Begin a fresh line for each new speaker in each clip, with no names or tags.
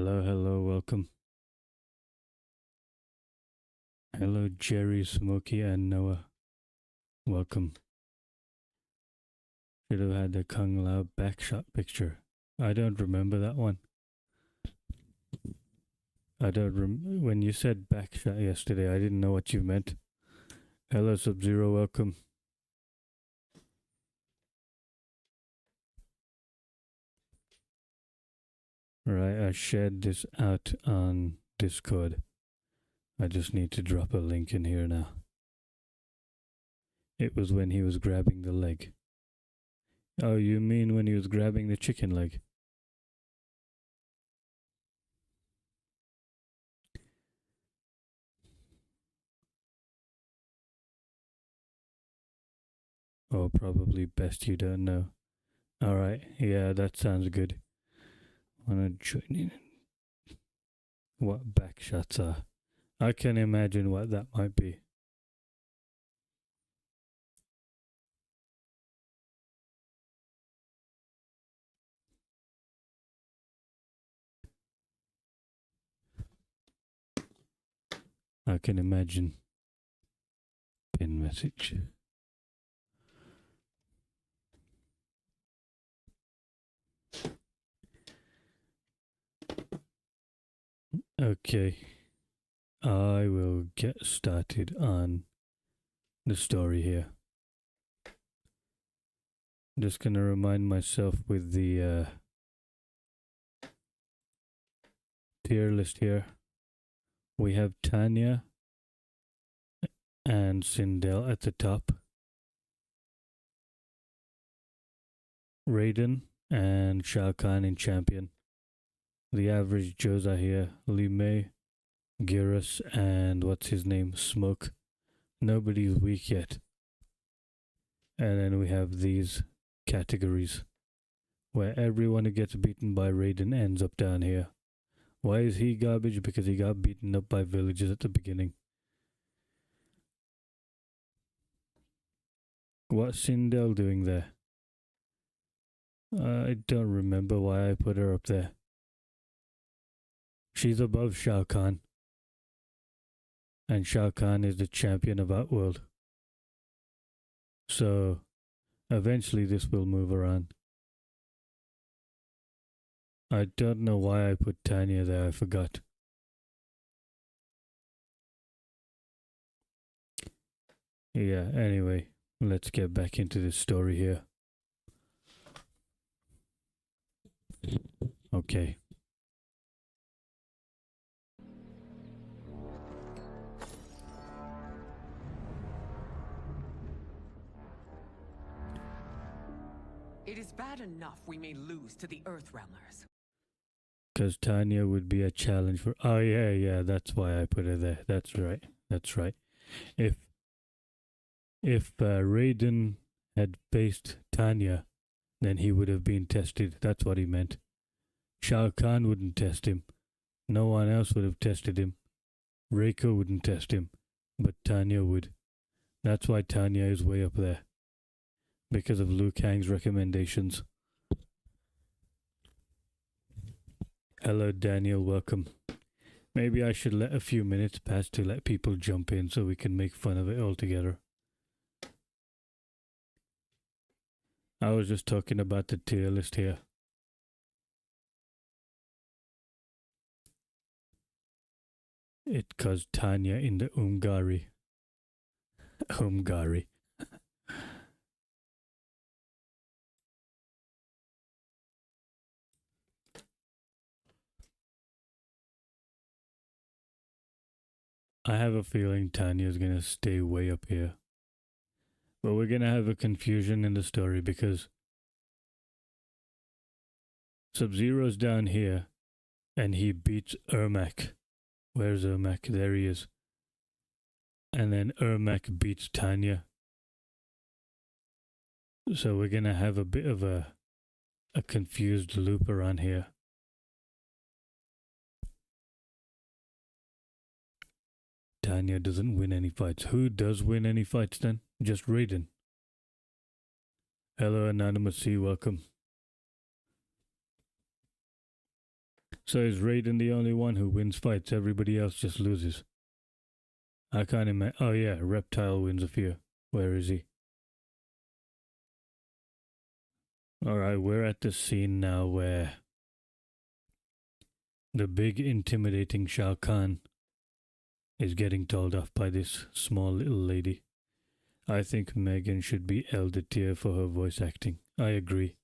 Hello, hello, welcome. Hello, Jerry, Smokey, and Noah. Welcome. Should have had the Kung Lao backshot picture. I don't remember that one. When you said backshot yesterday, I didn't know what you meant. Hello, Sub-Zero, welcome. Right, I shared this out on Discord. I just need to drop a link in here now. It was when he was grabbing the leg. Oh, you mean when he was grabbing the chicken leg? Oh, probably best you don't know. Alright, yeah, that sounds good. Wanna join in? What backshots are? I can imagine what that might be. I can imagine. Pin message. Okay. I will get started on the story here. Just gonna remind myself with the tier list here. We have Tanya and Sindel at the top. Raiden and Shao Kahn in champion. The average Joes are here. Li Mei, Girus, and what's his name? Smoke. Nobody's weak yet. And then we have these categories where everyone who gets beaten by Raiden ends up down here. Why is he garbage? Because he got beaten up by villagers at the beginning. What's Sindel doing there? I don't remember why I put her up there. She's above Shao Kahn. And Shao Kahn is the champion of Outworld. So, eventually this will move around. I don't know why I put Tanya there, I forgot. Yeah, anyway, let's get back into this story here. Okay.
It is bad enough we may lose to the Earthrealmers.
Because Tanya would be a challenge for... Oh, yeah, that's why I put her there. That's right. If Raiden had faced Tanya, then he would have been tested. That's what he meant. Shao Kahn wouldn't test him. No one else would have tested him. Reiko wouldn't test him. But Tanya would. That's why Tanya is way up there. Because of Liu Kang's recommendations. Hello, Daniel. Welcome. Maybe I should let a few minutes pass to let people jump in so we can make fun of it all together. I was just talking about the tier list here. It caused Tanya in the Umgari. Umgari. I have a feeling Tanya's gonna stay way up here. But we're gonna have a confusion in the story because Sub-Zero's down here and he beats Ermac. Where's Ermac? There he is. And then Ermac beats Tanya. So we're gonna have a bit of a confused loop around here. Tanya doesn't win any fights. Who does win any fights then? Just Raiden. Hello, Anonymous C, welcome. So is Raiden the only one who wins fights? Everybody else just loses. I can't imagine. Oh yeah, Reptile wins a few. Where is he? Alright, we're at the scene now where the big intimidating Shao Kahn is getting told off by this small little lady. I think Megan should be elder tier for her voice acting. I agree.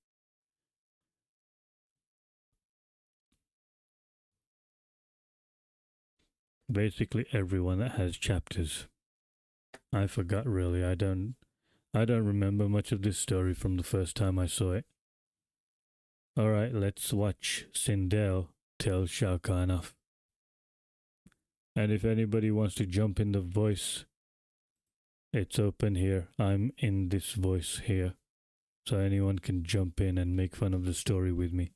Basically everyone that has chapters. I forgot really. I don't remember much of this story from the first time I saw it. Alright, let's watch Sindel tell Shao Kahn off. And if anybody wants to jump in the voice, it's open here. I'm in this voice here. So anyone can jump in and make fun of the story with me,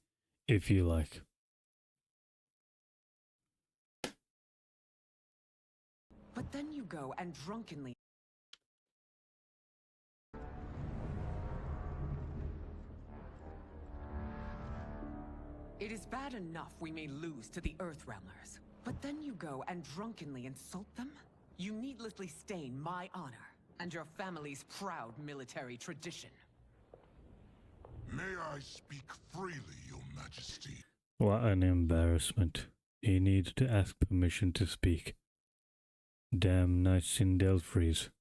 if you like.
But then you go and drunkenly... It is bad enough we may lose to the Earthrealmers, but then you go and drunkenly insult them? You needlessly stain my honor and your family's proud military tradition.
May I speak freely, Your Majesty?
What an embarrassment. He needs to ask permission to speak. Damn nice Sindel freeze.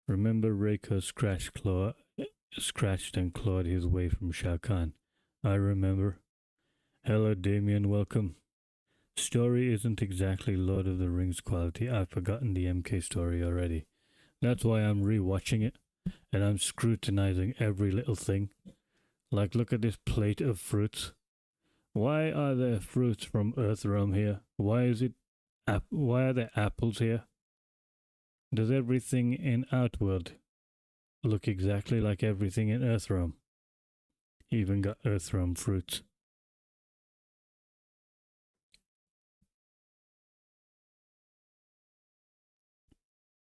Remember Reiko scratched and clawed his way from Shao Kahn. I remember. Hello Damien, welcome. Story isn't exactly Lord of the Rings quality. I've forgotten the MK story already. That's why I'm rewatching it, and I'm scrutinizing every little thing. Like, look at this plate of fruits. Why are there fruits from Earthrealm here? Why are there apples here? Does everything in Outworld look exactly like everything in Earthrealm? Even got Earthrealm fruits.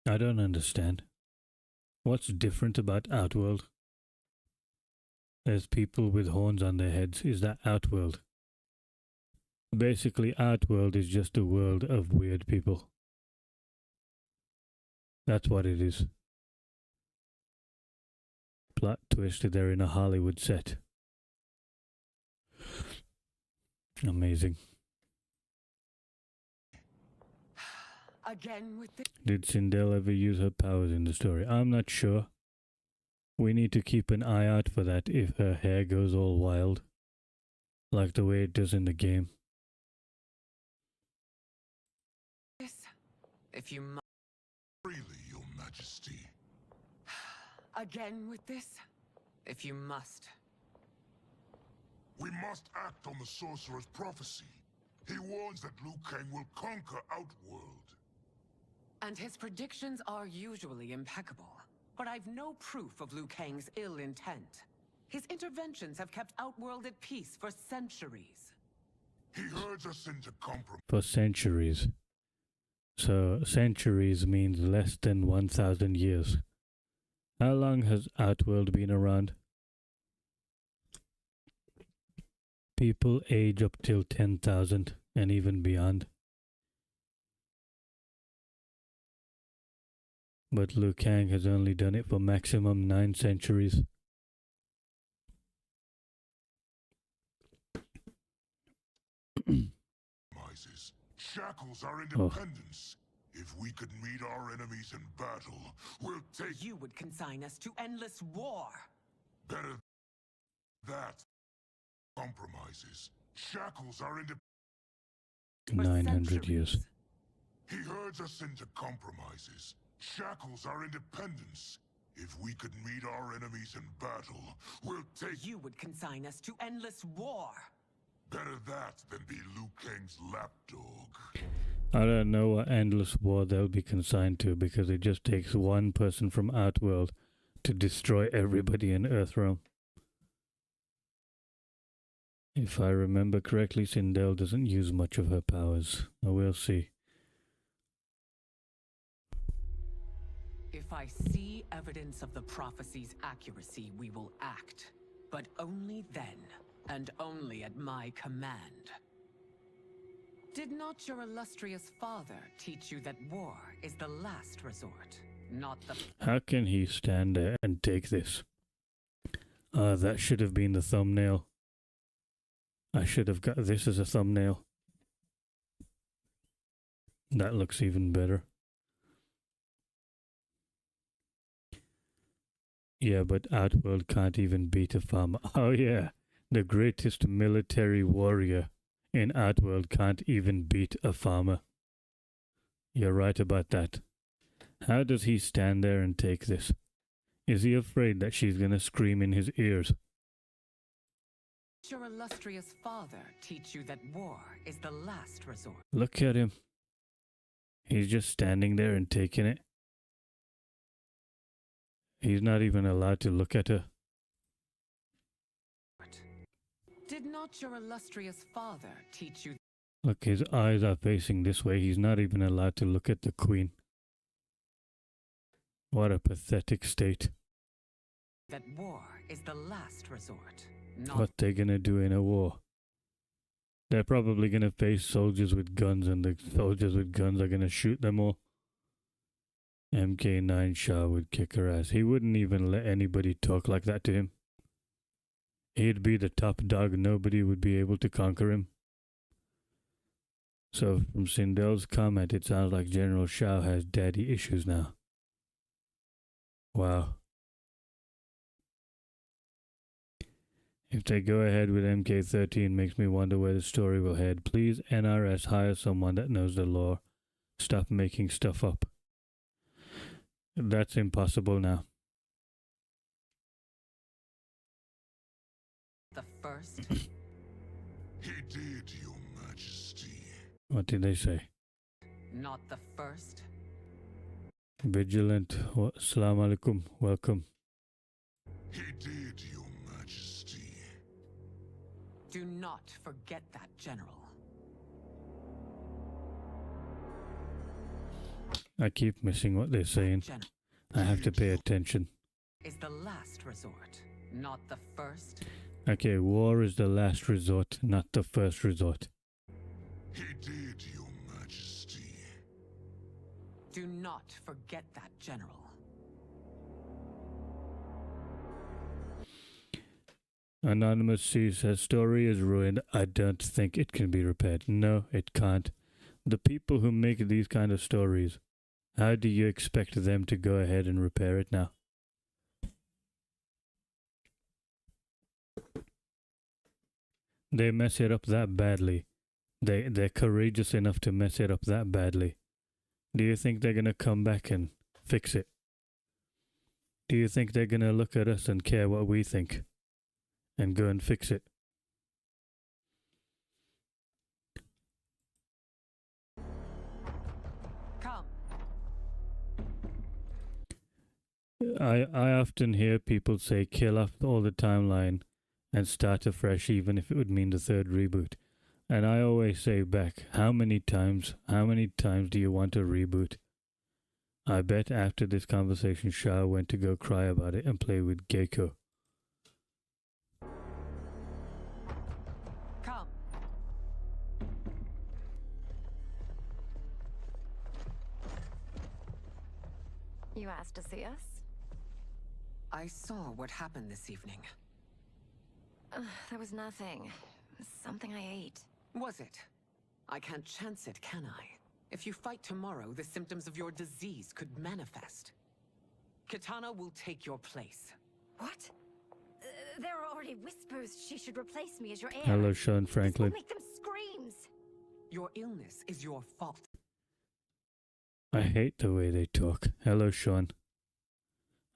I don't understand. What's different about Outworld? There's people with horns on their heads. Is that Outworld? Basically, Outworld is just a world of weird people. That's what it is. Plot twist, they're in a Hollywood set. Amazing.
Again with the...
Did Sindel ever use her powers in the story? I'm not sure. We need to keep an eye out for that if her hair goes all wild. Like the way it does in the game.
If you must...
Freely, Your Majesty.
Again with this? If you must.
We must act on the sorcerer's prophecy. He warns that Liu Kang will conquer Outworld.
And his predictions are usually impeccable. But I've no proof of Liu Kang's ill intent. His interventions have kept Outworld at peace for centuries.
He herds us into compromise.
For centuries. So, centuries means less than 1,000 years. How long has Outworld been around? People age up till 10,000 and even beyond. But Liu Kang has only done it for maximum 9 centuries.
Shackles our independence. If we could meet our enemies in battle, we'll take...
You would consign us to endless war.
Better that. Compromises. Shackles our independence.
900 years.
He herds us into compromises. Shackles our independence. If we could meet our enemies in battle, we'll take...
You would consign us to endless war.
Better that than be Liu Kang's lapdog.
I don't know what endless war they'll be consigned to, because it just takes one person from Outworld to destroy everybody in Earthrealm. If I remember correctly, Sindel doesn't use much of her powers. We'll see.
If I see evidence of the prophecy's accuracy, we will act. But only then, and only at my command. Did not your illustrious father teach you that war is the last resort, not the...
How can he stand there and take this? That should have been the thumbnail. I should have got this as a thumbnail. That looks even better. Yeah, but Outworld can't even beat a farmer. Oh yeah, the greatest military warrior in Outworld can't even beat a farmer. You're right about that. How does he stand there and take this? Is he afraid that she's gonna scream in his ears?
Did your illustrious father teach you that war is the last resort?
Look at him. He's just standing there and taking it. He's not even allowed to look at her.
Did not your illustrious father teach you...
Look, his eyes are facing this way. He's not even allowed to look at the queen. What a pathetic state.
That war is the last resort, not...
What they're gonna do in a war? They're probably gonna face soldiers with guns, and the soldiers with guns are gonna shoot them all. MK9 Shah would kick her ass. He wouldn't even let anybody talk like that to him. He'd be the top dog. Nobody would be able to conquer him. So from Sindel's comment, it sounds like General Shao has daddy issues now. Wow. If they go ahead with MK13, makes me wonder where the story will head. Please, NRS, hire someone that knows the lore. Stop making stuff up. That's impossible now.
The first...
He did, Your Majesty.
What did they say?
Not the first.
Vigilant. Assalamu alaikum. Welcome.
He did, Your Majesty.
Do not forget that, General.
I keep missing what they're saying. I have to pay attention.
Is the last resort, not the first.
Okay, war is the last resort, not the first resort.
He did, Your Majesty.
Do not forget that, General.
Anonymous C says, story is ruined. I don't think it can be repaired. No, it can't. The people who make these kind of stories, how do you expect them to go ahead and repair it now? They mess it up that badly. They're courageous enough to mess it up that badly. Do you think they're gonna come back and fix it? Do you think they're gonna look at us and care what we think and go and fix it?
Come.
I often hear people say kill off all the timeline and start afresh, even if it would mean the third reboot. And I always say back, how many times do you want a reboot? I bet after this conversation, Shah went to go cry about it and play with Gecko.
Come.
You asked to see us?
I saw what happened this evening.
There was nothing. Something I ate.
Was it? I can't chance it, can I? If you fight tomorrow, the symptoms of your disease could manifest. Kitana will take your place.
What? There are already whispers she should replace me as your heir.
Hello, Sean Franklin.
This will make them screams.
Your illness is your fault.
I hate the way they talk. Hello, Sean.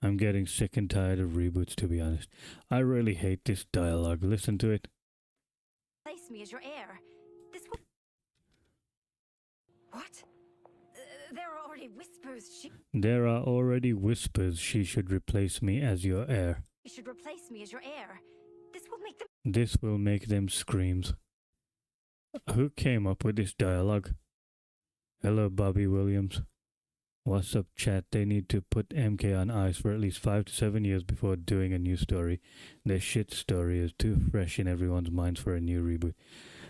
I'm getting sick and tired of reboots, to be honest. I really hate this dialogue. Listen to it.
Replace me as your heir. This will... What? There are already whispers
There are already whispers she should replace me as your heir.
she should replace me as your heir. This will make them...
This will make them screams. Who came up with this dialogue? Hello, Bobby Williams. What's up, chat? They need to put MK on ice for at least 5 to 7 years before doing a new story. The shit story is too fresh in everyone's minds for a new reboot.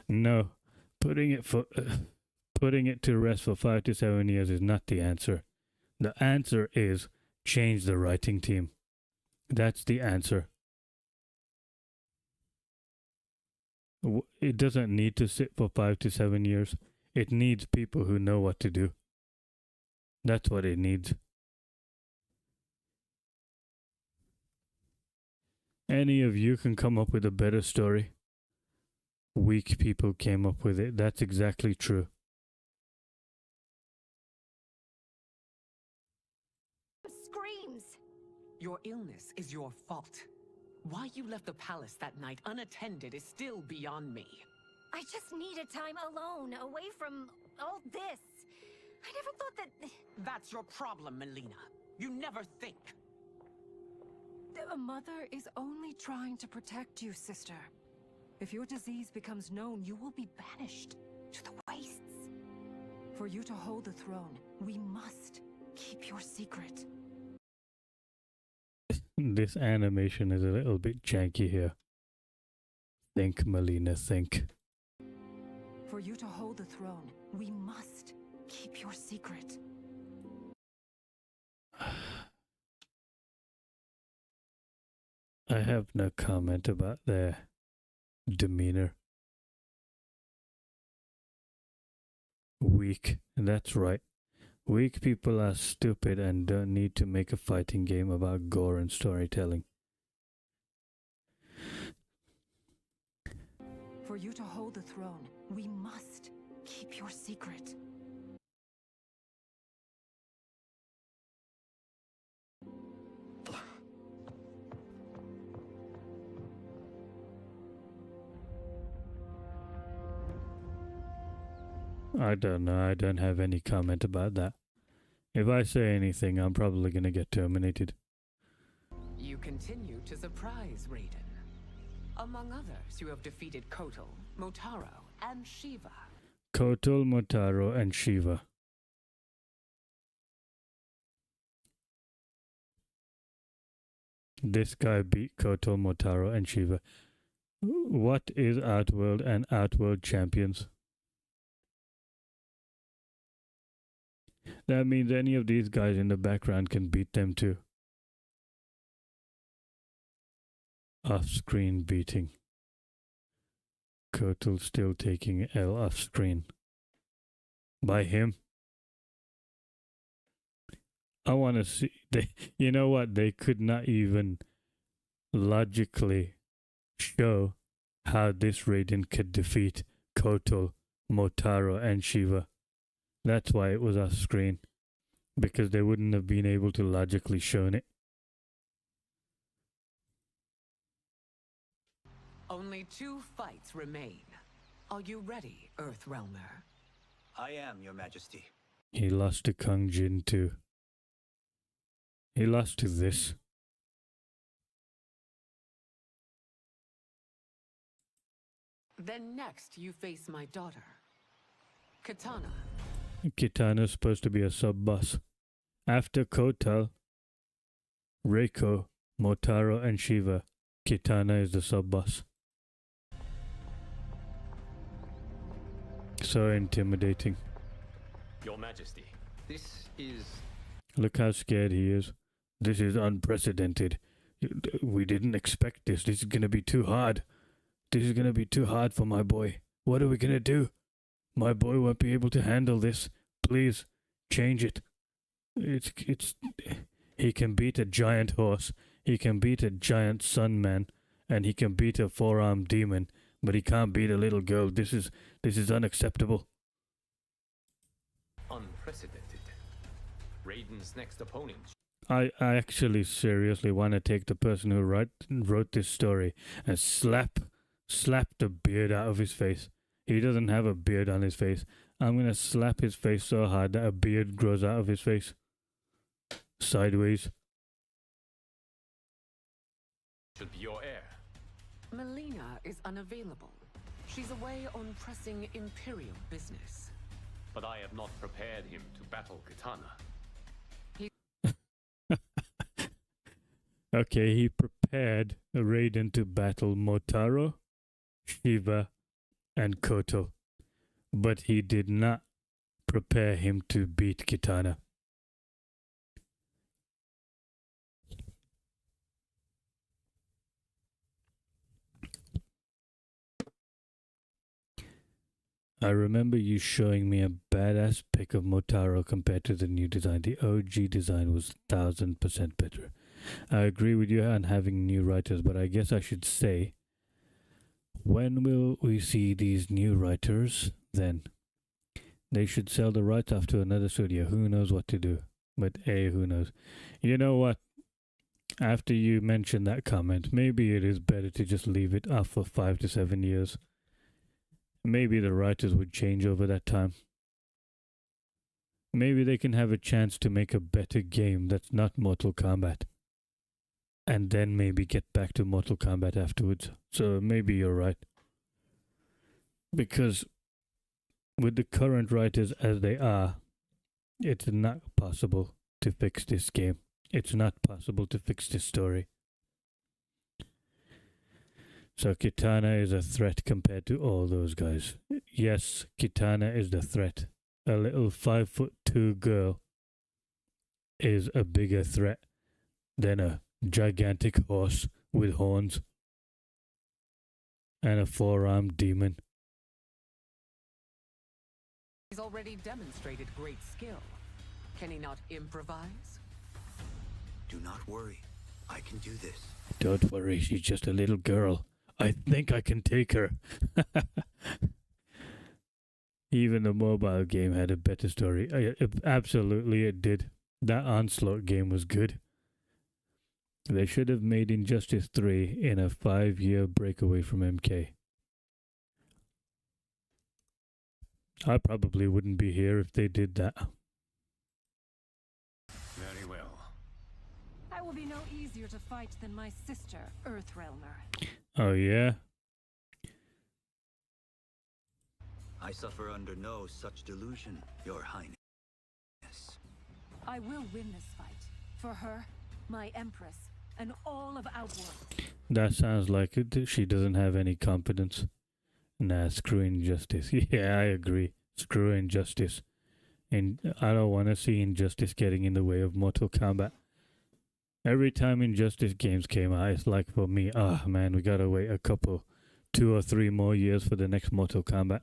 No, putting it to rest for 5 to 7 years is not the answer. The answer is change the writing team. That's the answer. It doesn't need to sit for 5 to 7 years. It needs people who know what to do. That's what it needs. Any of you can come up with a better story. Weak people came up with it. That's exactly true.
Screams!
Your illness is your fault. Why you left the palace that night unattended is still beyond me.
I just needed time alone, away from all this. I never thought that...
That's your problem, Melina. You never think.
A mother is only trying to protect you, sister. If your disease becomes known, you will be banished to the wastes. For you to hold the throne, we must keep your secret.
This animation is a little bit janky here. Think, Melina, think.
For you to hold the throne, we must keep your secret.
I have no comment about their demeanor. Weak, that's right. Weak people are stupid and don't need to make a fighting game about gore and storytelling.
For you to hold the throne, we must keep your secret.
I don't know, I don't have any comment about that. If I say anything, I'm probably gonna get terminated.
You continue to surprise Raiden. Among others, you have defeated Kotal, Motaro, and Shiva.
Kotal, Motaro, and Shiva. This guy beat Kotal, Motaro, and Shiva. What is Outworld and Outworld champions? That means any of these guys in the background can beat them too. Off-screen beating. Kotal still taking L off-screen. By him. I want to see... you know what? They could not even logically show how this Raiden could defeat Kotal, Motaro, and Shiva. That's why it was off screen. Because they wouldn't have been able to logically shown it.
Only 2 fights remain. Are you ready, Earthrealmer?
I am, Your Majesty.
He lost to Kung Jin too. He lost to this.
Then next you face my daughter, Kitana.
Kitana's supposed to be a sub-boss. After Kotal, Reiko, Motaro, and Shiva, Kitana is the sub-boss. So intimidating.
Your Majesty, this is...
Look how scared he is. This is unprecedented. We didn't expect this. This is gonna be too hard. This is gonna be too hard for my boy. What are we gonna do? My boy won't be able to handle this. Please, change it. He can beat a giant horse. He can beat a giant sun man. And he can beat a 4-armed demon. But he can't beat a little girl. This is unacceptable.
unprecedented. Raiden's next opponent.
I actually seriously want to take the person who wrote this story and slap the beard out of his face. He doesn't have a beard on his face. I'm going to slap his face so hard that a beard grows out of his face. Sideways.
Should be your heir.
Melina is unavailable. She's away on pressing Imperial business.
But I have not prepared him to battle Kitana.
Okay, he prepared Raiden to battle Motaro, Shiva, and Koto, but he did not prepare him to beat Kitana. I remember you showing me a badass pic of Motaro compared to the new design. The OG design was 1000% better. I agree with you on having new writers, but I guess I should say, when will we see these new writers then? They should sell the rights off to another studio. Who knows what to do? But who knows? You know what? After you mentioned that comment, maybe it is better to just leave it off for 5 to 7 years. Maybe the writers would change over that time. Maybe they can have a chance to make a better game that's not Mortal Kombat. And then maybe get back to Mortal Kombat afterwards. So maybe you're right. Because with the current writers as they are, it's not possible to fix this game. It's not possible to fix this story. So Kitana is a threat compared to all those guys. Yes, Kitana is the threat. A little 5'2" girl is a bigger threat than a gigantic horse with horns and a 4-armed demon.
He's already demonstrated great skill. Can he not improvise?
Do not worry. I can do this.
Don't worry, she's just a little girl. I think I can take her. Even the mobile game had a better story. Absolutely, it did. That Onslaught game was good. They should have made Injustice 3 in a 5-year breakaway from MK. I probably wouldn't be here if they did that.
Very well.
I will be no easier to fight than my sister, Earthrealmer.
Oh yeah?
I suffer under no such delusion, Your Highness.
I will win this fight. For her, my Empress, and all of Outworld.
That sounds like it. She doesn't have any confidence. Nah, screw Injustice. Yeah, I agree. Screw Injustice. And I don't want to see Injustice getting in the way of Mortal Kombat. Every time Injustice games came out, it's like for me, man, we gotta wait a couple, 2 or 3 more years for the next Mortal Kombat.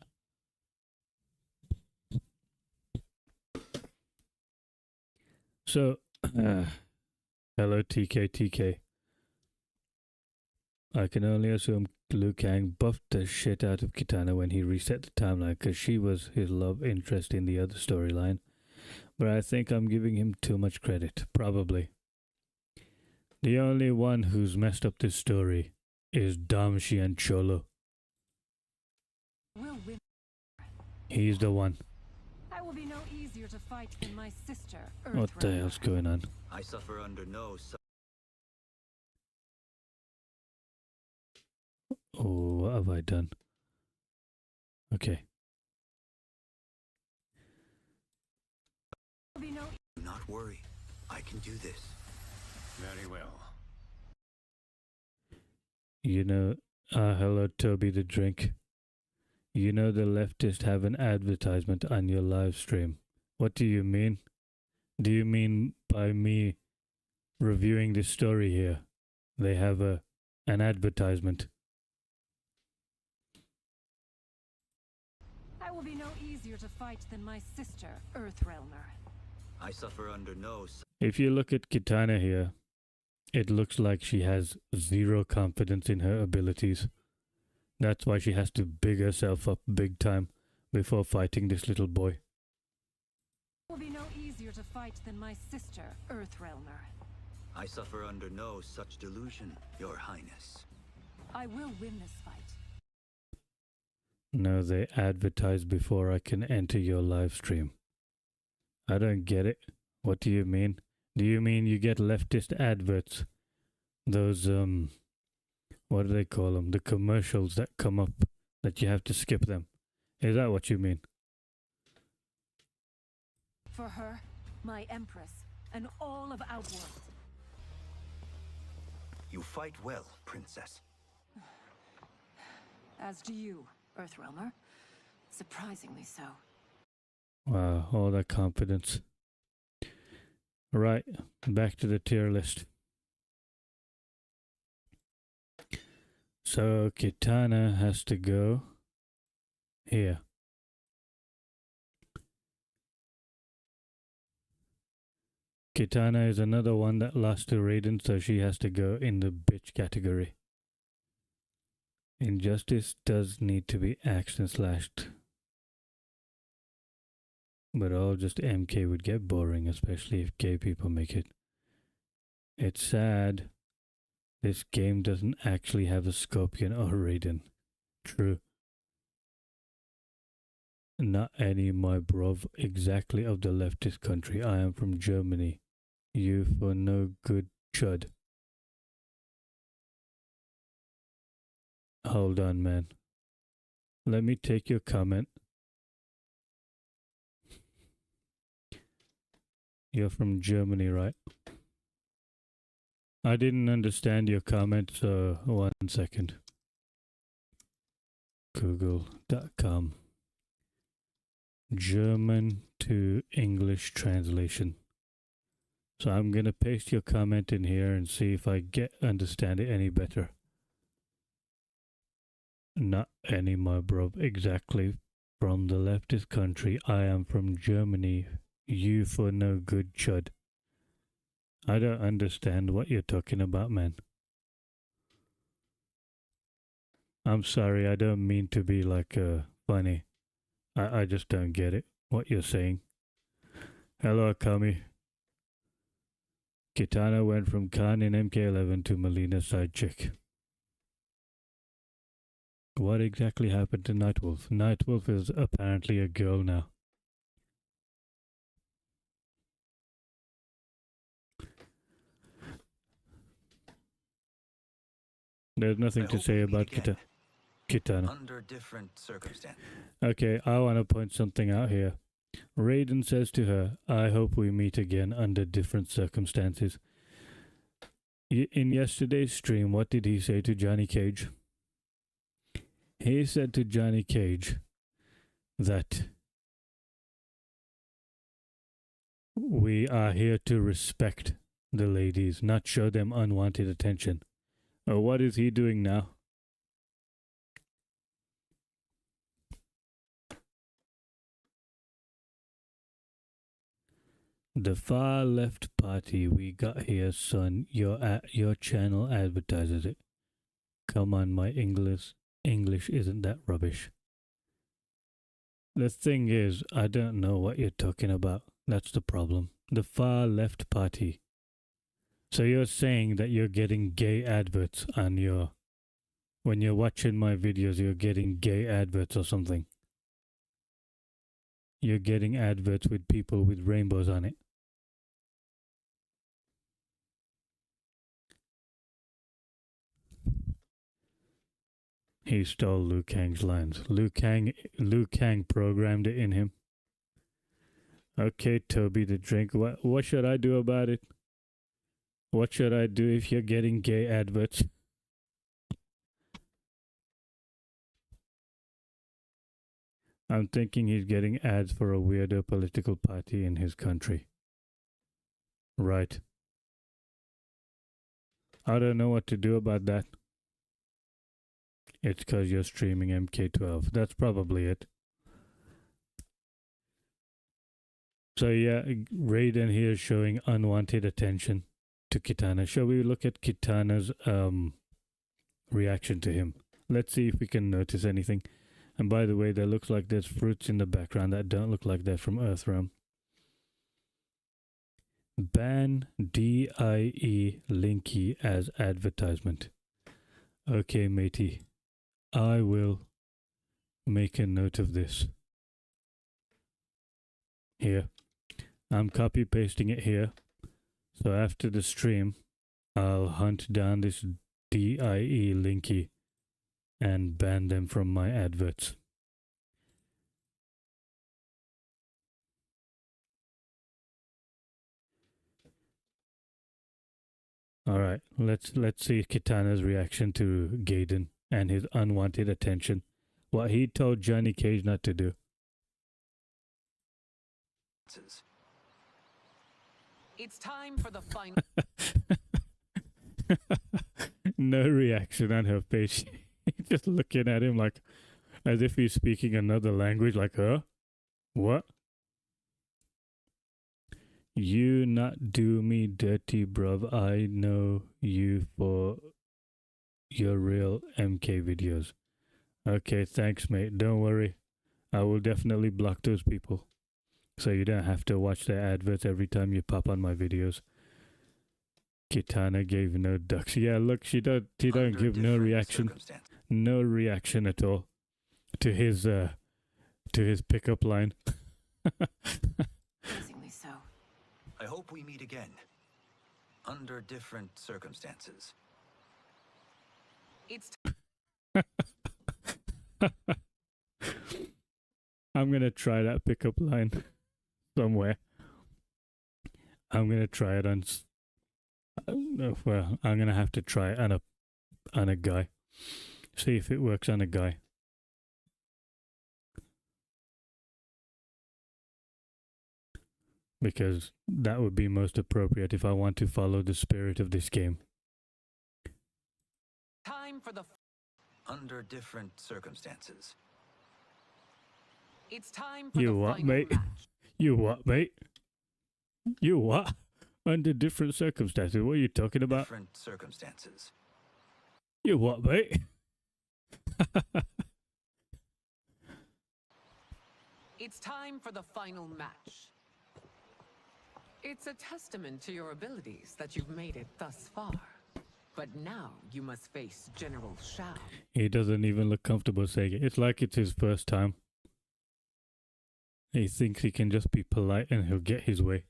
So, hello TK. I can only assume Liu Kang buffed the shit out of Kitana when he reset the timeline, because she was his love interest in the other storyline. But I think I'm giving him too much credit, probably. The only one who's messed up this story is Damshi and Cholo.
Will win.
He's the one.
I will be no easier to fight than my sister,
What the
Earthrealmer.
hell's going on?
I suffer under no such...
Oh, what have I done? Okay.
Will be no
Do not worry. I can do this.
Very well.
You know, hello Toby the Drink. You know the leftists have an advertisement on your live stream. What do you mean? Do you mean by me reviewing this story here? They have an advertisement.
I will be no easier to fight than my sister, Earthrealmer.
I suffer under no such...
If you look at Kitana here, it looks like she has zero confidence in her abilities. That's why she has to big herself up big time before fighting this little boy.
Will be no easier to fight than my sister, Earthrealmer.
I suffer under no such delusion, Your Highness.
I will win this fight.
No, they advertise before I can enter your live stream. I don't get it. What do you mean? Do you mean you get leftist adverts? Those, what do they call them? The commercials that come up that you have to skip them. Is that what you mean?
For her, my Empress, and all of Outworld.
You fight well, princess.
As do you, Earthrealmer. Surprisingly so.
Wow, all that confidence. Right, back to the tier list. So Kitana has to go here. Kitana is another one that lost to Raiden, so she has to go in the bitch category. Injustice does need to be axed and slashed. But all just MK would get boring, especially if gay people make it. It's sad. This game doesn't actually have a Scorpion or Raiden. True. Not any, my bruv, exactly of the leftist country. I am from Germany. You for no good chud. Hold on, man. Let me take your comment. You're from Germany, right? I didn't understand your comment, so 1 second. Google.com. German to English translation. So I'm gonna paste your comment in here and see if I understand it any better. Not any, my bro. Exactly. From the leftist country. I am from Germany. You for no good chud. I don't understand what you're talking about, man. I'm sorry, I don't mean to be like funny. I just don't get it, what you're saying. Hello, Akami. Kitana went from Khan in MK11 to Melina side chick. What exactly happened to Nightwolf? Nightwolf is apparently a girl now. There's nothing to say about Kitana.
Under different circumstances.
Okay, I want to point something out here. Raiden says to her, I hope we meet again under different circumstances. In yesterday's stream, what did he say to Johnny Cage? He said to Johnny Cage that we are here to respect the ladies, not show them unwanted attention. What is he doing now? The far left party we got here, son. Your channel advertises it. Come on, my English isn't that rubbish. The thing is, I don't know what you're talking about. That's the problem. The far left party. So you're saying that you're getting gay adverts on your... When you're watching my videos, you're getting gay adverts or something. You're getting adverts with people with rainbows on it. He stole Liu Kang's lines. Liu Kang programmed it in him. Okay, Toby the drink. What should I do about it? What should I do if you're getting gay adverts? I'm thinking he's getting ads for a weirdo political party in his country. Right. I don't know what to do about that. It's because you're streaming MK12. That's probably it. So yeah, Raiden here is showing unwanted attention to Kitana. Shall we look at Kitana's reaction to him? Let's see if we can notice anything. And by the way, there looks like there's fruits in the background that don't look like they're from Earthrealm. Ban DIE Linky as advertisement. Okay, matey. I will make a note of this. Here. I'm copy pasting it here. So after the stream, I'll hunt down this DIE Linky and ban them from my adverts. All right, let's see Kitana's reaction to Gaiden and his unwanted attention. What he told Johnny Cage not to do.
It's time for the final.
No reaction on her face. Just looking at him like as if he's speaking another language, like, huh? What? You not do me dirty, bruv. I know you for your real MK videos. Okay, thanks, mate. Don't worry. I will definitely block those people. So you don't have to watch their adverts every time you pop on my videos. Kitana gave no ducks. Yeah, look, she don't give no reaction. No reaction at all to his pickup line.
Amazingly so.
I hope we meet again. Under different circumstances.
It's
I'm gonna try that pickup line somewhere. I'm gonna try it on. Well, I'm gonna have to try it on a guy. See if it works on a guy. Because that would be most appropriate if I want to follow the spirit of this game.
time for the.
Under different circumstances.
It's time for
You
the
what,
final
mate?
match.
You what, mate? You what? Under different circumstances. What are you talking about?
Different circumstances.
You what, mate?
It's time for the final match. It's a testament to your abilities that you've made it thus far. But now you must face General Shao.
He doesn't even look comfortable saying it. It's like it's his first time. He thinks he can just be polite and he'll get his way.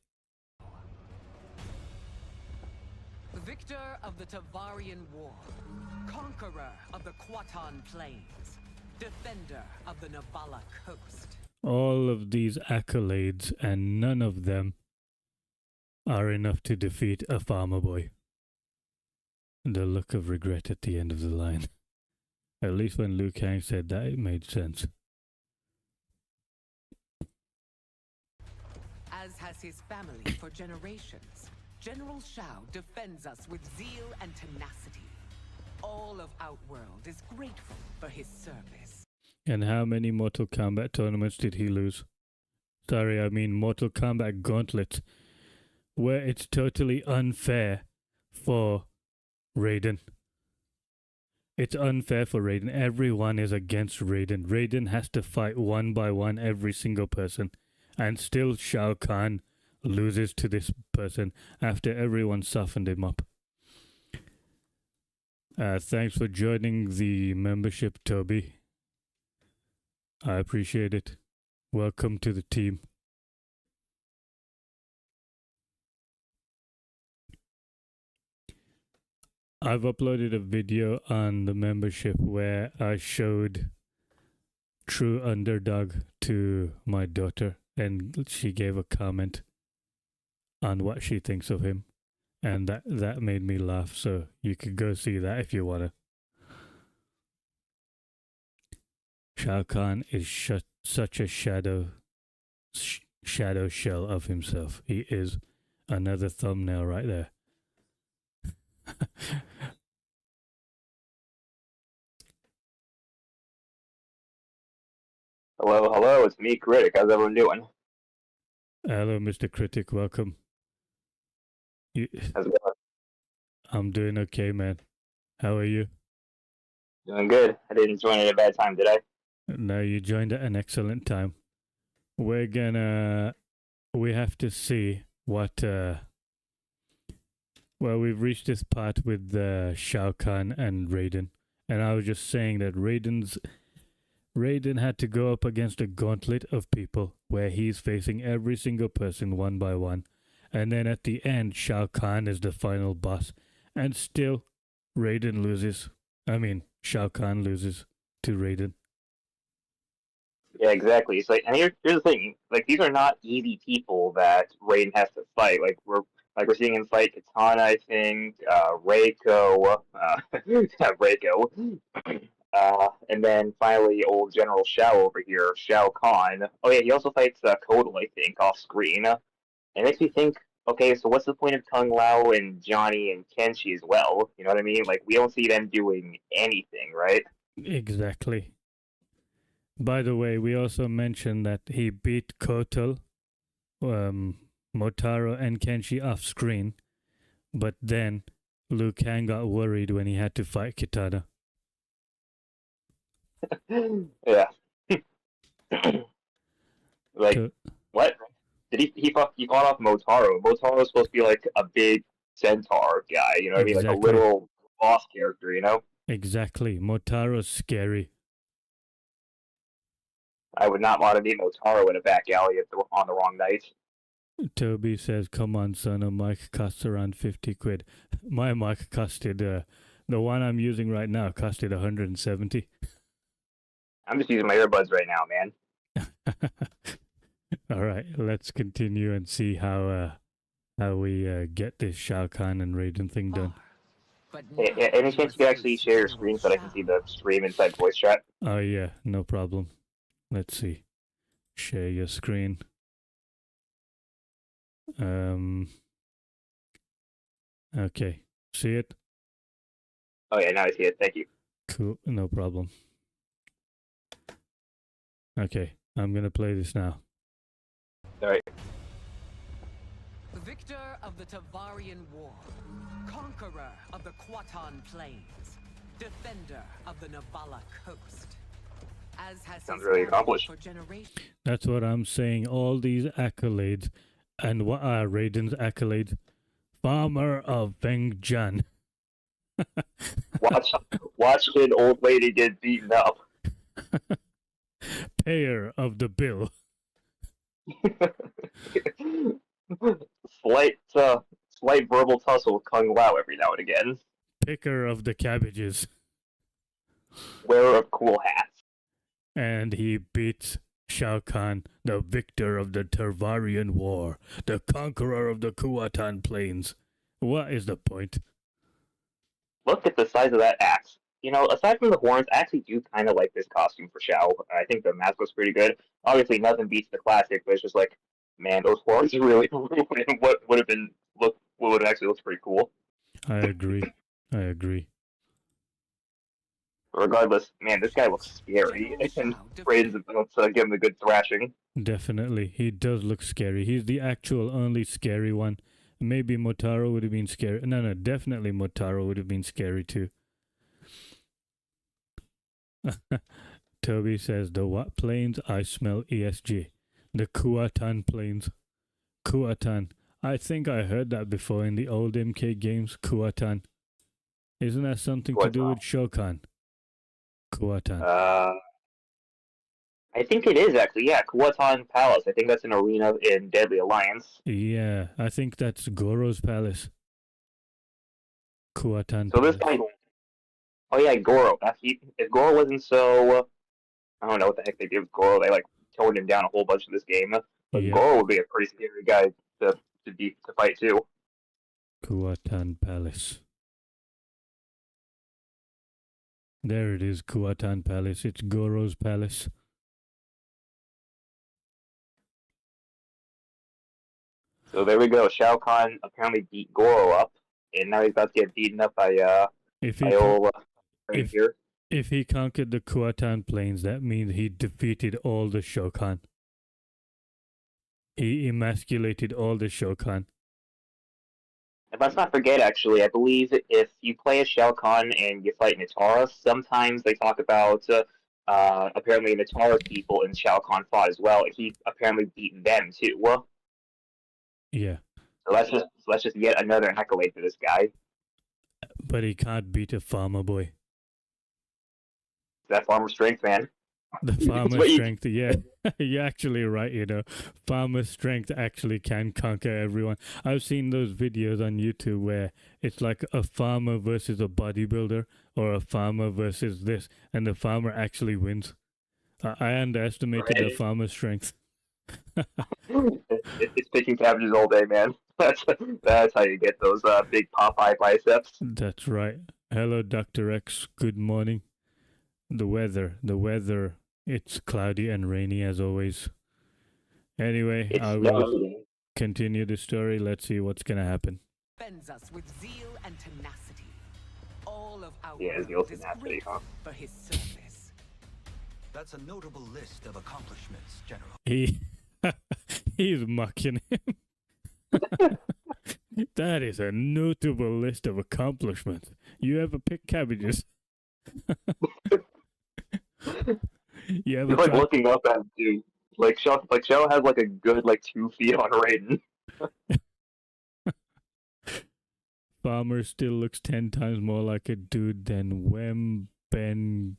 Victor of the Tavarian War, conqueror of the Quatan Plains, defender of the Navala Coast.
All of these accolades and none of them are enough to defeat a farmer boy. The look of regret at the end of the line. At least when Liu Kang said that, it made sense.
As has his family for generations, General Shao defends us with zeal and tenacity. All of Outworld is grateful for his service.
And how many Mortal Kombat tournaments did he lose? Sorry, I mean Mortal Kombat gauntlets, where it's totally unfair for Raiden. It's unfair for Raiden. Everyone is against Raiden. Raiden has to fight one by one every single person. And still Shao Kahn loses to this person after everyone softened him up. Thanks for joining the membership, Toby. I appreciate it. Welcome to the team. I've uploaded a video on the membership where I showed True Underdog to my daughter and she gave a comment on what she thinks of him. And that made me laugh, so you could go see that if you wanna. Shao Kahn is such a shadow shell of himself. He is another thumbnail right there.
Hello, hello, it's me, Critic. How's everyone doing?
Hello, Mr. Critic. Welcome.
How's it going?
I'm doing okay, man. How are you?
Doing good. I didn't join at a bad time, did I?
No, you joined at an excellent time. We have to see what, well, we've reached this part with Shao Kahn and Raiden. And I was just saying that Raiden had to go up against a gauntlet of people where he's facing every single person one by one. And then at the end, Shao Kahn is the final boss. And still, Raiden loses. I mean, Shao Kahn loses to Raiden.
Yeah, exactly. It's like, and here's the thing. Like, these are not easy people that Raiden has to fight. Like, Like we're seeing him fight Katana, I think, Reiko, Reiko, and then finally old General Shao over here, Shao Kahn. Oh yeah, he also fights Kotal, I think, off screen. It makes me think, okay, so what's the point of Kung Lao and Johnny and Kenshi as well? You know what I mean? Like we don't see them doing anything, right?
Exactly. By the way, we also mentioned that he beat Kotal, Motaro, and Kenshi off screen, but then Liu Kang got worried when he had to fight Kitana.
Yeah. Like,
To-
what? Did he fought off Motaro? Motaro's supposed to be like a big centaur guy, you know what I mean? Like a
Exactly.
literal boss character, you know?
Exactly. Motaro's scary.
I would not want to meet Motaro in a back alley on the wrong night.
Toby says, come on, son, a mic costs around 50 quid. My mic costed, the one I'm using right now costed 170.
I'm just using my earbuds right now, man.
All right, let's continue and see how we get this Shao Kahn and Raiden thing done.
But
Any chance you could actually share your screen so that I can see the stream inside voice chat?
Oh yeah, no problem. Let's see. Share your screen. Okay. See it?
Oh yeah, now I see it. Thank you.
Cool, no problem. Okay, I'm gonna play this now.
Alright.
Victor of the Tavarian War, conqueror of the Kuatan Plains, defender of the Navala Coast. As has
Sounds
his
really
family
accomplished.
for generations.
That's what I'm saying. All these accolades. And what are Raiden's accolades? Farmer of Fengjian.
Watch an old lady get beaten up.
Payer of the bill.
Slight verbal tussle with Kung Lao every now and again.
Picker of the cabbages.
Wearer of cool hats.
And he beats Shao Kahn, the victor of the Tarvarian War, the conqueror of the Kuatan Plains. What is the point?
Look at the size of that axe. You know, aside from the horns, I actually do kind of like this costume for Shao. I think the mask looks pretty good. Obviously, nothing beats the classic, but it's just like, man, those horns really ruin what would have actually looked pretty cool.
I agree.
Regardless, man, this guy looks scary, and Raiden's about to give him a good thrashing.
Definitely. He does look scary. He's the actual only scary one. Maybe Motaro would have been scary. No, definitely Motaro would have been scary too. Toby says, the what plains? I smell ESG. The Kuatan Plains. Kuatan. I think I heard that before in the old MK games. Kuatan. Isn't that something to do with Shokan? Kuatan.
I think it is actually, yeah, Kuatan Palace. I think that's an arena in Deadly Alliance.
Yeah, I think that's Goro's palace. Kuatan
So
Palace.
this guy... Oh yeah, Goro. If Goro wasn't so... I don't know what the heck they did with Goro. They, like, toned him down a whole bunch in this game. But
Yeah.
Goro would be a pretty scary guy to fight, too.
Kuatan Palace. There it is, Kuatan Palace. It's Goro's palace.
So there we go. Shao Kahn apparently beat Goro up, and now he's about to get beaten up by old here.
If he conquered the Kuatan Plains, that means he defeated all the Shokan. He emasculated all the Shokan.
And let's not forget, actually, I believe if you play as Shao Kahn and you fight Natara, sometimes they talk about apparently Natara people and Shao Kahn fought as well, and he apparently beaten them too.
Yeah.
So that's just yet another accolade for this guy.
But he can't beat a farmer boy.
That farmer strength, man.
The farmer strength, yeah. You're actually right, you know. Farmer strength actually can conquer everyone. I've seen those videos on YouTube where it's like a farmer versus a bodybuilder or a farmer versus this, and the farmer actually wins. I underestimated the farmer's strength.
It's picking cabbages all day, man. That's how you get those big Popeye biceps.
That's right. Hello, Dr. X. Good morning. The weather, it's cloudy and rainy as always. Anyway,
It's
I will
snowing.
continue the story. Let's see what's gonna happen.
Bends us with zeal and tenacity. All of our
Yeah,
world
zeal,
is
tenacity,
grateful
huh?
for his service.
That's a notable list of accomplishments, General.
He he's mocking him. That is a notable list of accomplishments. You ever pick cabbages? You ever
He's like
try?
looking up at him too. Shell has like a good 2 feet on Raiden.
Farmer still looks 10 times more like a dude than Wembenyama.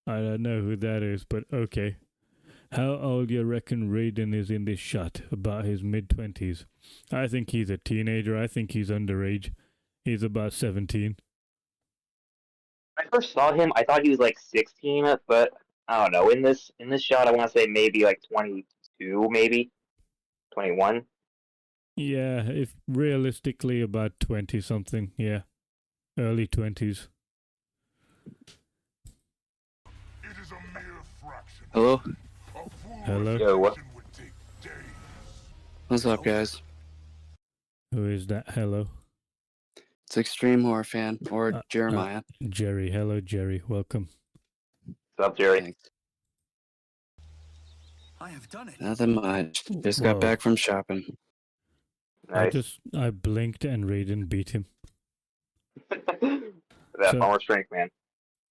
I don't know who that is, but okay. How old you reckon Raiden is in this shot? About his mid-20s. I think he's a teenager. I think he's underage. He's about 17.
When I first saw him, I thought he was 16, but I don't know. In this shot, I want to say maybe 22, maybe 21.
Yeah, if realistically about 20 something. Yeah. Early 20s.
It is a mere fraction.
Hello?
A full
Hello?
Yo, what?
resurrection would take days.
What's up, guys?
Who is that? Hello?
It's Extreme Horror Fan, or Jeremiah.
Jerry. Hello, Jerry. Welcome.
What's up, Jerry?
Thanks.
I have done it.
Nothing much. Just
Whoa.
got back from shopping.
Nice.
I blinked and Raiden beat him.
That
So-
farmer strength, man.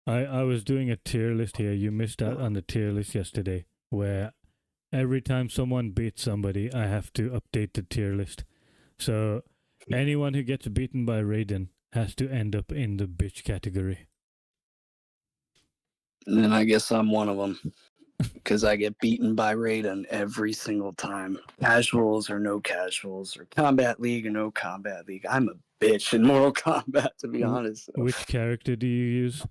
I was doing a tier list here. You missed out on the tier list yesterday, where every time someone beats somebody, I have to update the tier list. So anyone who gets beaten by Raiden has to end up in the bitch category.
And then I guess I'm one of them. Because I get beaten by Raiden every single time. Casuals or no casuals, or Combat League or no Combat League. I'm a bitch in Mortal Kombat, to be honest. So.
Which character do you use?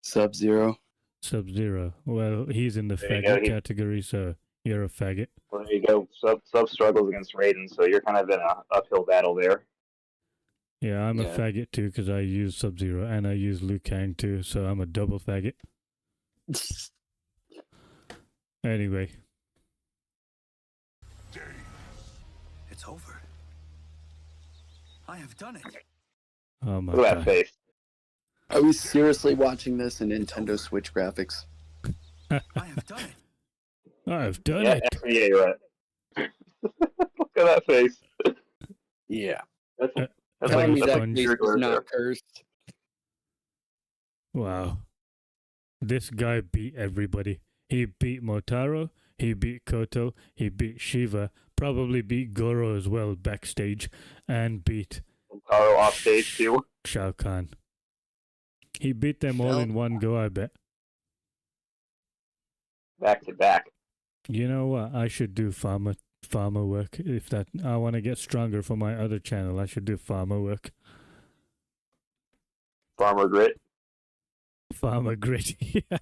Sub-Zero.
Sub-Zero. Well, he's in the
There you
faggot
go.
category, so you're a faggot.
Well, there you go. Sub struggles against Raiden, so you're kind of in a uphill battle there.
Yeah, I'm a
Yeah.
faggot too because I use Sub-Zero and I use Liu Kang too, so I'm a double faggot. Anyway,
Days.
It's over. I have done it.
oh my
Look at that
god.
face.
I was seriously watching this in Nintendo Switch graphics.
I have done it.
I've done
Yeah,
it.
actually, yeah, you're right. Look at that face.
Yeah.
That's
Uh,
Telling me
that's
that
fun.
face
weird
is
word
not
there.
cursed.
Wow. This guy beat everybody. He beat Motaro, he beat Koto, he beat Shiva, probably beat Goro as well backstage, and beat
Taro off stage too.
Shao Kahn. He beat them all in one go, I bet.
Back to back.
You know what? I should do farmer work. If that I want to get stronger for my other channel, I should do farmer work.
Farmer Grit.
Farmer Grit. Yeah,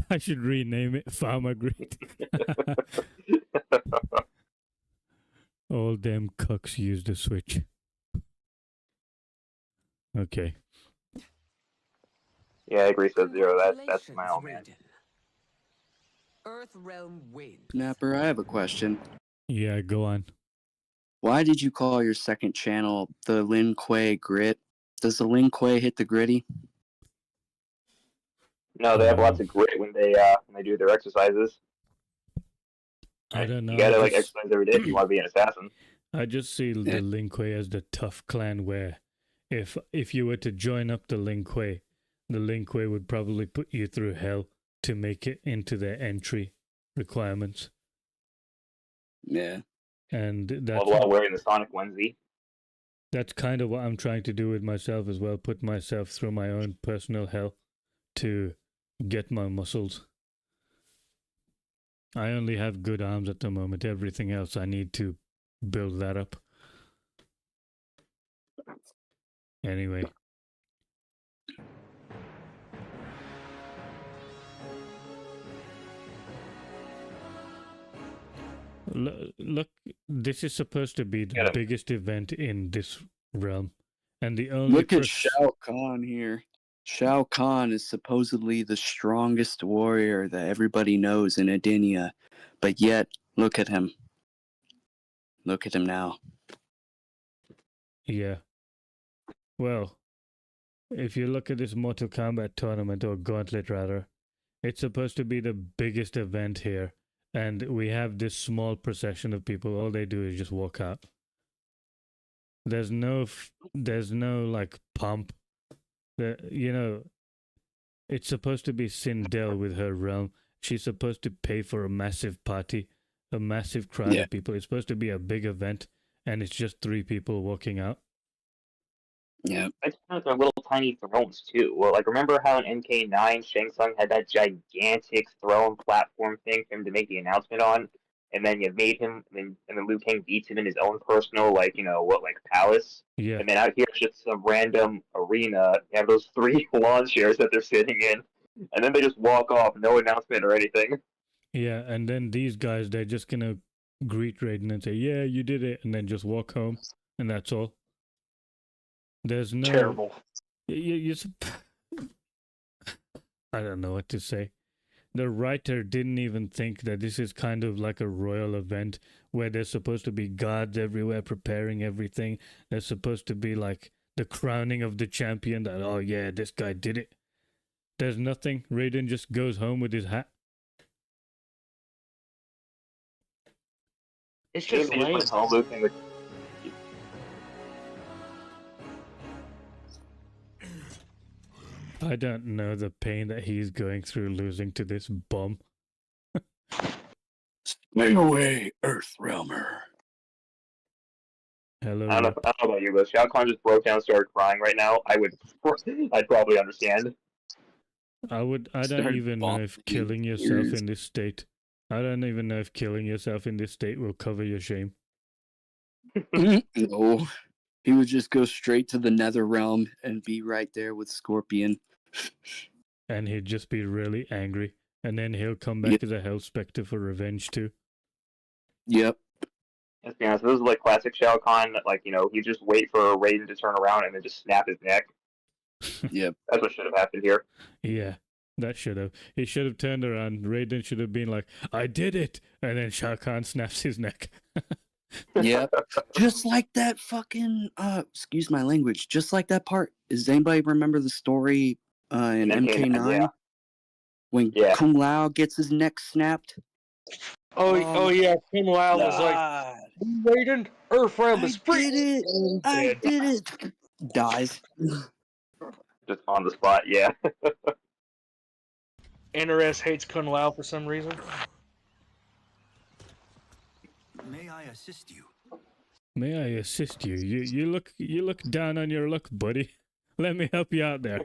I should rename it Farmer Grit. All them cucks use the Switch. Okay.
Yeah, I agree, Sub-Zero. That's my old man.
Raiden. Earth Realm wins.
Snapper, I have a question.
Yeah, go on.
Why did you call your second channel the Lin Kuei Grit? Does the Lin Kuei hit the gritty?
No, they have lots of grit when they do their exercises.
I don't know.
You gotta
I just-
exercise every day if you want to be an assassin.
I just see the Lin Kuei as the tough clan where if you were to join up the Lin Kuei would probably put you through hell to make it into their entry requirements.
Yeah.
And
All while wearing the Sonic onesie.
that's kind of what I'm trying to do with myself as well, put myself through my own personal hell to get my muscles. I only have good arms at the moment. Everything else I need to build that up. Anyway. Look, this is supposed to be the
Get him.
biggest event in this realm, and the only
Look at Shao Kahn here. Shao Kahn is supposedly the strongest warrior that everybody knows in Adinia, but yet, look at him. Look at him now.
Yeah. Well, if you look at this Mortal Kombat tournament, or Gauntlet rather, it's supposed to be the biggest event here, and we have this small procession of people. All they do is just walk out. There's no like pump. It's supposed to be Sindel with her realm. She's supposed to pay for a massive party, a massive crowd of people. It's supposed to be a big event, and it's just 3 people walking out.
Yeah.
I just know they're little tiny thrones too. Well, like remember how in MK9 Shang Tsung had that gigantic throne platform thing for him to make the announcement on, and then you made him, and then Liu Kang beats him in his own personal palace.
Yeah.
And then out here it's just some random arena. You have those 3 lawn chairs that they're sitting in, and then they just walk off, no announcement or anything.
Yeah, and then these guys, they're just gonna greet Raiden and say, "Yeah, you did it," and then just walk home, and that's all. There's no
terrible.
I don't know what to say. The writer didn't even think that this is kind of like a royal event where there's supposed to be guards everywhere preparing everything. There's supposed to be like the crowning of the champion that, oh yeah, this guy did it. There's nothing. Raiden just goes home with his hat.
It's just lame.
I don't know the pain that he's going through losing to this bum.
Stay away, Earthrealmer.
Hello.
I don't know about you, but Shao Kahn just broke down and started crying right now. I'd probably understand.
I don't even know if killing yourself in this state. I don't even know if killing yourself in this state will cover your shame.
No. He would just go straight to the Nether Realm and be right there with Scorpion.
And he'd just be really angry. And then he'll come back as a Hell Spectre for revenge too.
Yep.
Let's be honest, this is like classic Shao Kahn, that you just wait for Raiden to turn around and then just snap his neck.
Yep.
That's what should have happened here.
Yeah, that should have. He should have turned around. Raiden should have been like, I did it! And then Shao Kahn snaps his neck.
Yep. Just like that fucking, excuse my language, just like that part. Does anybody remember the story in MK9?
Yeah.
When Kung Lao gets his neck snapped?
Oh yeah, Kung Lao was like, Raiden, Earthrealm is free!
I did it! Dies.
Just on the spot, yeah.
NRS hates Kung Lao for some reason.
May I assist you?
May I assist you? You look down on your luck, buddy. Let me help you out there.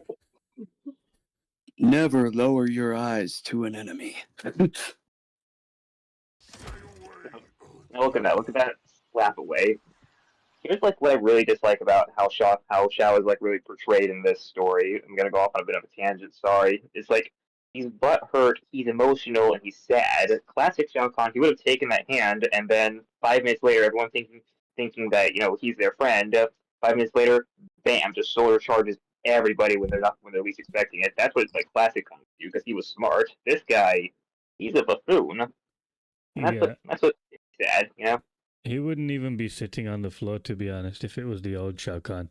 Never lower your eyes to an enemy.
Now look at that slap away. Here's what I really dislike about how Shao is really portrayed in this story. I'm gonna go off on a bit of a tangent. Sorry. It's he's butthurt, he's emotional, and he's sad. Classic Shao Kahn. He would have taken that hand, and then 5 minutes later, everyone thinking that he's their friend. 5 minutes later, bam, just solar charges everybody when they're least expecting it. That's what classic Kung do, because he was smart. This guy, he's a buffoon. And that's what's sad,
He wouldn't even be sitting on the floor, to be honest, if it was the old Shao Kahn.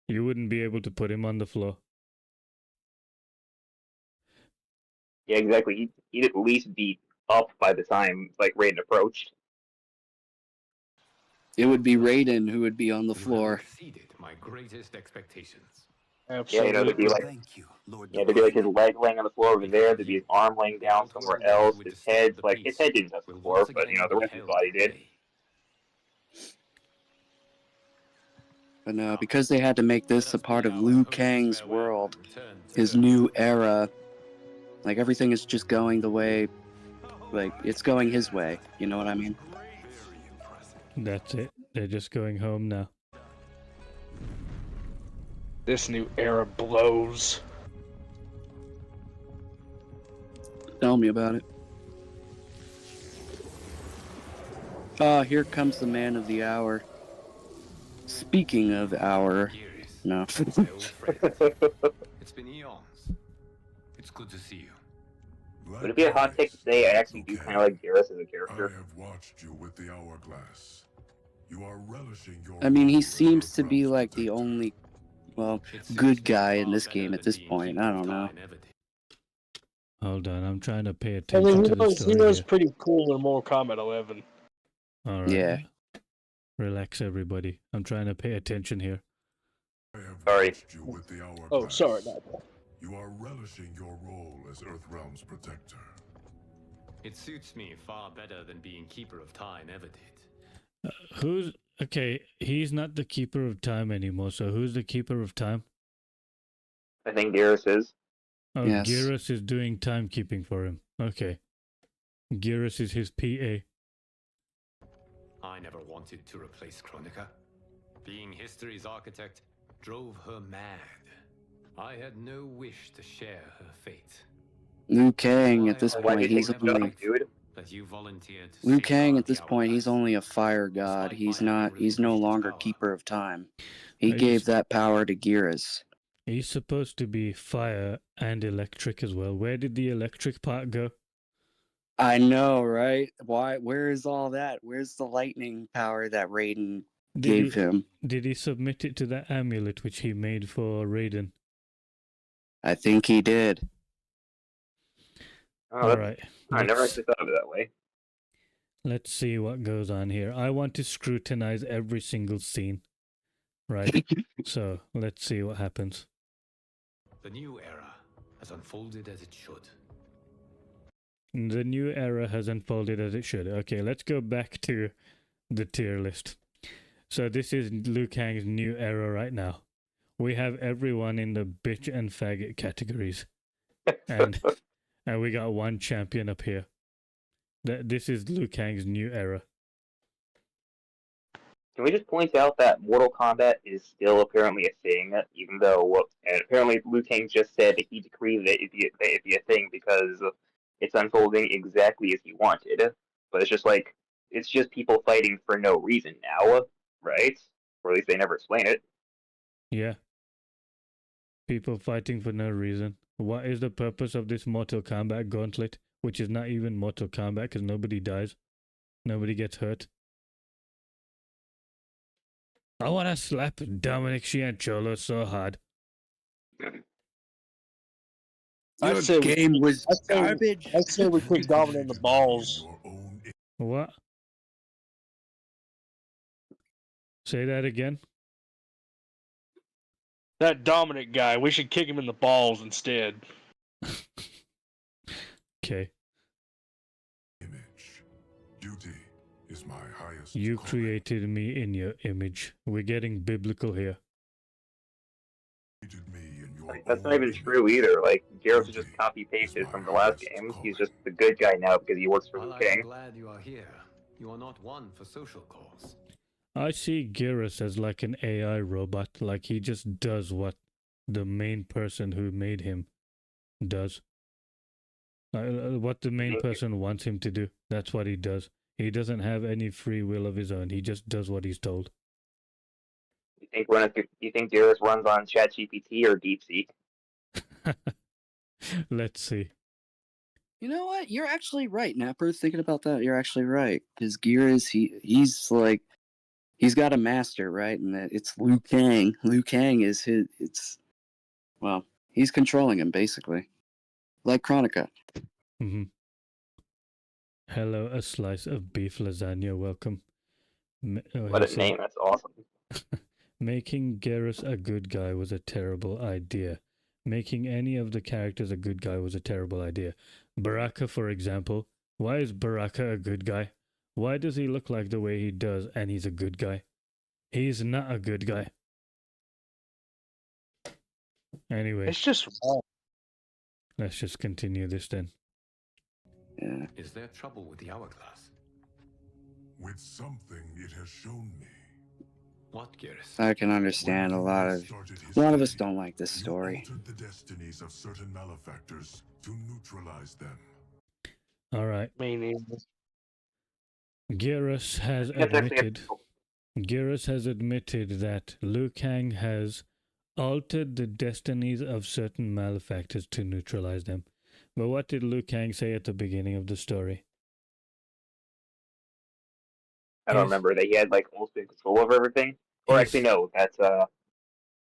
You wouldn't be able to put him on the floor.
Yeah, exactly. He'd at least be up by the time Raiden approached.
It would be Raiden who would be on the floor.
Exceeded my greatest expectations.
Absolutely.
Yeah, there'd be
Thank you, Lord.
there'd be his leg laying on the floor over there. There'd be his arm laying down somewhere else. His head didn't touch the floor, but the rest of his body did.
But because they had to make this a part of Liu Kang's world, his new era, everything is just going the way, it's going his way. You know what I mean?
That's it. They're just going home now.
This new era blows.
Tell me about it. Here comes the man of the hour. Speaking of hour,
Gears,
no.
my old friend. It's been eons. It's good to see you.
Would it be a hot take to say I actually do kind of like Garrus as a
I
character?
have watched you with the hourglass. You are relishing your
I mean, he
role as
seems to be
Earthrealm's
like the
protector.
only, well,
It suits
good
me
guy in
far
this
better
game at
than
this
being
point.
keeper
I
of
don't know.
Tyne ever did.
Hold on, I'm trying to pay
I
attention
mean,
to the
he
story
was
here.
pretty cool in Mortal Kombat 11.
All right.
Yeah.
Relax, everybody. I'm trying to pay attention here.
I have
Sorry.
watched you with the hourglass.
Oh, sorry, no.
You are relishing your role as Earthrealm's protector.
It suits me far better than being keeper of Tyne ever did.
Who's okay? He's not the keeper of time anymore. So who's the keeper of time?
I think Garrus is.
Oh,
Yes.
Garrus is doing timekeeping for him. Okay. Garrus is his PA.
I never wanted to replace Chronica. Being history's architect drove her mad. I had no wish to share her fate.
Liu Kang at this
Why do
point,
you
he's
think so,
only
dude?
That you volunteered to
Liu Kang
safeguard
at this
the
point. He's
hourglass.
only a fire god.
Despite
He's
my having
not. He's no
relinquished
longer
power.
keeper of time. He
He's-
gave that power to Geras.
He's supposed to be fire and electric as well. Where did the electric part go?
I know, right? Why? Where is all that? Where's the lightning power that Raiden gave him?
Did he submit it to that amulet which he made for Raiden?
I think he did.
Oh,
All
that's-
right.
I never
Let's,
actually thought of it that way.
let's see what goes on here. I want to scrutinize every single scene. Right. So let's see what happens.
The new era has unfolded as it should.
The new era has unfolded as it should. Okay, let's go back to the tier list. So this is Liu Kang's new era right now. We have everyone in the bitch and faggot categories. And we got one champion up here. This is Liu Kang's new era.
Can we just point out that Mortal Kombat is still apparently a thing, even though apparently Liu Kang just said that he decreed that it be a thing because it's unfolding exactly as he wanted. But it's just people fighting for no reason now, right? Or at least they never explain it.
Yeah. People fighting for no reason. What is the purpose of this Mortal Kombat gauntlet? Which is not even Mortal Kombat because nobody dies. Nobody gets hurt. I want to slap Dominic Giancholo so hard.
I'd
Your
say
game was garbage.
I'd say we kick Dominic in the balls.
What? Say that again.
That Dominic guy, we should kick him in the balls instead.
Okay.
Image. Duty is my highest
You
calling.
created me in your image. We're getting biblical here.
Created me in your
That's not
own
even
image.
true either. Like, Garrus is just copy-pasted from the last game. He's just the good guy now because he works for
While
Liu
I am
Kang.
glad you are here, you are not one for social calls.
I see Garrus as like an AI robot. Like he just does what the main person who made him does. What the main person wants him to do. That's what he does. He doesn't have any free will of his own. He just does what he's told.
You think Garrus runs on ChatGPT or DeepSeek?
Let's see.
You know what? You're actually right, Napper. Thinking about that, you're actually right. Because Geras, he's like, he's got a master, right? And that it's Liu Kang. Liu Kang is well, he's controlling him, basically. Like Chronica.
Mm-hmm. Hello, a slice of beef lasagna. Welcome.
What a name, that's awesome.
Making Garrus a good guy was a terrible idea. Making any of the characters a good guy was a terrible idea. Baraka, for example. Why is Baraka a good guy? Why does he look like the way he does and he's a good guy? He's not a good guy. Anyway.
It's just wrong.
Let's just continue this then.
Yeah.
Is there trouble with the hourglass?
With something it has shown me.
What, Geras?
I can understand a lot of us don't like this story.
You altered the destinies of certain malefactors to neutralize them.
All right.
Meaning,
Geras has
That's actually
admitted. Geras has admitted that Liu Kang has altered the destinies of certain malefactors to neutralize them. But what did Liu Kang say at the beginning of the story?
I don't remember that he had like ultimate control over everything. Or actually, no, that's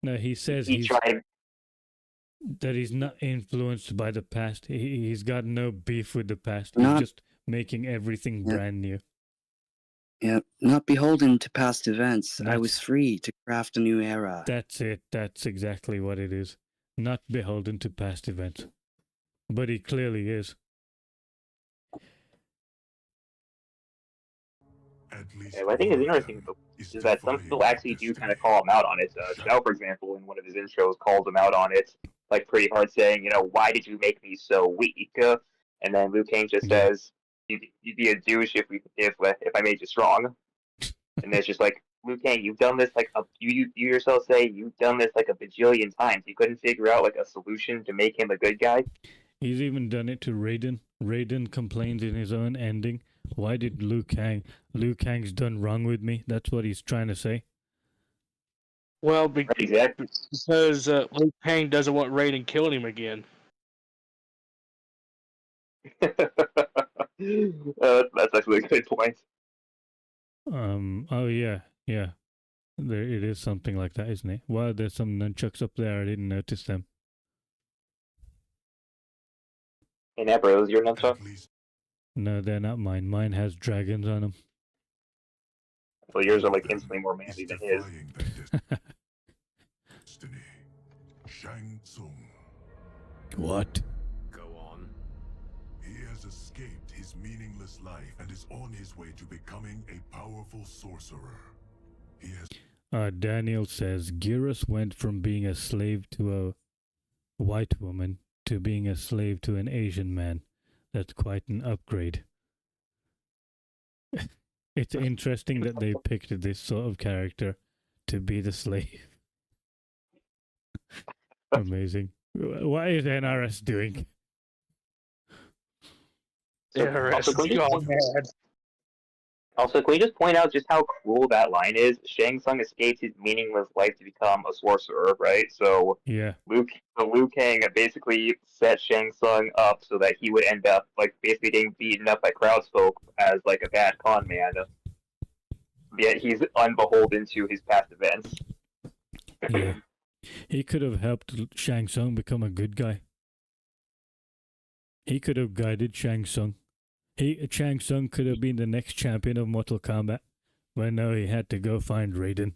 No, he says
he tried.
that he's not influenced by the past. He's got no beef with the past. He's
Not-
just making everything
Yeah.
brand new.
Yeah, not beholden to past events. I
That's-
was free to craft a new era.
That's it. That's exactly what it is. Not beholden to past events. But he clearly is.
At least
Yeah, what I think is interesting is that some people actually do kind of call him out on it. Xiao, for example, in one of his intros, calls him out on it, like pretty hard, saying, you know, why did you make me so weak? And then Liu Kang just
Yeah.
says, you'd be a douche if I made you strong. And it's just like, Liu Kang, you've done this like you yourself say you've done this like a bajillion times. You couldn't figure out like a solution to make him a good guy.
He's even done it to Raiden. Raiden complains in his own ending. Why did Liu Kang's done wrong with me? That's what he's trying to say.
Well,
Exactly.
because Liu Kang doesn't want Raiden killing him again.
That's actually a good point.
Oh yeah. There it is something like that, isn't it? Wow, there's some nunchucks up there. I didn't notice them.
Hey, Napper, those your nunchuck?
No, they're not mine. Mine has dragons on them.
Well, yours are like instantly more manly than his.
Destiny. Shang Tsung.
What?
Go on.
He has escaped his meaningless life and is on his way to becoming a powerful sorcerer. He has
Daniel says Geras went from being a slave to a white woman to being a slave to an Asian man. That's quite an upgrade. It's interesting that they picked this sort of character to be the slave. Amazing. What is NRS doing?
NRS is gone mad.
Also, can we just point out just how cruel that line is? Shang Tsung escaped his meaningless life to become a sorcerer, right? So
Yeah.
Liu Kang basically set Shang Tsung up so that he would end up like basically getting beaten up by crowdsfolk as like a bad con man. Yet he's unbeholden to his past events.
Yeah. He could have helped Shang Tsung become a good guy. He could have guided Shang Tsung. Shang Tsung could have been the next champion of Mortal Kombat. But no, he had to go find Raiden.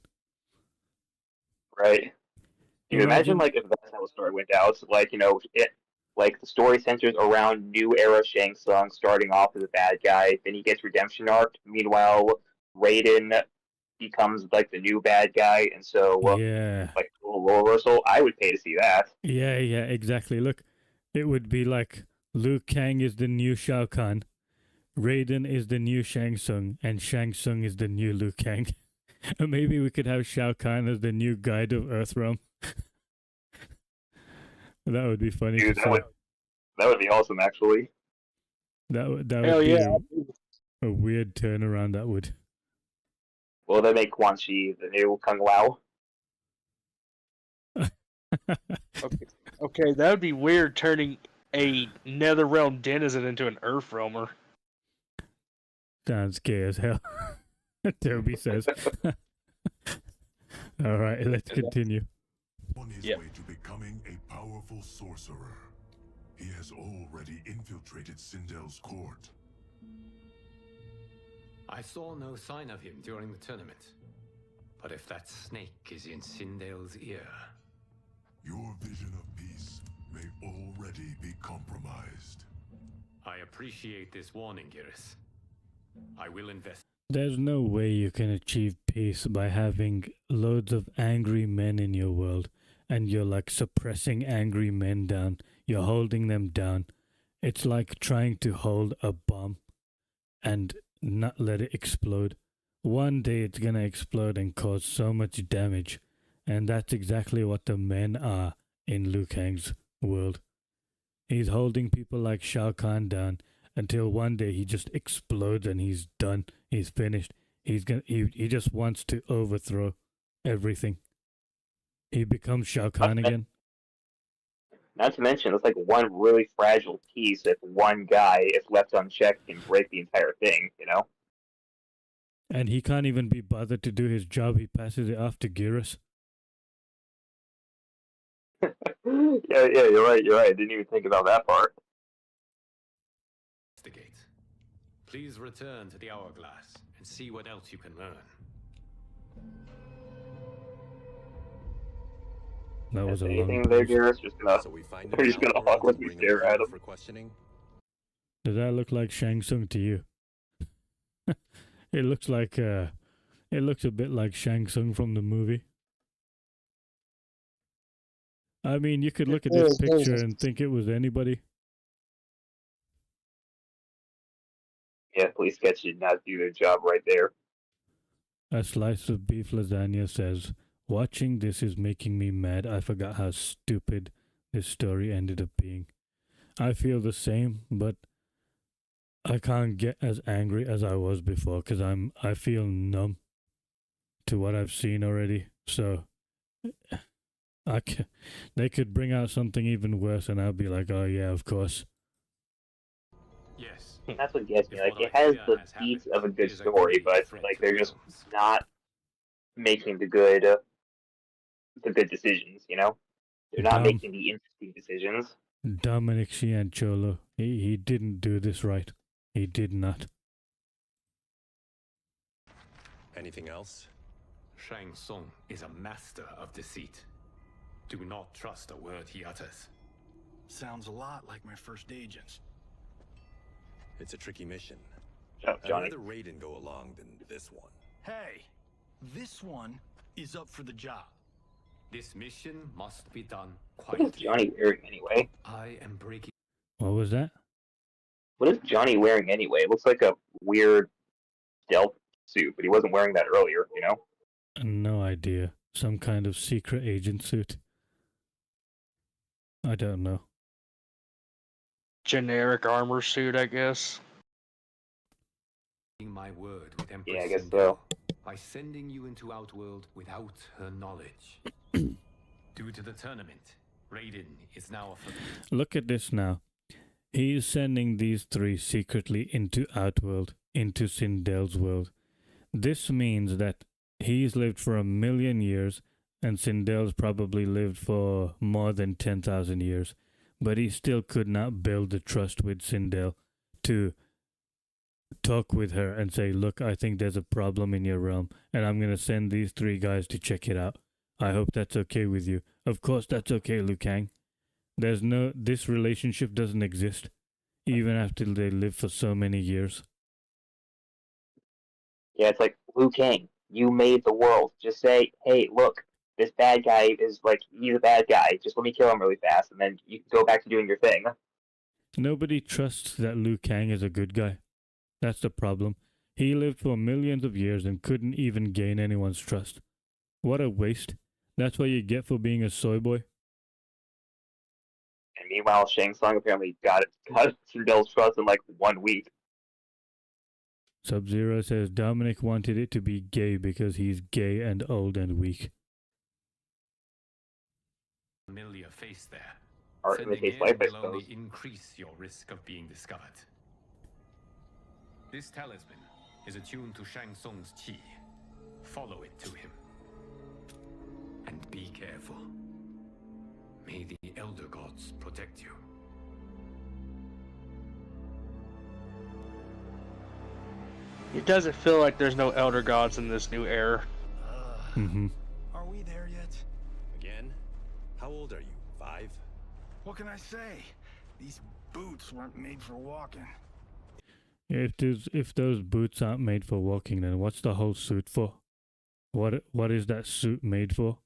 Right. You imagine like if that's how the story went out, like, you know, like the story centers around new era Shang Tsung starting off as a bad guy, then he gets redemption arc. Meanwhile, Raiden becomes like the new bad guy, and so
yeah,
like a role reversal. I would pay to see that.
Yeah, exactly. Look, it would be like Liu Kang is the new Shao Kahn, Raiden is the new Shang Tsung, and Shang Tsung is the new Liu Kang. And maybe we could have Shao Kahn as the new guide of Earthrealm. That would be funny.
Dude, that would be awesome, actually.
That would
Hell
be
yeah.
a weird turnaround. That would.
Well, they make Quan Chi the new Kung Lao.
Okay, that would be weird turning a Netherrealm denizen into an Earthrealmer.
Sounds gay as hell. Toby says. All right, let's continue.
On his way to becoming a powerful sorcerer. He has already infiltrated Sindel's court.
I saw no sign of him during the tournament. But if that snake is in Sindel's ear...
Your vision of peace may already be compromised.
I appreciate this warning, Geras. I will invest...
There's no way you can achieve peace by having loads of angry men in your world and you're like suppressing angry men down. You're holding them down. It's like trying to hold a bomb and not let it explode. One day it's gonna explode and cause so much damage. And that's exactly what the men are in Liu Kang's world. He's holding people like Shao Kahn down until one day he just explodes and he's done. He's finished. He just wants to overthrow everything. He becomes Shao Kahn again.
Not to mention, it's like one really fragile piece. If one guy, if left unchecked, can break the entire thing. You know.
And he can't even be bothered to do his job. He passes it off to Geras.
Yeah, you're right. I didn't even think about that part.
Investigate. Please return to the hourglass and see what else you can learn.
That was a long
Anything there,
pause.
Geras? We're just gonna awkwardly stare at him.
For questioning.
Does that look like Shang Tsung to you? It looks like it looks a bit like Shang Tsung from the movie. I mean, you could look at this picture and think it was anybody.
Yeah, police sketch did not do their job right there.
A slice of beef lasagna says, "Watching this is making me mad. I forgot how stupid this story ended up being. I feel the same, but I can't get as angry as I was before because I feel numb to what I've seen already. So they could bring out something even worse, and I'll be like, oh yeah, of course."
Yes.
That's what gets me. Like, it has the beats of a good story, but like they're just not making the good decisions. You know, they're not making the interesting decisions.
Dominic Cianciolo, he didn't do this right. He did not.
Anything else?
Shang Tsung is a master of deceit. Do not trust a word he utters.
Sounds a lot like my first agents.
It's a tricky mission.
Oh, Johnny.
I'd rather Raiden go along than this one.
Hey, this one is up for the job.
This mission must be done
What is
quietly.
Johnny wearing anyway?
I am breaking.
What was that?
What is Johnny wearing anyway? It looks like a weird stealth suit, but he wasn't wearing that earlier, you know?
No idea. Some kind of secret agent suit. I don't know.
Generic armor suit, I guess.
My word with Empress
Yeah, I guess
Sindel
so.
by sending you into Outworld without her knowledge. Due to the tournament, Raiden is now a
Look at this now. He's sending these three secretly into Outworld, into Sindel's world. This means that he's lived for 1,000,000 years, and Sindel's probably lived for more than 10,000 years. But he still could not build the trust with Sindel to talk with her and say, look, I think there's a problem in your realm, and I'm going to send these three guys to check it out. I hope that's okay with you. Of course that's okay, Liu Kang. This relationship doesn't exist, even after they live for so many years.
Yeah, it's like, Liu Kang, you made the world. Just say, hey, look, this bad guy is like, he's a bad guy. Just let me kill him really fast, and then you can go back to doing your thing.
Nobody trusts that Liu Kang is a good guy. That's the problem. He lived for millions of years and couldn't even gain anyone's trust. What a waste. That's what you get for being a soy boy.
And meanwhile, Shang Tsung apparently got Sindel's trust in like 1 week.
Sub-Zero says Dominic wanted it to be gay because he's gay and old and weak.
familiar face there.
Art
Sending
imitates
in
life, I
will only
suppose.
increase your risk of being discovered. This talisman is attuned to Shang Tsung's chi. Follow it to him. And be careful. May the Elder Gods protect you.
It doesn't feel like there's no Elder Gods in this new era.
Are we there yet?
Again? How old are you? 5?
What can I say? These boots weren't made for walking.
If those boots aren't made for walking, then what's the whole suit for? What is that suit made for?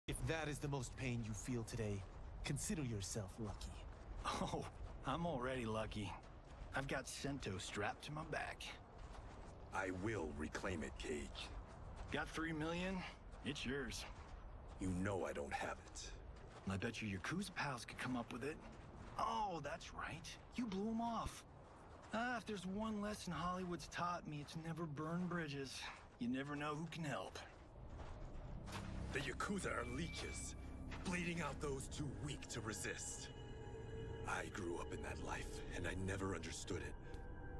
If that is the most pain you feel today, consider yourself lucky.
Oh, I'm already lucky. I've got Sento strapped to my back.
I will reclaim it, Cage.
Got 3 million? It's yours.
You know I don't have it.
I bet your Yakuza pals could come up with it. Oh, that's right. You blew him off. If there's one lesson Hollywood's taught me, it's never burn bridges. You never know who can help.
The Yakuza are leeches, bleeding out those too weak to resist. I grew up in that life, and I never understood it.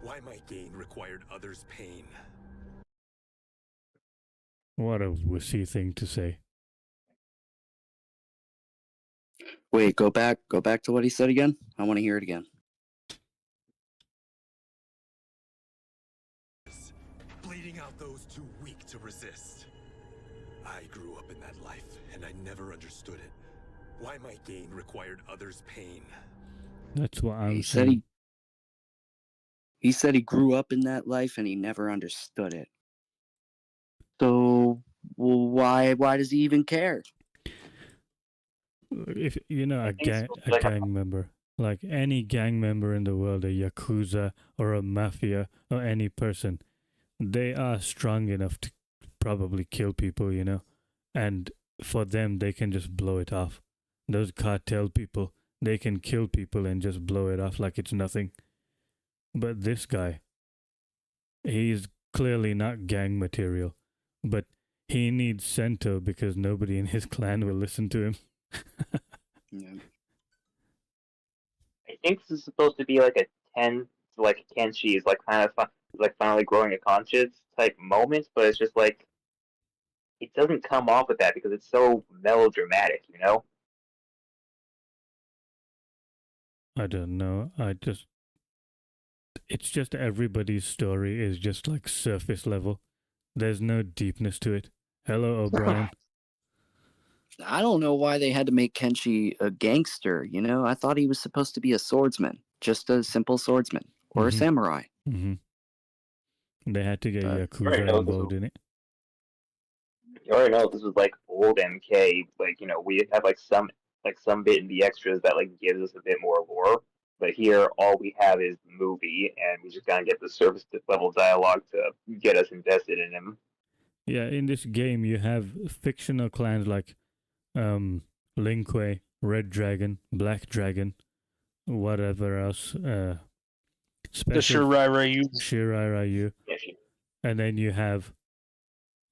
Why my gain required others' pain.
What a wussy thing to say.
Wait, go back to what he said again. I want to hear it again.
Bleeding out those too weak to resist. I grew up in that life, and I never understood it. Why my gain required others' pain.
That's what I'm
He
saying.
said he grew up in that life and he never understood it. So, well, why does he even care?
If you know a gang member, like any gang member in the world, a yakuza or a mafia or any person, they are strong enough to probably kill people, you know, and for them they can just blow it off. Those cartel people, they can kill people and just blow it off like it's nothing. But this guy, he's clearly not gang material, but he needs Sento because nobody in his clan will listen to him.
Yeah.
I think this is supposed to be like a 10, like Kenshi is like kind of like finally growing a conscience type moment, but it's just like it doesn't come off with that because it's so melodramatic, you know?
I don't know. It's just everybody's story is just like surface level. There's no deepness to it. Hello, O'Brien.
I don't know why they had to make Kenshi a gangster, you know? I thought he was supposed to be a swordsman, just a simple swordsman, or a samurai.
Mm-hmm. They had to get Yakuza
Right, no,
involved in it.
You already know this was like old MK. Like, you know, we have like some bit in the extras that like gives us a bit more lore. But here, all we have is the movie, and we just gotta get the surface level dialogue to get us invested in him.
Yeah, in this game you have fictional clans like Lin-Kuei, Red Dragon, Black Dragon, whatever else.
The Shirai Ryu.
Shirai Ryu. And then you have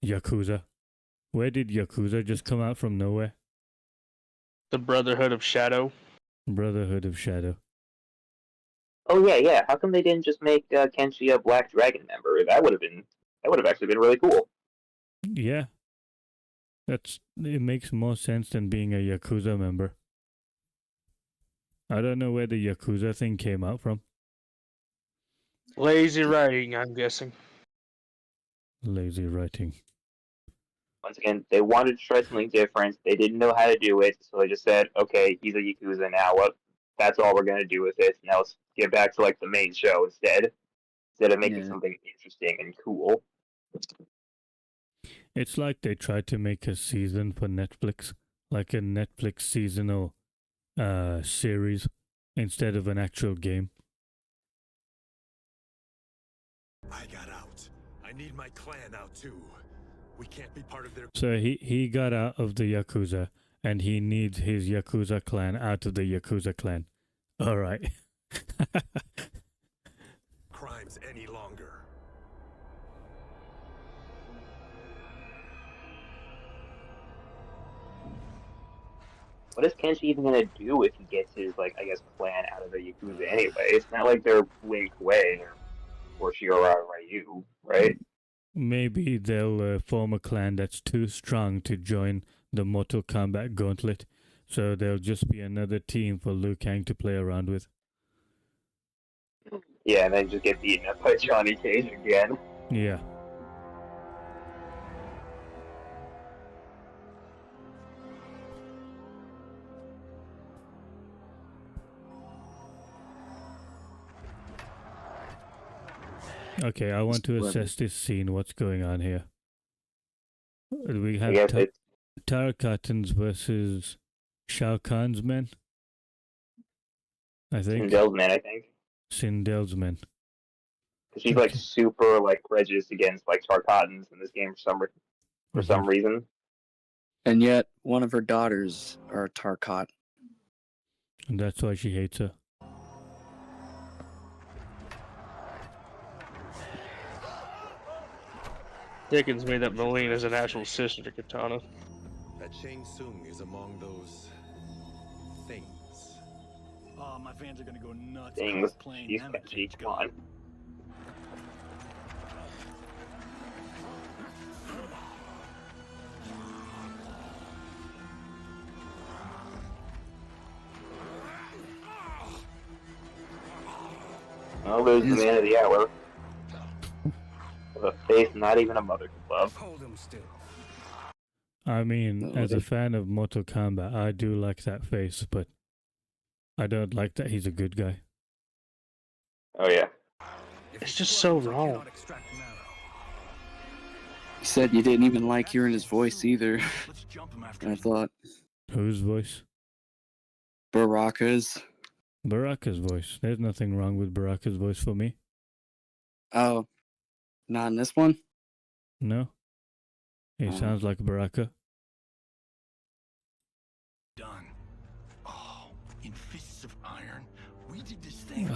Yakuza. Where did Yakuza just come out from nowhere?
The Brotherhood of Shadow.
Brotherhood of Shadow.
Oh yeah. How come they didn't just make Kenshi a Black Dragon member? That would have actually been really cool.
Yeah. It makes more sense than being a Yakuza member. I don't know where the Yakuza thing came out from.
Lazy writing, I'm guessing.
Lazy writing.
Once again, they wanted to try something different. They didn't know how to do it, so they just said, okay, he's a Yakuza now. What? That's all we're going to do with it. Now let's get back to like the main show instead of making something interesting and cool.
It's like they tried to make a season for Netflix, like a Netflix seasonal series instead of an actual game.
I got out. I need my clan out too. We can't be part of their...
So he got out of the Yakuza, and he needs his Yakuza clan out of the Yakuza clan. All right.
crimes any longer.
What is Kenshi even gonna do if he gets his, like, I guess, clan out of the Yakuza anyway? It's not like they're Lin-Kuei or Shirai Ryu, right?
Maybe they'll form a clan that's too strong to join the Mortal Kombat gauntlet, so there'll just be another team for Liu Kang to play around with.
Yeah, and then just get beaten up by Johnny Cage again.
Yeah. Okay, I want to assess this scene. What's going on here? We have Tarakatans versus Shao Kahn's men. I think.
Sindel's men, I think.
Sindel's men.
Because she's like super like prejudiced against like Tarkatans in this game for some reason.
And yet, one of her daughters are Tarkat.
And that's why she hates her.
Dickens made that Melina's an actual sister to Katana.
That Shang Tsung is among those things.
Oh, my fans are gonna go nuts
Things.
cosplaying
She's
them at
catchy.
Cage
Come on. Oh, there's the man of the hour. With a face not even a mother could love.
Hold him still.
I mean, as a fan of Mortal Kombat, I do like that face, but I don't like that he's a good guy.
Oh yeah.
It's just so wrong.
You said you didn't even like hearing his voice either. I thought.
Whose voice?
Baraka's.
Baraka's voice. There's nothing wrong with Baraka's voice for me.
Oh, not in this one?
No. He sounds like Baraka.
Done. Oh, in fists of iron, we did this thing.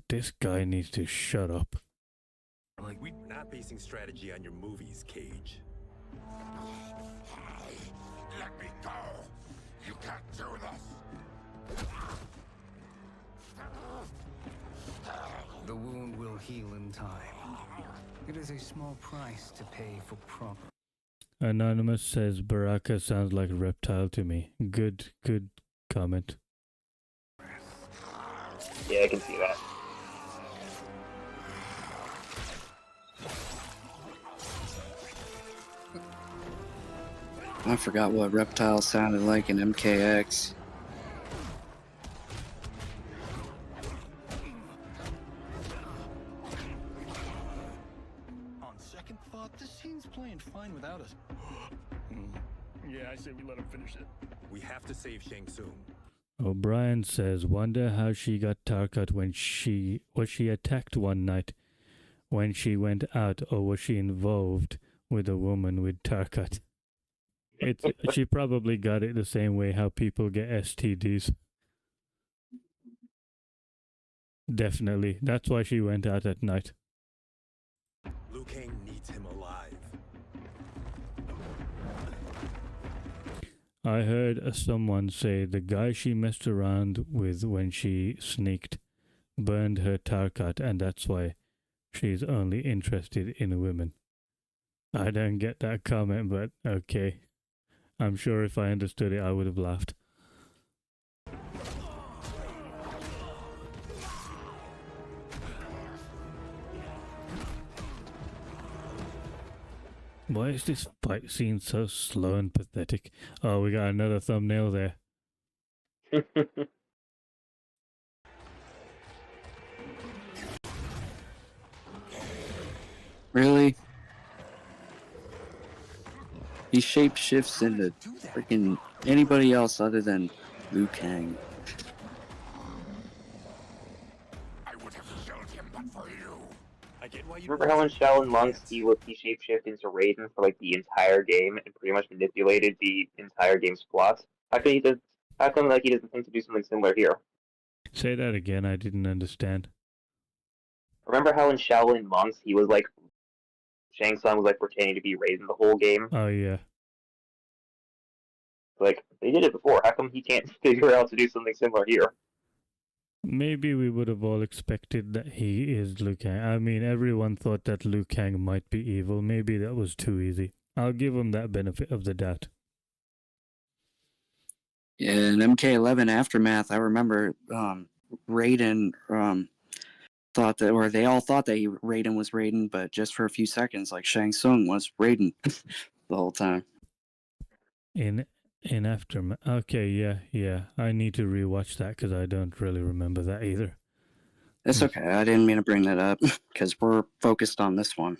This guy needs to shut up.
Like, we're not basing strategy on your movies, Cage.
Let me go! You can't do this!
The wound will heal in time. It is a small price to pay for proper.
Anonymous says Baraka sounds like a reptile to me. Good comment.
Yeah, I can see that.
I forgot what reptile sounded like in MKX.
On second thought, this scene's playing fine without us. Yeah, I say we let him finish it.
We have to save Shang Tsung.
O'Brien says, wonder how she got Tarkat when was she attacked one night when she went out, or was she involved with a woman with Tarkat? She probably got it the same way how people get STDs. Definitely. That's why she went out at night.
Liu Kang needs him alive.
I heard someone say the guy she messed around with when she sneaked burned her Tarkat, and that's why she's only interested in women. I don't get that comment, but okay. I'm sure if I understood it, I would have laughed. Why is this fight scene so slow and pathetic? Oh, we got another thumbnail there.
Really? He shapeshifts into freaking anybody else other than Liu Kang.
I would have killed him but for you.
I get why you.
Remember how in Shaolin Monks he shapeshifted into Raiden for like the entire game and pretty much manipulated the entire game's plot? How come he doesn't think to do something similar here?
Say that again, I didn't understand.
Remember how in Shaolin Monks he was like Shang Tsung was like pretending to be Raiden the whole game?
Oh yeah.
Like, they did it before. How come he can't figure out to do something similar here?
Maybe we would have all expected that he is Liu Kang. I mean, everyone thought that Liu Kang might be evil. Maybe that was too easy. I'll give him that benefit of the doubt.
Yeah, in MK11 Aftermath, I remember Raiden thought that, or they all thought that Raiden was Raiden, but just for a few seconds, like Shang Tsung was Raiden the whole time.
In Aftermath. Okay, yeah. I need to rewatch that because I don't really remember that either.
It's okay. I didn't mean to bring that up because we're focused on this one.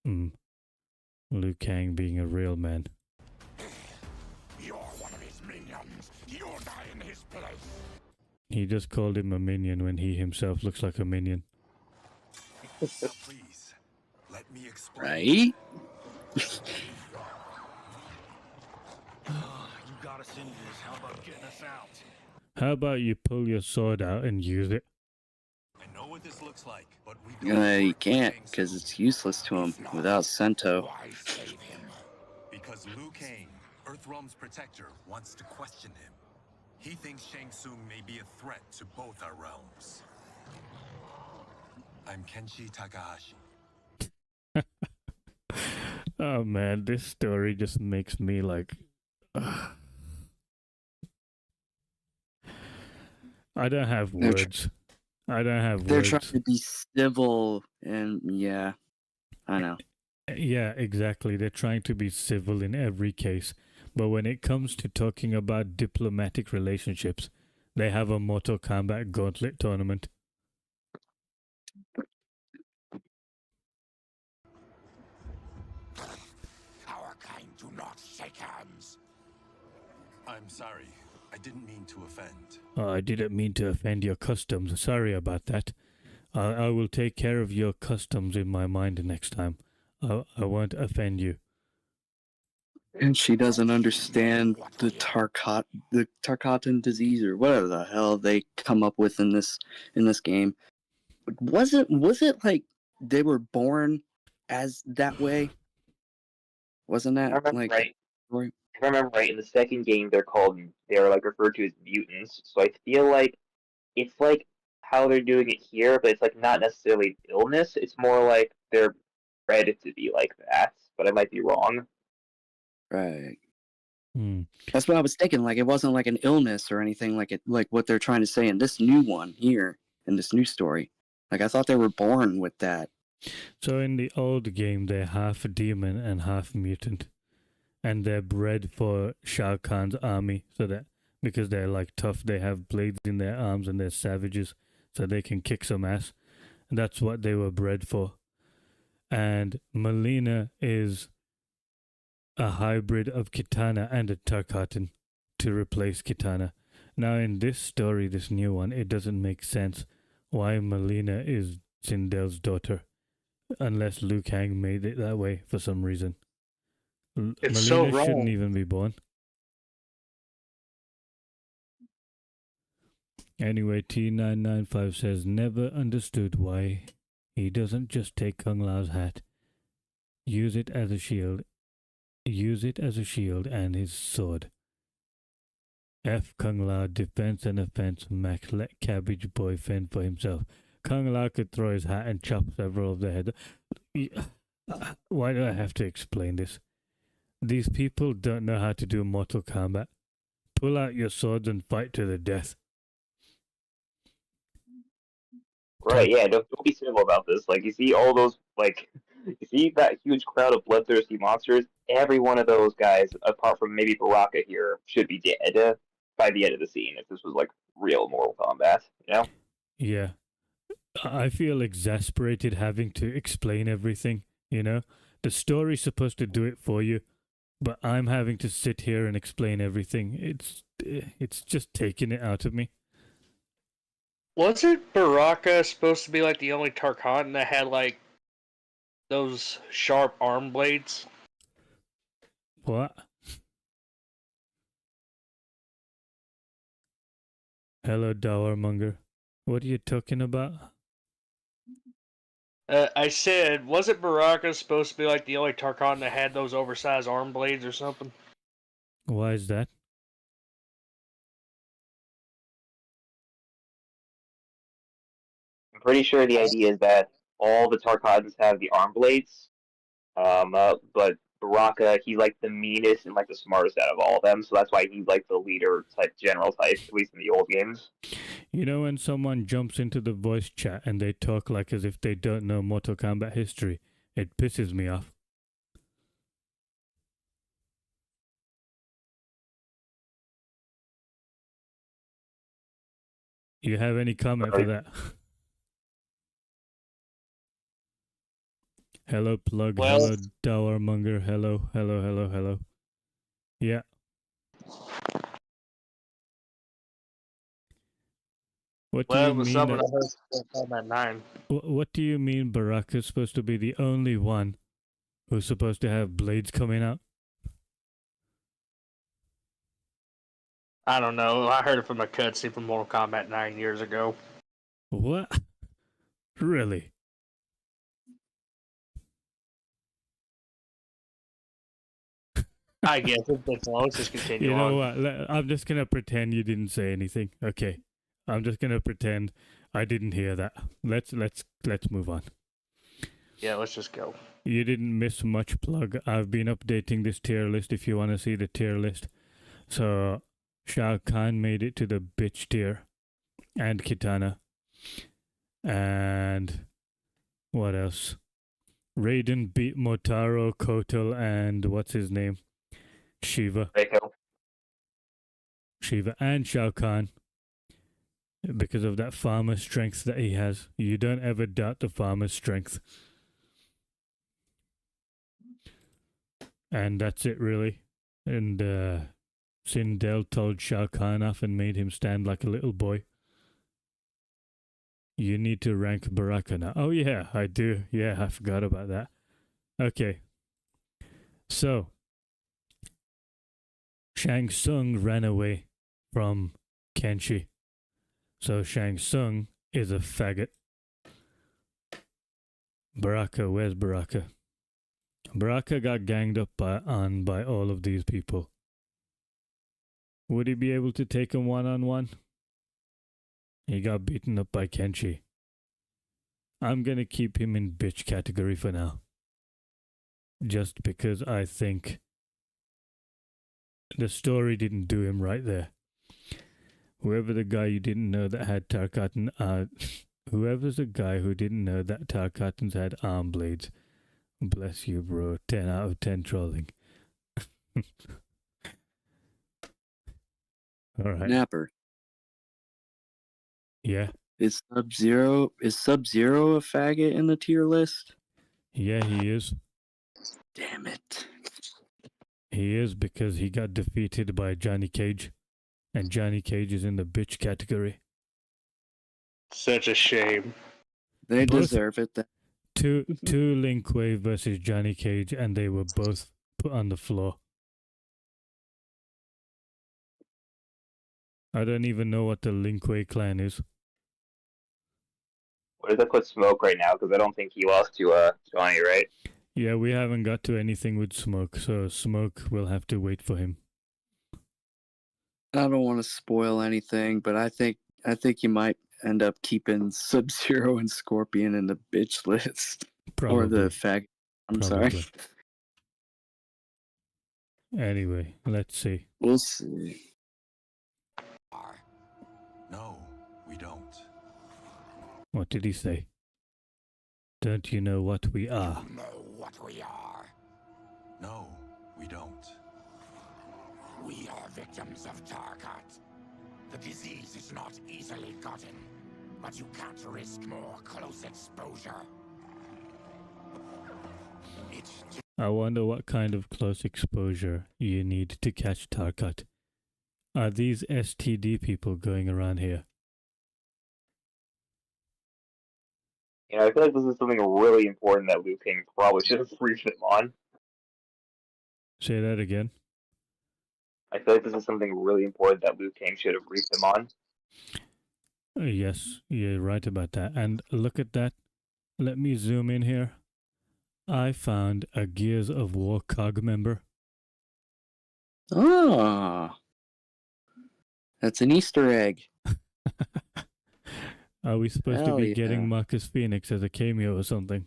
Liu Kang being a real man.
You're one of his minions. You'll die in his place.
He just called him a minion when he himself looks like a minion.
Please, let me explain.
Right?
You got us into this. How about getting us out?
How about you pull your sword out and use it?
I know what this looks like, but we don't
You
work
can't,
with
because
Shang
it's useless to him without Sento.
Tsung. Because Liu Kang, Earthrealm's protector, wants to question him. He thinks Shang Tsung may be a threat to both our realms. I'm Kenshi Takahashi.
Oh man, this story just makes me like. I don't have words. I don't have
They're
words.
trying to be civil, and yeah, I know.
Yeah, exactly. They're trying to be civil in every case. But when it comes to talking about diplomatic relationships, they have a Mortal Kombat gauntlet tournament.
Our kind do not shake hands.
I'm sorry. I didn't mean to offend.
Oh, I didn't mean to offend your customs. Sorry about that. I will take care of your customs in my mind next time. I won't offend you.
And she doesn't understand the Tarkatan disease or whatever the hell they come up with in this game. Was it like they were born as that way? Wasn't
I
that
remember
like
right. If I remember right, in the second game, they're like referred to as mutants. So I feel like it's like how they're doing it here, but it's like not necessarily illness. It's more like they're bred to be like that. But I might be wrong.
right?
Hmm.
That's what I was thinking. Like it wasn't like an illness or anything like what they're trying to say in this new one here in this new story. Like I thought they were born with that.
So in the old game, they're half demon and half mutant, and they're bred for Shao Kahn's army, so that because they're like tough, they have blades in their arms and they're savages, so they can kick some ass. And that's what they were bred for. And Melina is a hybrid of Kitana and a Tarkatan to replace Kitana. Now in this story, this new one, it doesn't make sense why Melina is Sindel's daughter, unless Liu Kang made it that way for some reason.
It's
Melina
so wrong.
shouldn't even be born. Anyway, T995 says, never understood why he doesn't just take Kung Lao's hat, use it as a shield and his sword. F Kung Lao, defense and offense, Mac, let Cabbage Boy fend for himself. Kung Lao could throw his hat and chop several of their heads. Why do I have to explain this? These people don't know how to do Mortal Kombat. Pull out your swords and fight to the death.
Right? Yeah. Don't be civil about this. Like you see all those you see that huge crowd of bloodthirsty monsters. Every one of those guys, apart from maybe Baraka here, should be dead by the end of the scene. If this was like real Mortal Kombat, you know?
Yeah. I feel exasperated having to explain everything, you know? The story's supposed to do it for you, but I'm having to sit here and explain everything. It's just taking it out of me.
Wasn't Baraka supposed to be like the only Tarkatan that had like those sharp arm blades?
What? Hello, Dowermonger. What are you talking about?
I said, wasn't Baraka supposed to be like the only Tarkatan that had those oversized arm blades or something?
Why is that?
I'm pretty sure the idea is that all the Tarkatans have the arm blades, but Baraka, he's like the meanest and like the smartest out of all of them, so that's why he's like the leader type, general type, at least in the old games.
You know when someone jumps into the voice chat and they talk like as if they don't know Mortal Kombat history, it pisses me off. You have any comment for that? Hello, Plug.
Well,
hello, Dowermonger. Hello, hello, hello, hello. Yeah. What do
well,
you
it was
mean?
someone I heard Kombat 9.
What do you mean Baraka's supposed to be the only one who's supposed to have blades coming out?
I don't know. I heard it from a cutscene from Mortal Kombat 9 years ago.
What? Really?
I guess it's long. Let's just continue
You know
on.
what? I'm just gonna pretend you didn't say anything. Okay. I'm just gonna pretend I didn't hear that. Let's move on.
Yeah, let's just go.
You didn't miss much plug. I've been updating this tier list if you want to see the tier list. So Shao Kahn made it to the bitch tier. And Kitana. And what else? Raiden beat Motaro, Kotal, and what's his name? Shiva.
Reiko.
Shiva and Shao Kahn. Because of that farmer strength that he has. You don't ever doubt the farmer's strength. And that's it, really. And Sindel told Shao Kahn off and made him stand like a little boy. You need to rank Baraka now. Oh, yeah, I do. Yeah, I forgot about that. Okay. So, Shang Tsung ran away from Kenshi. So, Shang Tsung is a faggot. Baraka, where's Baraka? Baraka got ganged up on by all of these people. Would he be able to take him one-on-one? He got beaten up by Kenshi. I'm gonna keep him in bitch category for now. Just because I think the story didn't do him right there. Whoever the guy you didn't know that had Tarkatan, whoever's the guy who didn't know that Tarkatans had arm blades, bless you, bro. 10 out of 10 trolling. Alright.
Napper.
Yeah.
Is Sub-Zero a faggot in the tier list?
Yeah, he is.
Damn it.
He is because he got defeated by Johnny Cage. And Johnny Cage is in the bitch category.
Such a shame.
They deserve it.
Two Lin Kuei versus Johnny Cage, and they were both put on the floor. I don't even know what the Lin Kuei clan is.
What is up with Smoke right now? Because I don't think he lost to Johnny, right?
Yeah, we haven't got to anything with Smoke, so Smoke will have to wait for him.
I don't want to spoil anything, but I think you might end up keeping Sub-Zero and Scorpion in the bitch list.
Probably.
Or the fag. I'm sorry.
Anyway, let's see.
We'll see.
No, we don't.
What did he say? Don't you know what we are?
You know what we are.
No, we don't.
We are victims of Tarkat. The disease is not easily gotten, but you can't risk more close exposure.
I wonder what kind of close exposure you need to catch Tarkat. Are these STD people going around here?
You know, I feel like this is something really important that Liu Kang probably should have briefed him on.
Say that again.
I feel like this is something really important that Liu Kang should have briefed him on.
Yes, you're right about that. And look at that. Let me zoom in here. I found a Gears of War COG member.
Oh. That's an Easter egg.
Are we supposed
Hell
to be
yeah.
getting Marcus Phoenix as a cameo or something?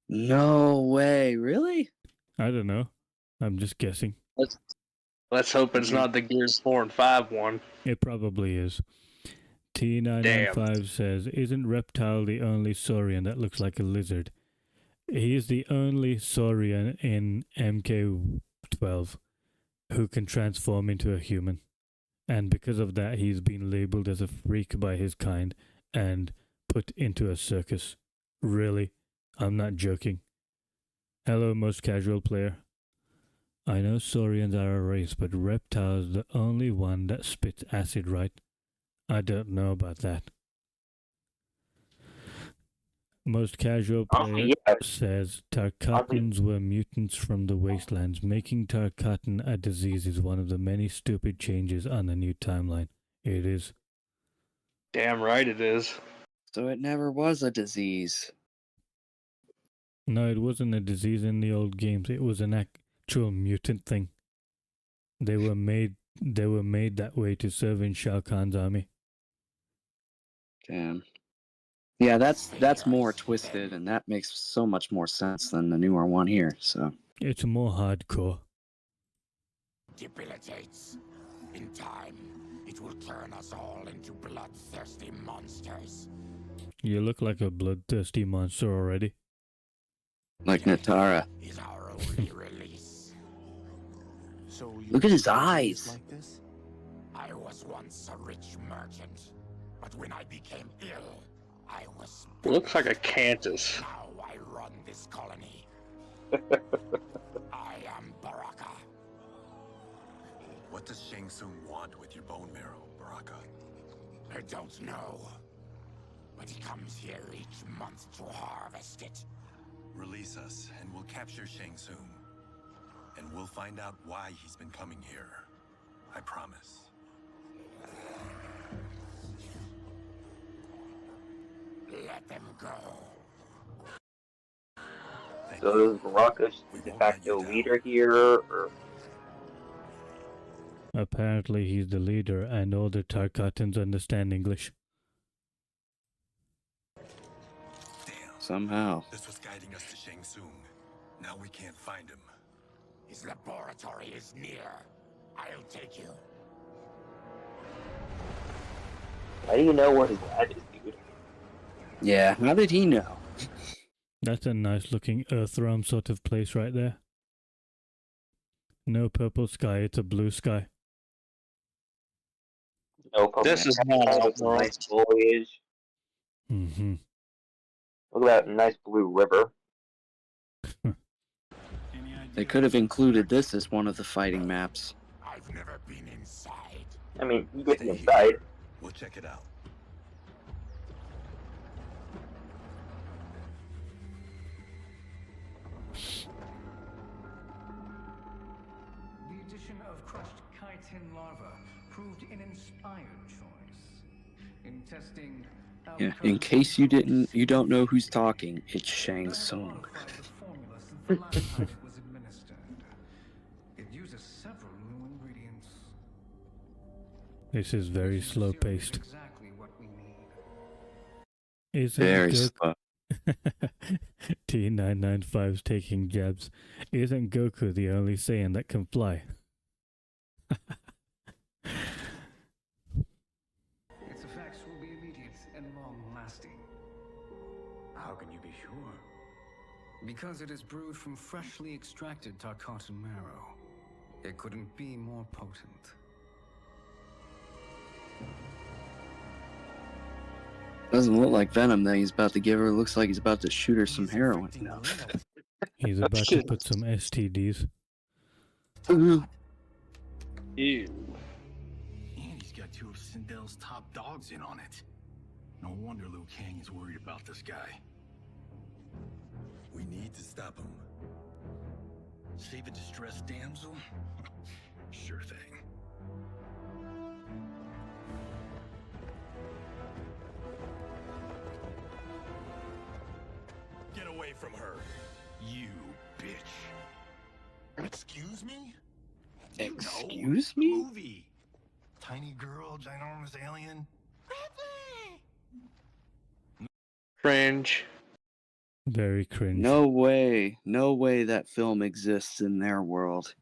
No way. Really?
I don't know. I'm just guessing.
Let's hope it's not the Gears 4 and 5 one.
It probably is. T995 says, isn't Reptile the only Saurian that looks like a lizard? He is the only Saurian in MK12 who can transform into a human. And because of that, he's been labeled as a freak by his kind and put into a circus. Really? I'm not joking. Hello, most casual player. I know Saurians are a race, but Reptile's the only one that spits acid, right? I don't know about that. Most casual
Honestly,
player
yeah.
says Tarkatans were mutants from the wastelands. Making Tarkatan a disease is one of the many stupid changes on the new timeline. It is.
Damn right it is.
So it never was a disease.
No, it wasn't a disease in the old games. It was an actual mutant thing. They were made that way to serve in Shao Kahn's army.
Damn. Yeah, that's more twisted, and that makes so much more sense than the newer one here. So
It's more hardcore.
Debilitates. In time, it will turn us all into bloodthirsty monsters.
You look like a bloodthirsty monster already.
like Natara.
Is our only release.
So
Look at his eyes.
Like this?
I was once a rich merchant, but when I became ill, I was.
Looks like a Cantus.
Now I run this colony. I am Baraka.
What does Shang Tsung want with your bone marrow, Baraka?
I don't know, but he comes here each month to harvest it.
Release us, and we'll capture Shang Tsung. And we'll find out why he's been coming here. I promise.
Let them go.
So is Baraka de facto leader here, or?
Apparently he's the leader and all the Tarkatans understand English.
Somehow.
This was guiding us to Shang Tsung. Now we can't find him.
His laboratory is near. I'll take you.
How do you know where his lab is, dude?
Yeah, how did he know?
That's a nice looking Earthrealm sort of place right there. No purple sky, it's a blue sky.
No problem.
This is not
With some nice foliage.
Mm-hmm.
Look at that nice blue river.
They could have included this as one of the fighting maps.
I've never been inside.
I mean, you get inside.
We'll check it out.
The addition of crushed chitin larva proved an inspired choice. In testing,
Yeah, in case you don't know who's talking, it's Shang Tsung.
the last time it was administered. It uses several new ingredients.
This is very slow paced.
Exactly what we need.
Isn't
Very
Goku...
slow.
T995's taking jabs. Isn't Goku the only Saiyan that can fly?
Its effects will be immediate and long-lasting. How can you be sure? Because it is brewed from freshly extracted Tarkatan marrow. It couldn't be more potent.
Doesn't look like venom that he's about to give her. Looks like he's about to shoot her some heroin. No.
He's about to put some STDs.
Ew.
And he's got two of Sindel's top dogs in on it. No wonder Liu Kang is worried about this guy.
We need to stop him.
Save a distressed damsel? Sure thing.
Get away from her.
You bitch. Excuse me?
Excuse me?
Movie. Tiny girl, ginormous alien.
Cringe.
Very cringe.
No way that film exists in their world.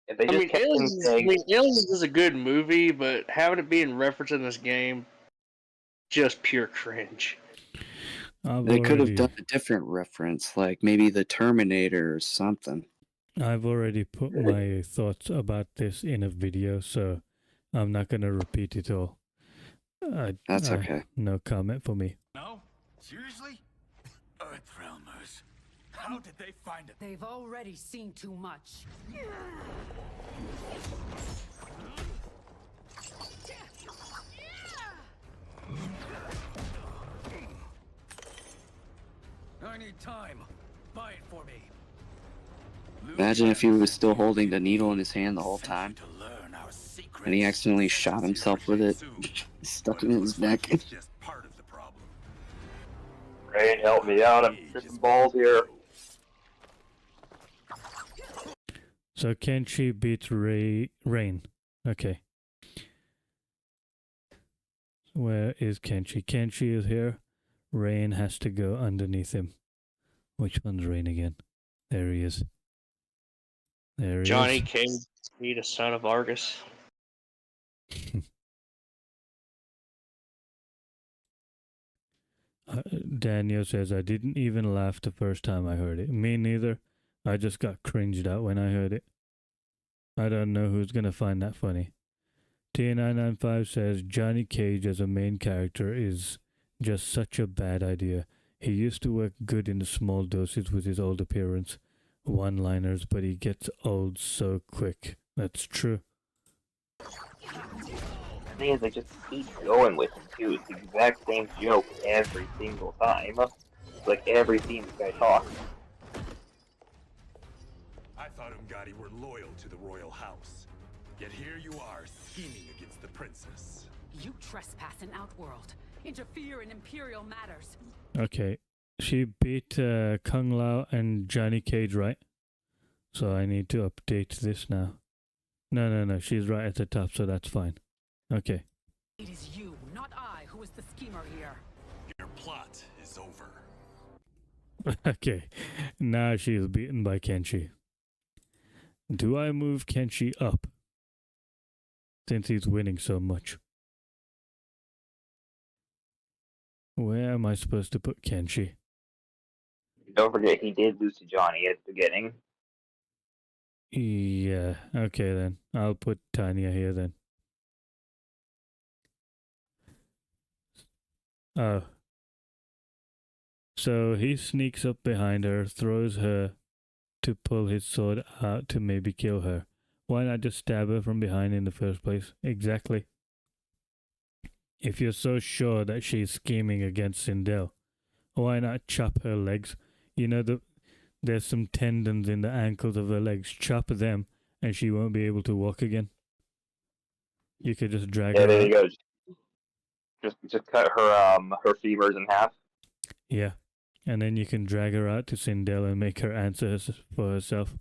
If they
I
just
mean,
kept him saying,
Aliens is a good movie, but having it being referenced in this game, just pure cringe.
They could have done a different reference, like maybe the Terminator or something.
I've already put my thoughts about this in a video, so I'm not going to repeat it all.
That's okay.
No comment for me.
No? Seriously? Earthrealmers. How did they find it?
They've already seen too much.
need time. Buy it for me.
Imagine if he was still holding the needle in his hand the whole time, and he accidentally shot himself with it, stuck it in his neck.
Rain, help me out. I'm tripping balls here.
So Kenshi beats Rain. Okay. Where is Kenshi? Kenshi is here. Rain has to go underneath him. Which one's Rain again? There he is. There he
Johnny
is.
Cage, be the son of Argus.
Daniel says, I didn't even laugh the first time I heard it. Me neither. I just got cringed out when I heard it. I don't know who's going to find that funny. T995 says, Johnny Cage as a main character is just such a bad idea. He used to work good in the small doses with his old appearance, one-liners, but he gets old so quick. That's true.
The thing is, they just keep going with him too. It's the exact same joke every single time. It's like every scene this guy talks.
I thought Umgadi were loyal to the royal house. Yet here you are, scheming against the princess.
You trespass in Outworld. Interfere in Imperial matters.
Okay. She beat Kung Lao and Johnny Cage, right? So I need to update this now. No. She's right at the top, so that's fine. Okay.
It is you, not I, who is the schemer here.
Your plot is over.
Okay. Now she is beaten by Kenshi. Do I move Kenshi up? Since he's winning so much. Where am I supposed to put Kenshi?
Don't forget, he did lose to Johnny at the beginning.
Yeah, okay then. I'll put Tanya here then. Oh. So he sneaks up behind her, throws her to pull his sword out to maybe kill her. Why not just stab her from behind in the first place? Exactly. If you're so sure that she's scheming against Sindel, why not chop her legs? You know, there's some tendons in the ankles of her legs. Chop them, and she won't be able to walk again. You could just drag her
Yeah, there
out.
you go. Just cut her femurs in half.
Yeah. And then you can drag her out to Sindel and make her answer for herself.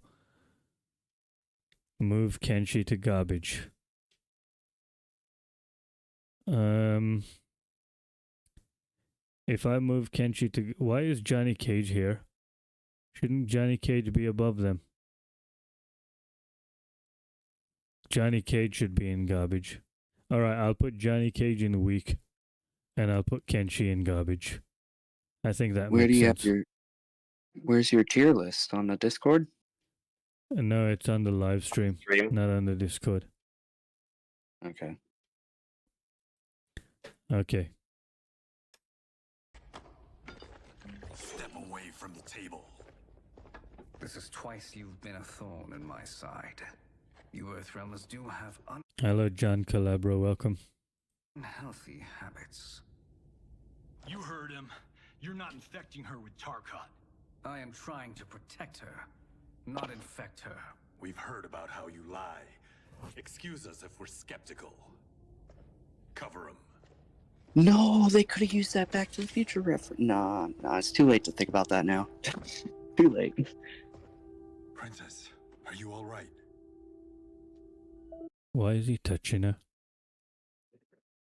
Move Kenshi to garbage. If I move Kenshi to... Why is Johnny Cage here? Shouldn't Johnny Cage be above them? Johnny Cage should be in garbage. Alright, I'll put Johnny Cage in weak. And I'll put Kenshi in garbage. I think that
Where
makes
do you
sense.
have your... Where's your tier list? On the Discord?
No, it's on the live stream, not on the Discord.
Okay.
Okay.
Step away from the table.
This is twice you've been a thorn in my side. You Earthrealmers do have
Hello, John Calabro. Welcome.
unhealthy habits.
You heard him. You're not infecting her with Tarkat.
I am trying to protect her, not infect her.
We've heard about how you lie. Excuse us if we're skeptical. Cover him.
No, they could have used that Back to the Future reference. Nah, it's too late to think about that now. Too late.
Princess, are you all right?
Why is he touching her?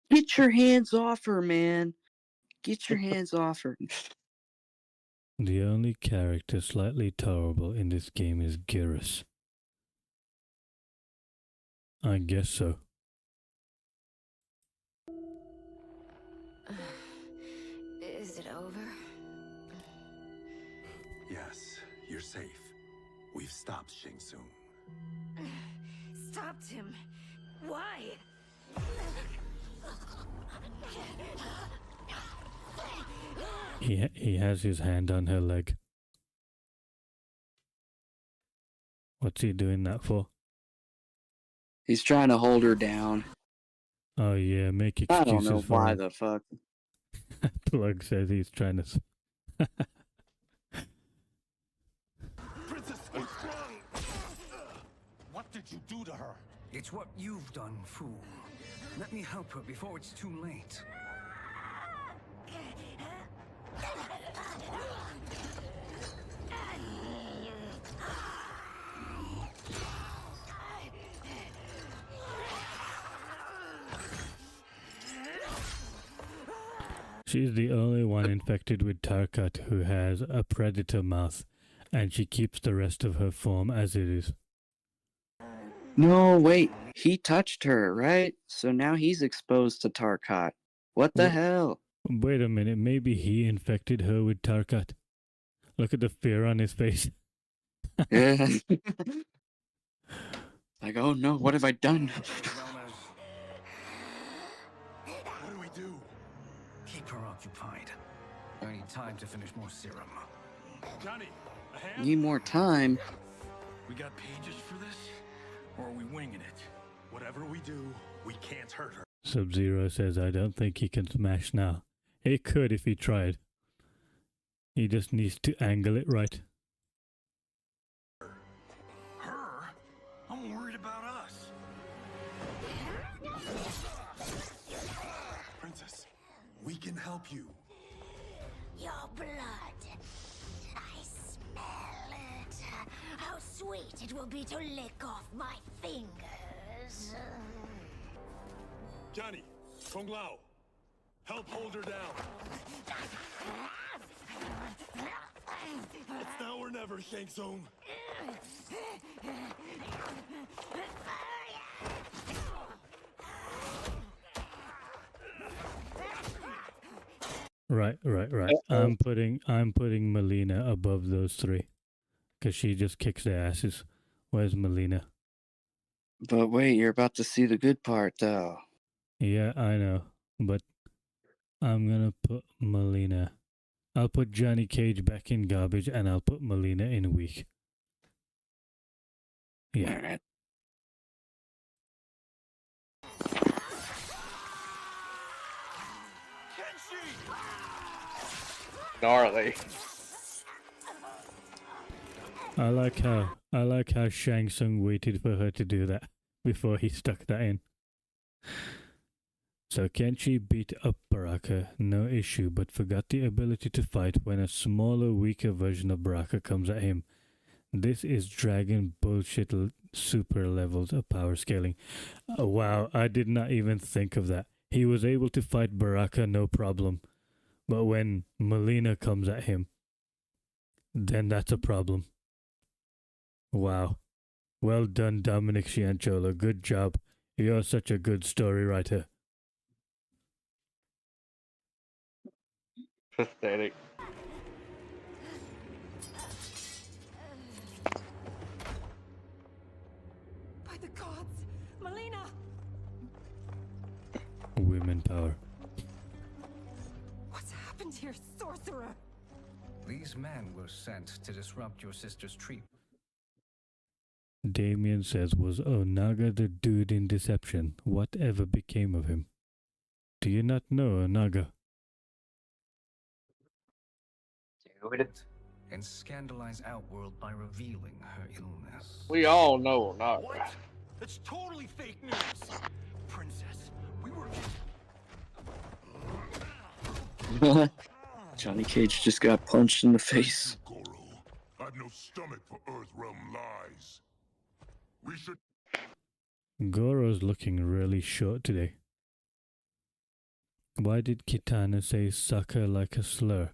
Get your hands off her, man. Get your hands off her.
The only character slightly tolerable in this game is Geras. I guess so.
Is it over?
Yes, you're safe. We've stopped Shang Tsung.
Stopped him. Why?
He has his hand on her leg. What's he doing that for?
He's trying to hold her down.
Oh yeah, make excuses
I don't know
for
why
him.
the fuck.
Plug says he's trying to...
did you do to her?
It's what you've done, fool. Let me help her before it's too late.
She's the only one infected with Tarkat who has a predator mouth, and she keeps the rest of her form as it is.
No, wait. He touched her, right? So now he's exposed to Tarkat. What the hell?
Wait a minute, maybe he infected her with Tarkat. Look at the fear on his face.
Yeah. Like, oh no, what have I done?
What do we do?
Keep her occupied. I need time to finish more serum.
Johnny, a hand?
Need more time.
We got pages for this? Or are we winging it? Whatever we do, we can't hurt her.
Sub-Zero says, I don't think he can smash now. He could if he tried. He just needs to angle it right.
Her? I'm worried about us. Princess, we can help you.
Your blood. I smell it. How sweet it will be to lick off my fingers.
Johnny, Kung Lao, help hold her down. It's now or never, Shang Tsung.
Right. I'm putting Melina above those three. Because she just kicks their asses. Where's Melina?
But wait, you're about to see the good part, though.
Yeah, I know. But I'm gonna put Melina. I'll put Johnny Cage back in garbage and I'll put Melina in weak. Yeah.
Gnarly.
I like how Shang Tsung waited for her to do that before he stuck that in. So Kenshi beat up Baraka, no issue, but forgot the ability to fight when a smaller, weaker version of Baraka comes at him. This is dragon bullshit super levels of power scaling. Oh, wow, I did not even think of that. He was able to fight Baraka no problem. But when Melina comes at him, then that's a problem. Wow. Well done, Dominic Cianciolo. Good job. You're such a good story writer.
Pathetic.
By the gods, Melina!
Women power.
What's happened here, sorcerer?
These men were sent to disrupt your sister's treatment.
Damien says, was Onaga the dude in Deception? Whatever became of him? Do you not know Onaga?
Dude.
And scandalize Outworld by revealing her illness.
We all know not.
What? That's totally fake news. Princess, we were just...
Johnny Cage just got punched in the face.
Goro, I've no stomach for Earthrealm lies. We should...
Goro's looking really short today. Why did Kitana say suck her like a slur?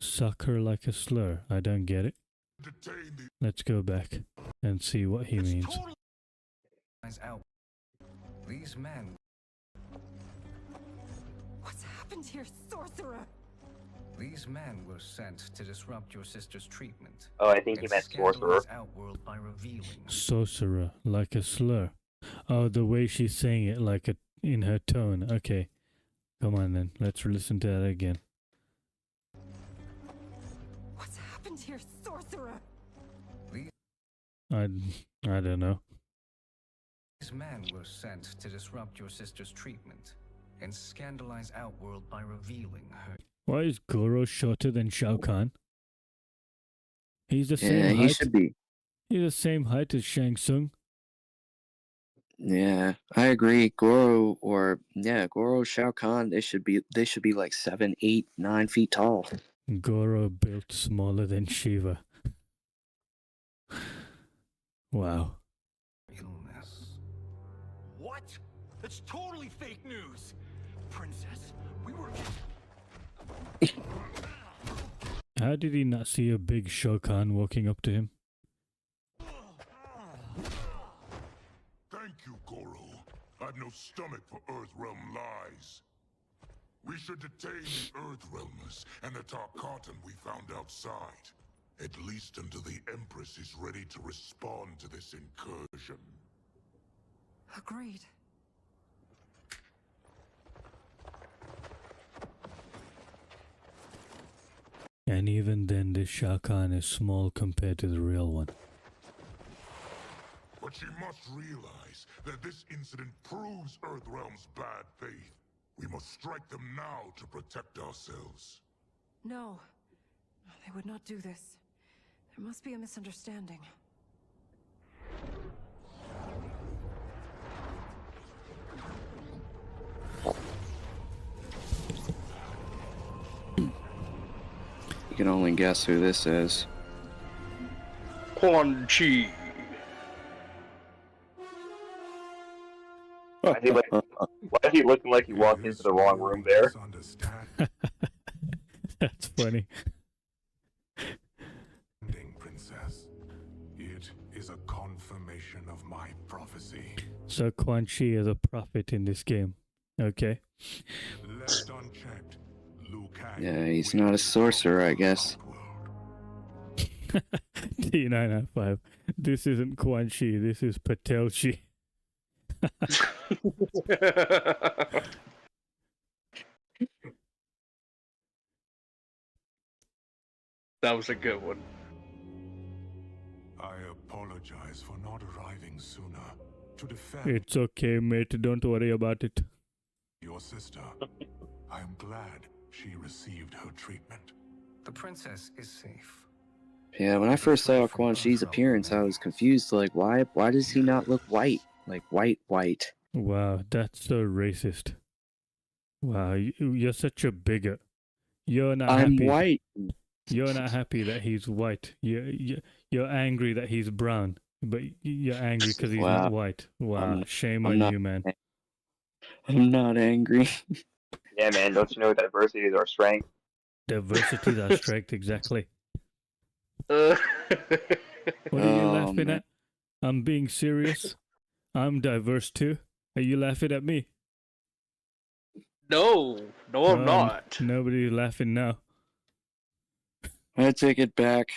Suck her like a slur. I don't get it. Let's go back and see what he means.
These men.
What's happened here, sorcerer?
These men were sent to disrupt your sister's treatment.
Oh, I think he meant sorcerer.
Outworld by revealing.
Sorcerer, like a slur. Oh, the way she's saying it, like a in her tone. Okay, come on then. Let's listen to that again.
What's happened here, sorcerer?
I don't know.
These men were sent to disrupt your sister's treatment and scandalize Outworld by revealing her.
Why is Goro shorter than Shao Kahn? He's the same
Yeah,
height.
he should be.
He's the same height as Shang Tsung.
Yeah, I agree. Goro Shao Kahn, they should be like 7, 8, 9 feet tall.
Goro built smaller than Shiva. Wow.
What? That's totally fake news. Princess, we were...
How did he not see a big Shao Kahn walking up to him?
Thank you, Goro. I've no stomach for Earthrealm lies. We should detain the Earthrealmers and the Tarkatan we found outside. At least until the Empress is ready to respond to this incursion.
Agreed.
And even then, this Shao Kahn is small compared to the real one.
But she must realize that this incident proves Earthrealm's bad faith. We must strike them now to protect ourselves.
No. They would not do this. There must be a misunderstanding.
You can only guess who this is.
Quan Chi.
Why is he looking like he walked into the wrong room there?
That's funny.
Princess, it is a confirmation of my prophecy.
So Quan Chi is a prophet in this game. Okay.
Left unchecked, Liu Kang.
Yeah, he's not a sorcerer, I guess.
T995. This isn't Quan Chi, this is Patel Chi.
That was a good one.
I apologize for not arriving sooner to defend
It's okay, mate. Don't worry about it.
your sister. I am glad she received her treatment.
The princess is safe.
Yeah, when I first saw Quan Chi's appearance, I was confused. Like, why does he not look white? Like, white.
Wow, that's so racist. Wow, you're such a bigot. You're not
I'm
happy.
white.
You're not happy that he's white. You're angry that he's brown, but you're angry because he's not white. Wow, shame on you, man.
I'm not angry.
Yeah, man, don't you know diversity is our strength?
Diversity is our strength, exactly. What are you laughing at? I'm being serious. I'm diverse too. Are you laughing at me?
No, I'm not.
Nobody's laughing now.
I take it back.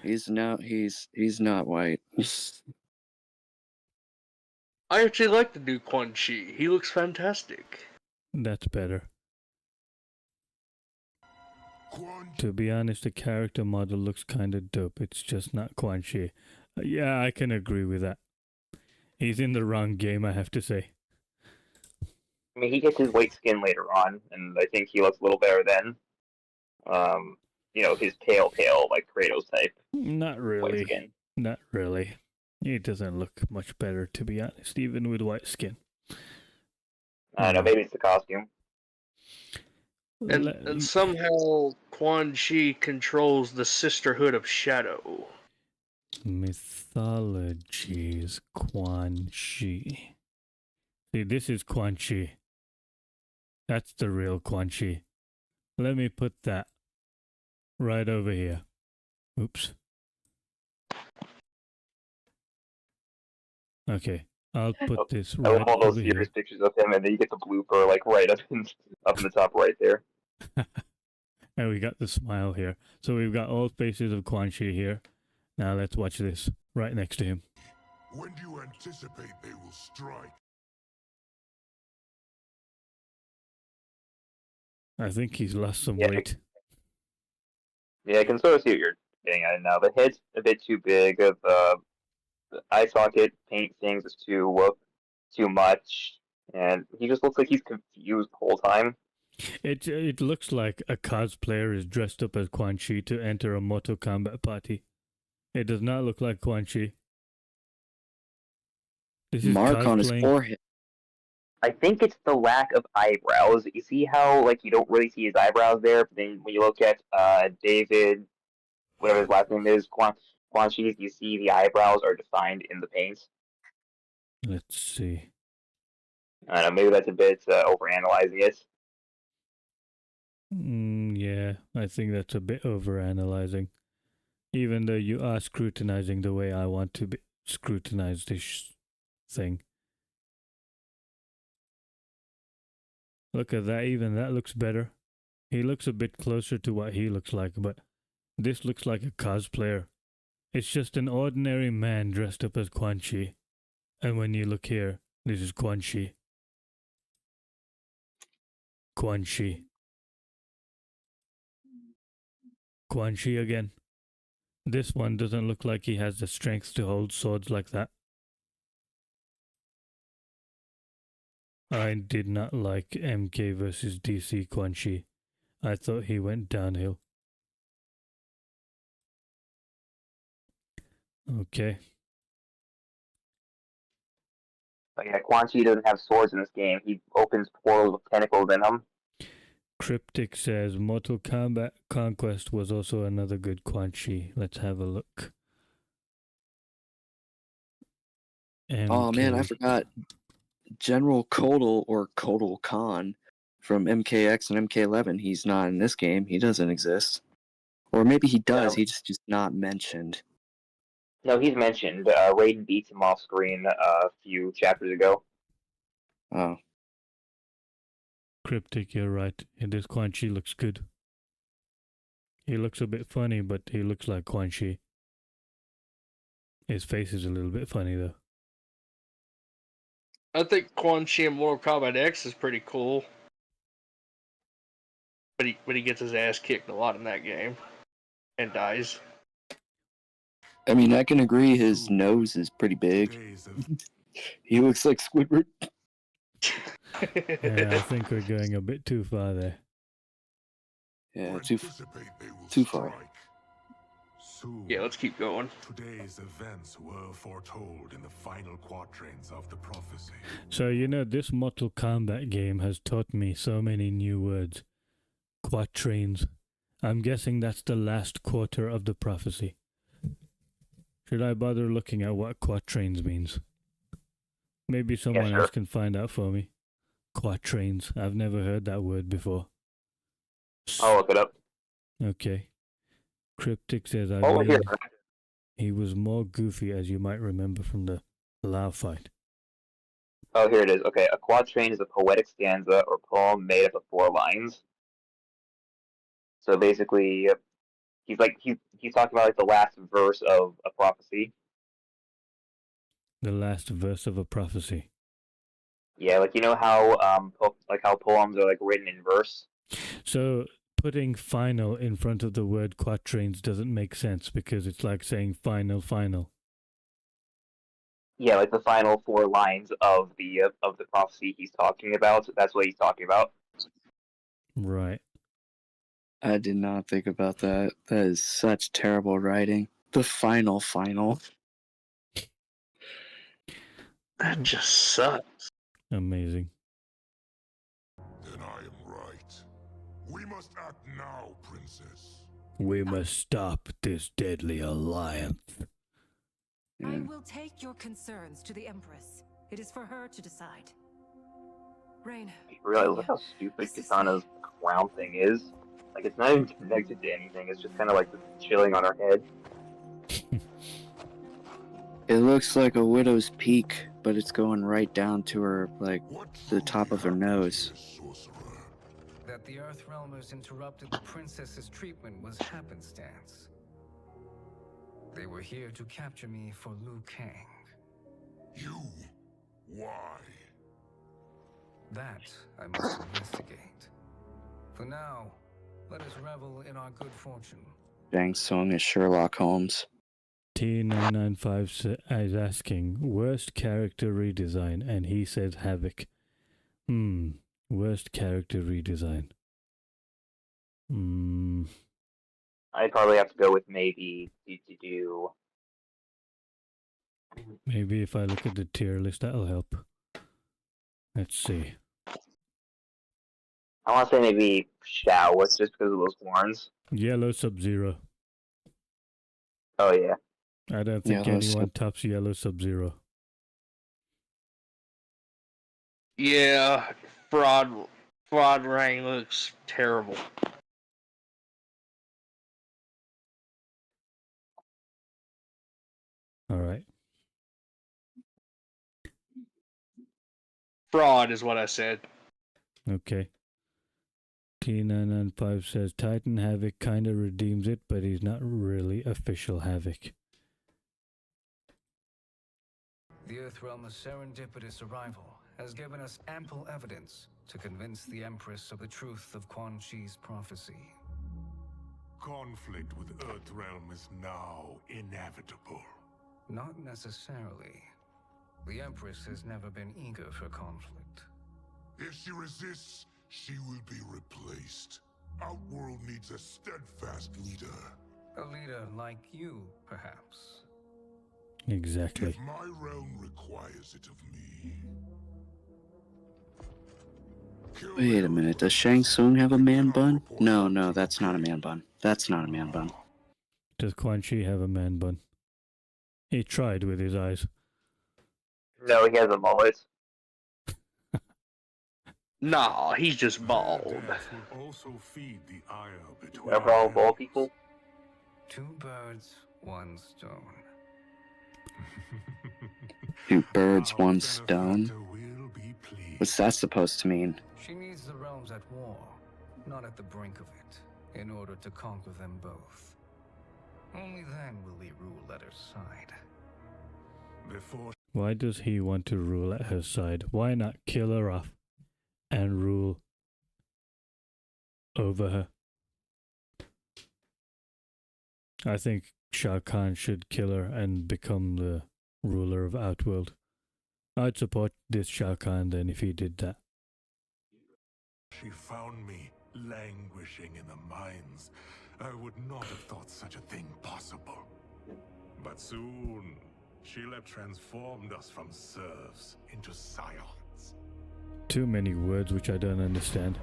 He's not white.
I actually like the new Quan Chi. He looks fantastic.
That's better. To be honest, the character model looks kinda dope. It's just not Quan Chi. Yeah, I can agree with that. He's in the wrong game, I have to say.
I mean, he gets his white skin later on, and I think he looks a little better then. His pale, like Kratos type.
Not really.
White skin.
Not really. He doesn't look much better, to be honest, even with white skin.
I don't know, maybe it's the costume.
And somehow Quan Chi controls the Sisterhood of Shadow.
Mythologies Quan Chi. See, this is Quan Chi. That's the real Quan Chi. Let me put that right over here. Oops. Okay, I'll put this right
all those
over here.
serious pictures of him, and then you get the blooper like right up in the top right there.
And we got the smile here. So we've got all faces of Quan Chi here. Now let's watch this right next to him.
When do you anticipate they will strike?
I think he's lost some weight.
Yeah, I can sort of see what you're getting at now. The head's a bit too big. The eye socket paint things is too much, and he just looks like he's confused the whole time.
It looks like a cosplayer is dressed up as Quan Chi to enter a Mortal Kombat party. It does not look like Quan Chi. This is
Mark on his
cosplaying.
forehead.
I think it's the lack of eyebrows. You see how like you don't really see his eyebrows there, but then when you look at David, whatever his last name is, Quan Chi's, you see the eyebrows are defined in the paint.
Let's see.
I don't know, maybe that's a bit overanalyzing it.
Yeah, I think that's a bit overanalyzing. Even though you are scrutinizing the way I want to scrutinize this thing. Look at that, even that looks better. He looks a bit closer to what he looks like, but this looks like a cosplayer. It's just an ordinary man dressed up as Quan Chi. And when you look here, this is Quan Chi. Quan Chi. Quan Chi again. This one doesn't look like he has the strength to hold swords like that. I did not like MK versus DC Quan Chi. I thought he went downhill. Okay.
But yeah, Quan Chi doesn't have swords in this game. He opens portals with tentacles in them.
Cryptic says Mortal Kombat Conquest was also another good Quan Chi. Let's have a look.
Oh man, I forgot. General Kotal or Kotal Khan from MKX and MK11. He's not in this game. He doesn't exist. Or maybe he does.
No.
He's just not mentioned.
No, he's mentioned. Raiden beats him off screen a few chapters ago.
Oh.
Cryptic, you're right. This Quan Chi looks good. He looks a bit funny, but he looks like Quan Chi. His face is a little bit funny, though.
I think Quan Chi in Mortal Kombat X is pretty cool. But he gets his ass kicked a lot in that game. And dies.
I mean, I can agree his nose is pretty big. He looks like Squidward.
Yeah, I think we're going a bit too far there.
Yeah, too far.
Yeah, let's keep going.
Today's events were foretold in the final quatrains of the prophecy.
So, you know, this Mortal Kombat game has taught me so many new words. Quatrains. I'm guessing that's the last quarter of the prophecy. Should I bother looking at what quatrains means? Maybe someone else can find out for me. Quatrains. I've never heard that word before.
I'll look it up.
Okay. Cryptic says, I
Oh,
believe
here.
he was more goofy, as you might remember from the Lao fight.
Oh, here it is. Okay, a quatrain is a poetic stanza or poem made up of 4 lines. So basically, he's talking about like the last verse of a prophecy.
The last verse of a prophecy.
Yeah, like you know how how poems are like written in verse.
So putting final in front of the word quatrains doesn't make sense because it's like saying final.
Yeah, like the final 4 lines of the prophecy he's talking about. That's what he's talking about.
Right.
I did not think about that. That is such terrible writing. The final.
That just sucks.
Amazing.
Then I am right. We must act now, princess.
We must stop this deadly alliance.
I will take your concerns to the Empress. It is for her to decide. Rain.
You realize look how stupid Katana's crown thing is. Like it's not even connected to anything. It's just kind of like chilling on her head.
It looks like a widow's peak, but it's going right down to her, like, the top of her nose.
That the Earthrealmers interrupted the princess's treatment was happenstance. They were here to capture me for Liu Kang.
You? Why?
That I must investigate. For now, let us revel in our good fortune.
Shang Tsung is Sherlock Holmes.
T995 is asking, worst character redesign, and he says Havoc. Worst character redesign.
I'd probably have to go with maybe do
Maybe if I look at the tier list, that'll help. Let's see.
I want to say maybe Shao, just because of those horns.
Yellow Sub-Zero.
Oh yeah.
I don't think
Yellow
anyone tops Yellow Sub-Zero.
Yeah, fraud Rang looks terrible.
All right.
Fraud is what I said.
Okay. T995 says Titan Havoc kinda redeems it, but he's not really official Havoc.
The Earthrealm's serendipitous arrival has given us ample evidence to convince the Empress of the truth of Quan Chi's prophecy.
Conflict with Earthrealm is now inevitable.
Not necessarily. The Empress has never been eager for conflict.
If she resists, she will be replaced. Outworld needs a steadfast leader.
A leader like you, perhaps.
Exactly.
If my realm requires it of me.
Wait a minute, does Shang Tsung have a man bun? No, that's not a man bun. That's not a man bun.
Does Quan Chi have a man bun? He tried with his eyes.
No, he has a mullet.
Nah, he's just bald.
Death will also feed the ire between
Are all bald people?
Two birds, one stone.
Two birds, one stone? What's that supposed to mean?
She needs the realms at war, not at the brink of it, in order to conquer them both. Only then will we rule at her side.
Why does he want to rule at her side? Why not kill her off and rule over her? I think Shao Kahn should kill her and become the ruler of Outworld. I'd support this Shao Kahn then if he did that.
She found me languishing in the mines. I would not have thought such a thing possible. But soon, she'll have transformed us from serfs into scions.
Too many words which I don't understand.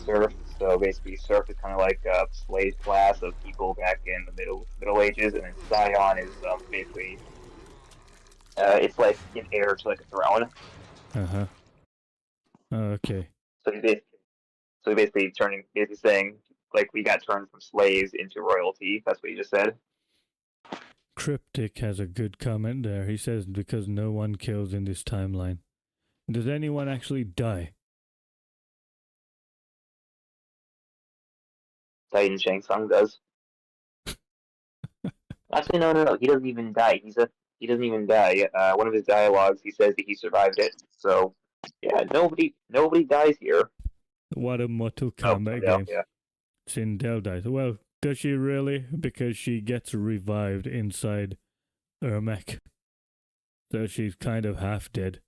Serf. So basically, serf is kind of like a slave class of people back in the Middle Ages, and then scion is basically it's like an heir to like a throne.
Okay.
So he's basically saying like we got turned from slaves into royalty. That's what he just said.
Cryptic has a good comment there. He says because no one kills in this timeline. Does anyone actually die?
Titan Shang Tsung does. Actually, no. He doesn't even die. He doesn't even die. One of his dialogues, he says that he survived it. So, yeah, nobody dies here.
What a Mortal Kombat game.
Yeah.
Sindel dies. Well, does she really? Because she gets revived inside Ermac. So she's kind of half dead.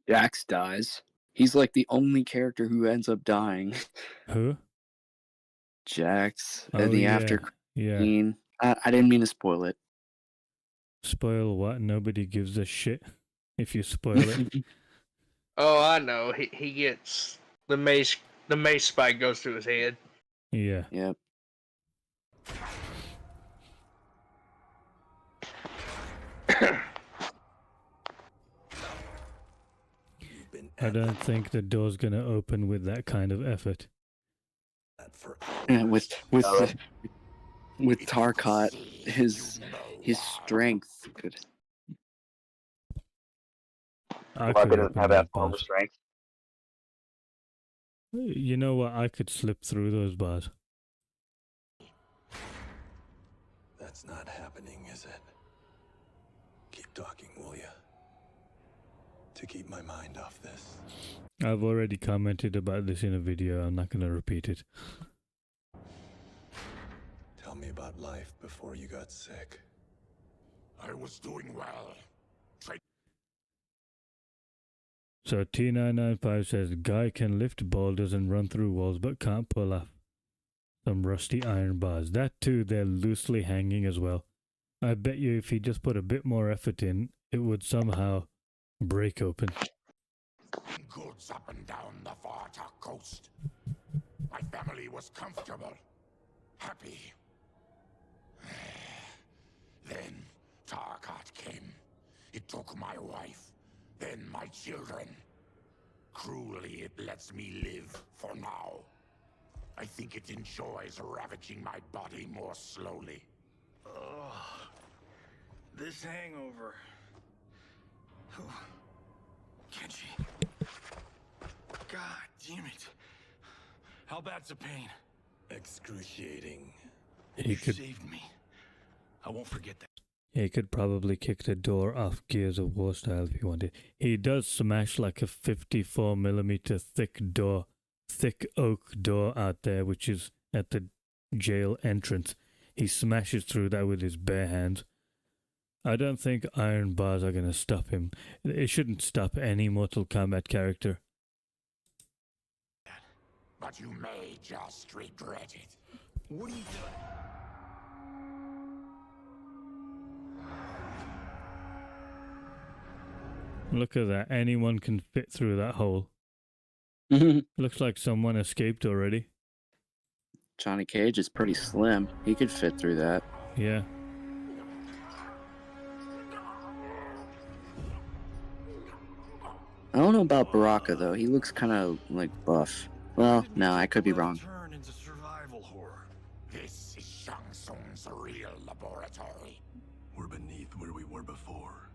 Jax dies. He's like the only character who ends up dying.
Who?
Jax.
Oh,
the
yeah.
after
Yeah.
scene. I didn't mean to spoil it.
Spoil what? Nobody gives a shit if you spoil it.
Oh, I know. He gets the mace spike goes through his head.
Yeah.
Yep.
I don't think the door's gonna open with that kind of effort.
Yeah, with Tarkat, his strength could.
I
Well,
could
doesn't
open
have
that
that form of
bars.
strength.
You know what? I could slip through those bars.
That's not happening, is it? Keep talking, will ya? To keep my mind off this.
I've already commented about this in a video. I'm not gonna repeat it.
Tell me about life before you got sick.
I was doing well.
So T995 says, guy can lift boulders and run through walls but can't pull off some rusty iron bars. That too, they're loosely hanging as well. I bet you if he just put a bit more effort in, it would somehow break open.
Goods up and down the Varta coast. My family was comfortable, happy. Then Tarkat came. It took my wife, then my children. Cruelly, it lets me live for now. I think it enjoys ravaging my body more slowly.
Ugh. This hangover. Kenshi. God damn it. How bad's the pain?
Excruciating.
He could
Saved me. I won't forget that.
He could probably kick the door off Gears of War style if he wanted. He does smash like a 54mm thick oak door out there, which is at the jail entrance. He smashes through that with his bare hands. I don't think iron bars are going to stop him. It shouldn't stop any Mortal Kombat character.
But you may just regret it.
What are you doing?
Look at that. Anyone can fit through that hole. Looks like someone escaped already.
Johnny Cage is pretty slim. He could fit through that.
Yeah.
I don't know about Baraka, though. He looks kind of, like, buff. Well, no, I could be wrong.
Turn into survival horror.
This is Shang Tsung's real laboratory.
We're beneath where we were before.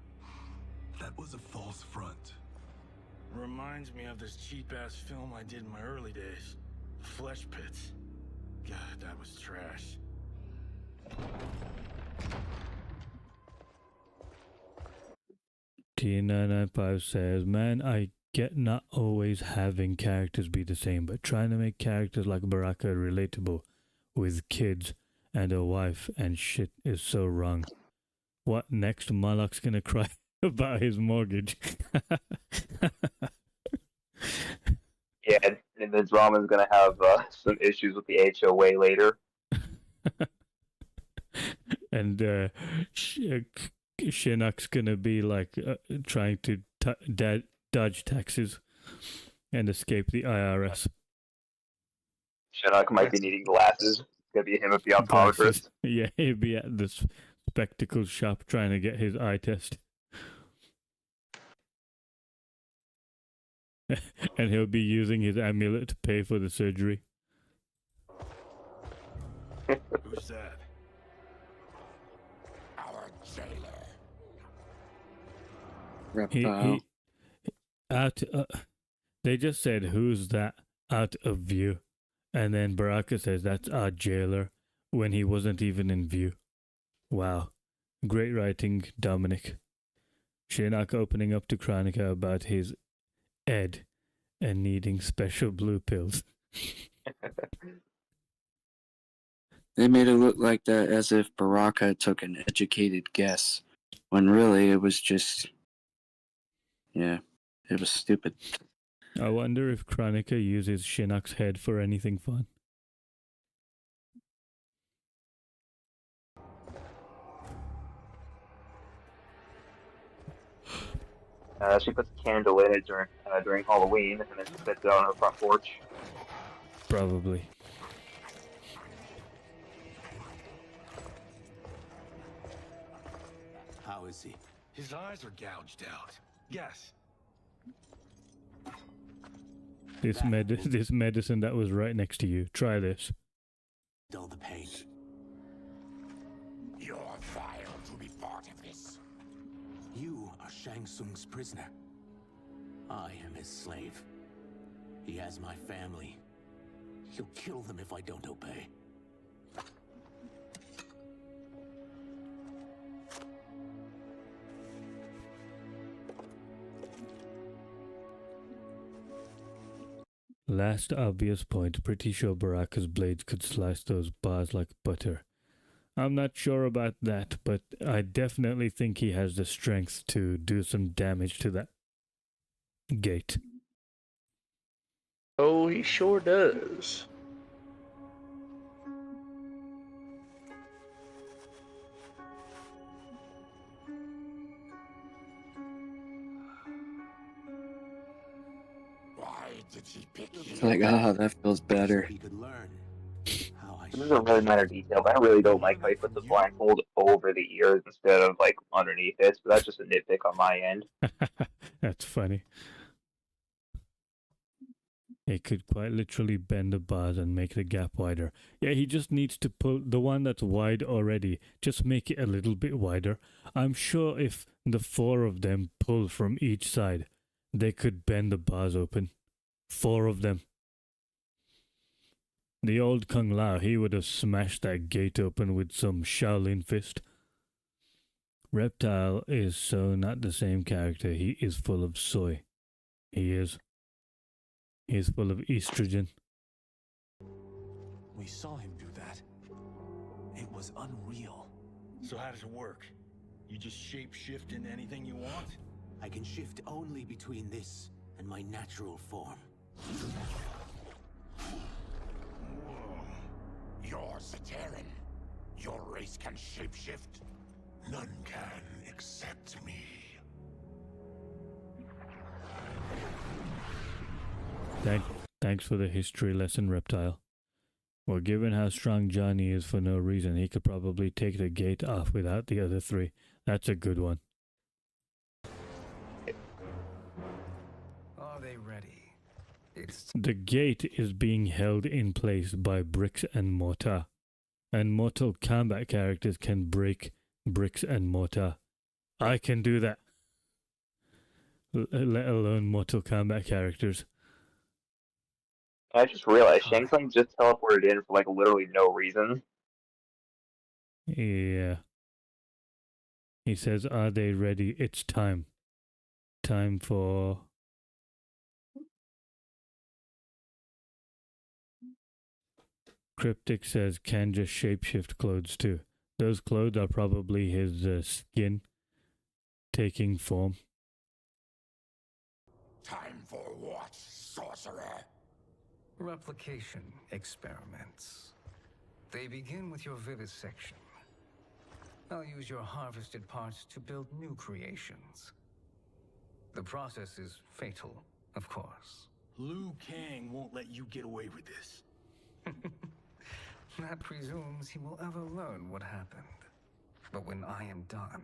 That was a false front.
Reminds me of this cheap-ass film I did in my early days. Flesh Pits. God, that was trash.
T995 says, man, I get not always having characters be the same, but trying to make characters like Baraka relatable with kids and a wife and shit is so wrong. What next? Malak's gonna cry about his mortgage.
Yeah, and then Drama's gonna have some issues with the HOA later.
And Shinnok's gonna be like trying to dodge taxes and escape the IRS.
Shinnok might be needing glasses. It's gonna be him at the optometrist.
Yeah, he'll be at the spectacle shop trying to get his eye test. And he'll be using his amulet to pay for the surgery.
Who's that?
Our jailer.
Reptile.
They just said, who's that, out of view. And then Baraka says, that's our jailer, when he wasn't even in view. Wow. Great writing, Dominic. Shinnok opening up to Kronika about his Ed and needing special blue pills.
They made it look like that as if Baraka took an educated guess, when really it was just... Yeah, it was stupid.
I wonder if Kronika uses Shinnok's head for anything fun.
She puts a candle in it during Halloween, and then sits it on her front porch.
Probably.
How is he?
His eyes are gouged out. Guess.
This medicine that was right next to you. Try this.
Dull the pain.
You're vile to be part of this.
You are Shang Tsung's prisoner. I am his slave. He has my family. He'll kill them if I don't obey.
Last obvious point, pretty sure Baraka's blades could slice those bars like butter. I'm not sure about that, but I definitely think he has the strength to do some damage to that. gate.
Oh, he sure does.
Why did he pick you?
It's like, that feels better.
He could learn how I
This is a really minor detail, but I really don't like how he put the blindfold over the ears instead of like underneath it. But that's just a nitpick on my end.
That's funny. It could quite literally bend the bars and make the gap wider. Yeah, he just needs to pull the one that's wide already. Just make it a little bit wider. I'm sure if the 4 of them pull from each side, they could bend the bars open. 4 of them. The old Kung Lao, he would have smashed that gate open with some Shaolin fist. Reptile is so not the same character. He is full of soy. He is. He is full of estrogen.
We saw him do that. It was unreal.
So how does it work? You just shape-shift into anything you want?
I can shift only between this and my natural form.
You're Zateran. Your race can shapeshift. None can except me.
Thanks for the history lesson, Reptile. Well, given how strong Johnny is for no reason, he could probably take the gate off without the other 3. That's a good one.
Are they ready?
The gate is being held in place by bricks and mortar. And Mortal Kombat characters can break bricks and mortar. I can do that. Let alone Mortal Kombat characters.
I just realized Shang Tsung just teleported in for like literally no reason.
Yeah. He says, are they ready? It's time. Time for... Cryptic says, can just shapeshift clothes too. Those clothes are probably his skin taking form.
Time for what, sorcerer?
Replication experiments. They begin with your vivisection. I'll use your harvested parts to build new creations. The process is fatal, of course.
Liu Kang won't let you get away with this.
That presumes he will ever learn what happened. But when I am done,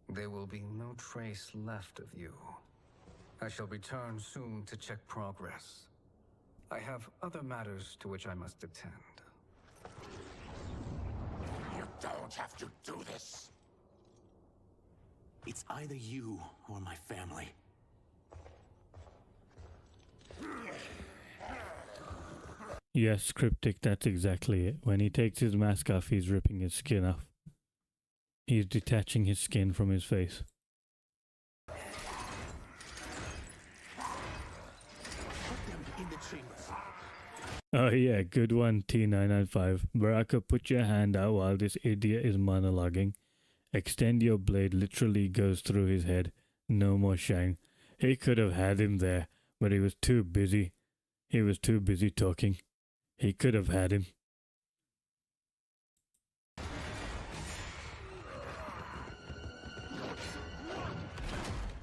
there will be no trace left of you. I shall return soon to check progress. I have other matters to which I must attend.
You don't have to do this.
It's either you or my family.
Yes, Cryptic, that's exactly it. When he takes his mask off, he's ripping his skin off. He's detaching his skin from his face.
In the chambers.
Oh yeah, good one, T995. Baraka, put your hand out while this idiot is monologuing. Extend your blade literally goes through his head. No more Shang. He could have had him there, but he was too busy. He was too busy talking. He could have had him.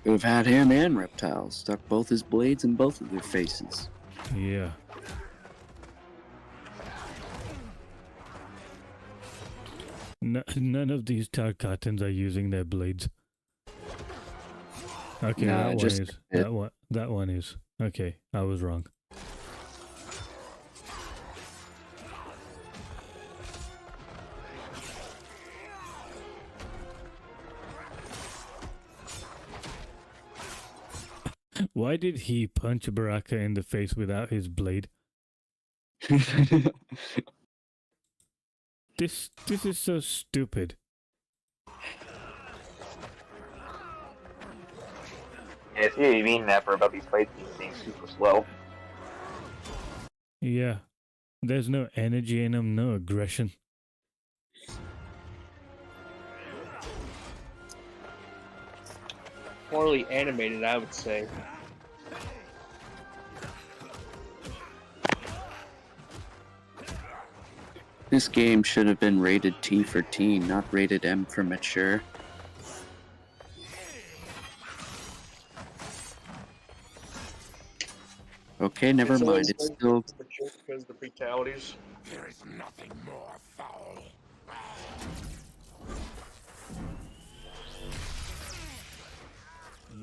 Could have had him and Reptile. Stuck both his blades in both of their faces.
Yeah. None of these Tarkatans are using their blades. Okay,
Nah,
that one
just
is. That one is. Okay, I was wrong. Why did he punch Baraka in the face without his blade? This is so stupid.
Yeah, see what you mean that for about these fights being super slow.
Yeah. There's no energy in them, no aggression.
Poorly animated, I would say.
This game should have been rated T for teen, not rated M for mature. Okay, never mind. It's still...
Because the fatalities.
There is nothing more foul.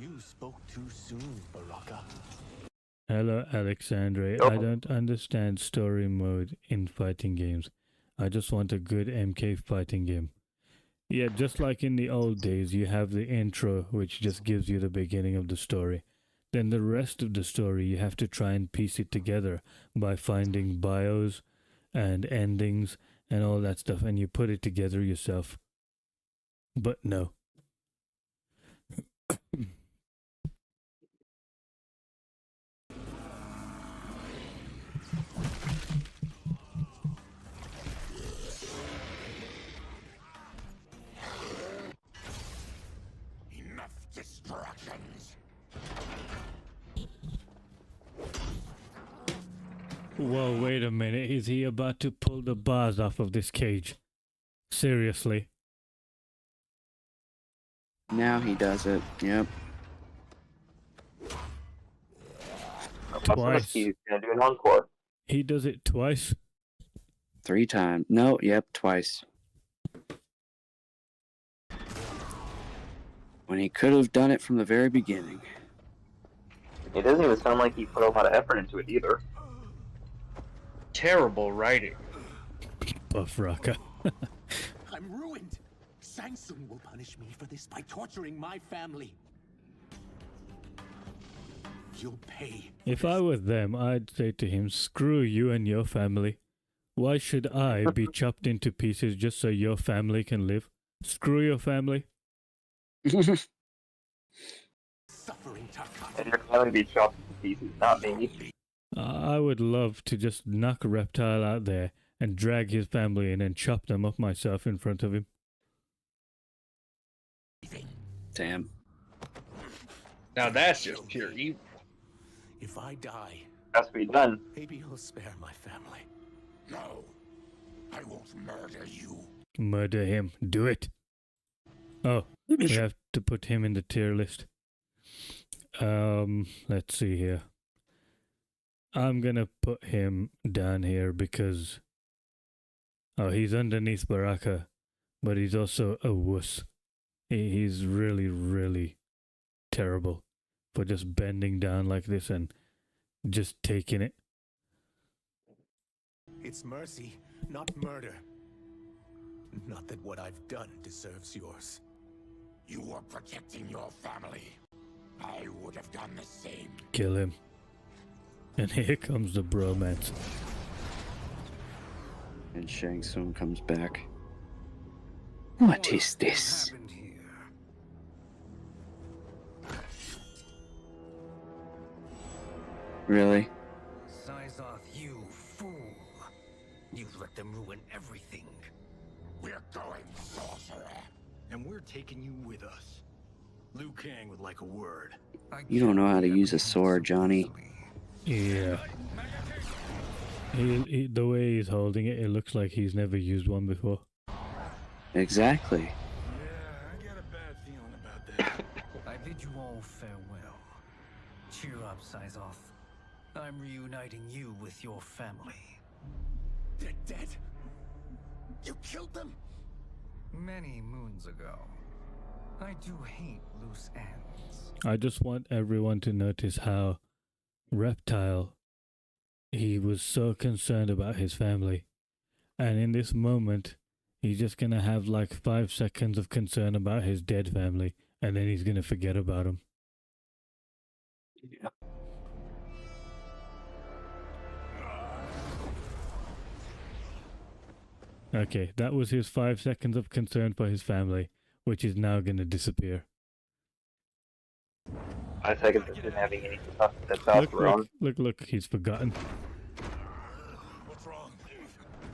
You spoke too soon, Baraka.
Hello, Alexandre. I don't understand story mode in fighting games. I just want a good MK fighting game. Yeah, just like in the old days, you have the intro, which just gives you the beginning of the story. Then the rest of the story, you have to try and piece it together by finding bios and endings and all that stuff, and you put it together yourself. But no.
Enough distractions.
Whoa, wait a minute. Is he about to pull the bars off of this cage? Seriously?
Now he does it. Yep.
Twice.
He's gonna do an encore.
He does it twice?
3 times. No, yep, twice. When he could have done it from the very beginning.
It doesn't even sound like he put a lot of effort into it either.
Terrible writing.
Buff Raka.
I'm ruined. Shang Tsung will punish me for this by torturing my family. You'll pay.
If I were them, I'd say to him, screw you and your family. Why should I be chopped into pieces just so your family can live? Screw your family.
Suffering
And you're gonna be chopped into pieces, not me.
I would love to just knock a reptile out there and drag his family in and chop them up myself in front of him.
Damn.
Now that's just pure evil.
If I die,
has to be done.
Maybe he'll spare my family.
No, I won't murder you.
Murder him. Do it. Oh, we have to put him in the tier list. Let's see here. I'm gonna put him down here because... Oh, he's underneath Baraka, but he's also a wuss. He's really, really terrible for just bending down like this and just taking it.
It's mercy, not murder. Not that what I've done deserves yours.
You were protecting your family. I would have done the same.
Kill him. And here comes the bromance.
And Shang Tsung comes back. What is this? Really?
Sizoth, you fool. You've let them ruin everything.
We're going, sorcerer.
And we're taking you with us. Liu Kang would like a word.
You don't know how to use a sword, Johnny.
Yeah. The way he's holding it, it looks like he's never used one before.
Exactly.
Yeah, I got a bad feeling about that.
I bid you all farewell. Cheer up, Sizoth. I'm reuniting you with your family.
They're dead. You killed them?
Many moons ago. I do hate loose ends.
I just want everyone to notice how Reptile, he was so concerned about his family. And in this moment, he's just going to have like 5 seconds of concern about his dead family, and then he's going to forget about them.
Yeah.
Okay, that was his 5 seconds of concern for his family, which is now going to disappear.
5 seconds of him having any testosterone.
Look, he's forgotten.
What's wrong?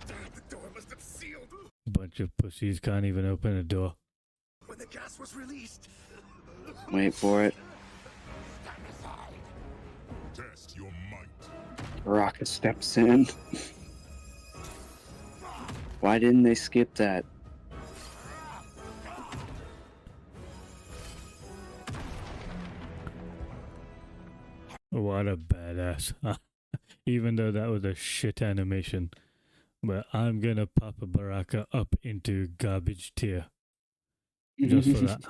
The door must have sealed.
Bunch of pussies can't even open a door.
When the gas was released.
Wait for it.
Test your might.
Rocket steps in. Why didn't they skip that?
What a badass. Even though that was a shit animation. But I'm gonna pop a Baraka up into garbage tier. Just for that.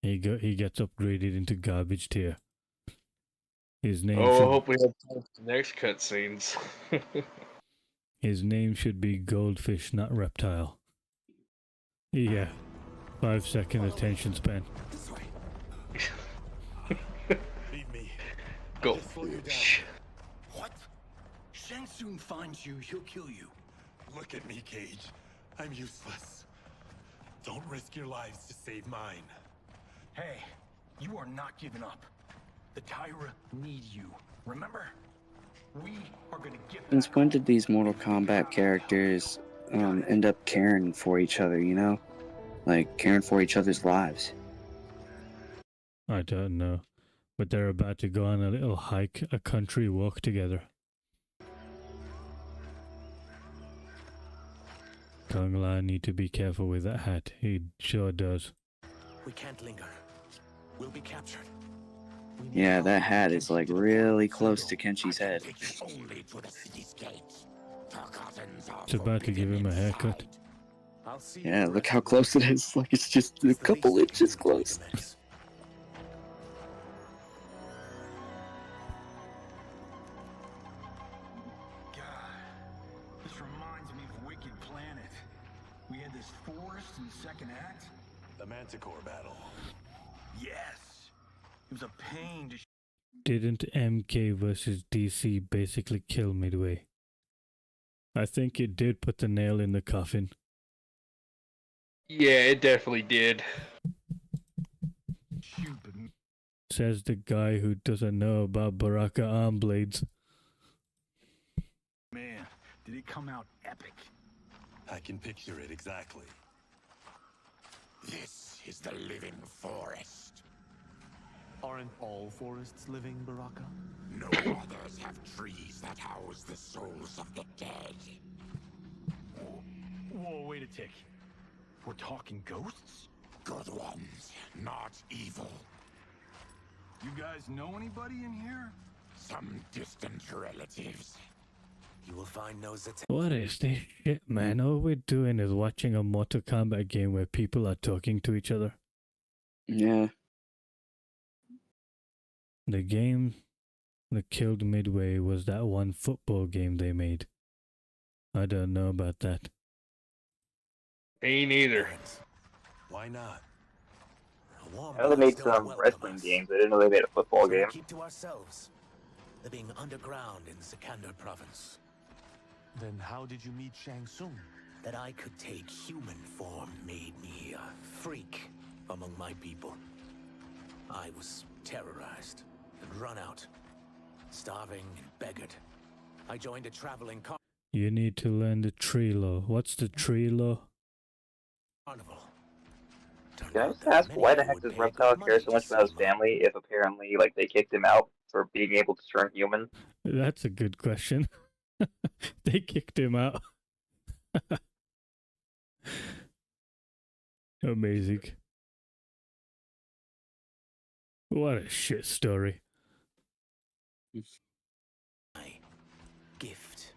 He gets upgraded into garbage tier. His name
I hope we have time for the next cutscenes.
His name should be Goldfish, not Reptile. Yeah. 5-second attention span.
This way. Leave me.
Goldfish.
What? Shang Tsung finds you, he'll kill you.
Look at me, Cage. I'm useless. Don't risk your lives to save mine.
Hey, you are not giving up. The Tyra need you, remember? We are gonna get
Since when did these Mortal Kombat characters end up caring for each other, you know? Like, caring for each other's lives?
I don't know. But they're about to go on a little hike, a country walk together. Kung Lao need to be careful with that hat. He sure does.
We can't linger. We'll be captured.
Yeah, that hat is like really close to Kenshi's head.
It's about to give him a haircut.
Yeah, look how close it is. Like it's just a couple inches close.
This reminds me of Wicked Planet. We had this forest in the second act.
The Manticore battle.
Yes. It was a pain to...
Didn't MK versus DC basically kill Midway? I think it did put the nail in the coffin.
Yeah, it definitely did.
Says the guy who doesn't know about Baraka arm blades.
Man, did it come out epic.
I can picture it exactly.
This is the living forest.
Aren't all forests living, Baraka?
No others have trees that house the souls of the dead.
Whoa, wait a tick. We're talking ghosts?
Good ones, not evil.
You guys know anybody in here?
Some distant relatives.
You will find no Zeta.
What is this shit, man? All we're doing is watching a Mortal Kombat game where people are talking to each other.
Yeah.
The game that killed Midway was that one football game they made. I don't know about that.
Me neither.
Why not?
I know they made some wrestling games. I didn't know they made a football game.
Keep to ourselves, living underground in Sikander province.
Then how did you meet Shang Tsung?
That I could take human form made me a freak among my people. I was terrorized and run out, starving and beggared. I joined a traveling
You need to learn the tree law. What's the tree law?
carnival.
Can I just ask why the heck does Reptile care so much about his family if apparently like they kicked him out for being able to turn human?
That's a good question. They kicked him out. Amazing. What a shit story.
My gift.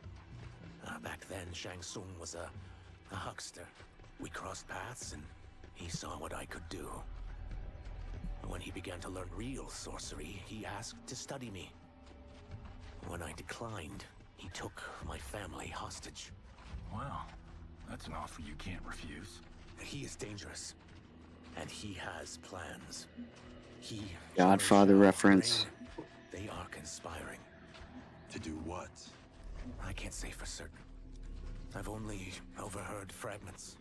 Back then, Shang Tsung was a huckster. We crossed paths and he saw what I could do. When he began to learn real sorcery, he asked to study me. When I declined, he took my family hostage.
Wow, that's an offer you can't refuse.
He is dangerous, and he has plans. He...
Godfather reference.
They are conspiring.
To do what?
I can't say for certain. I've only overheard fragments.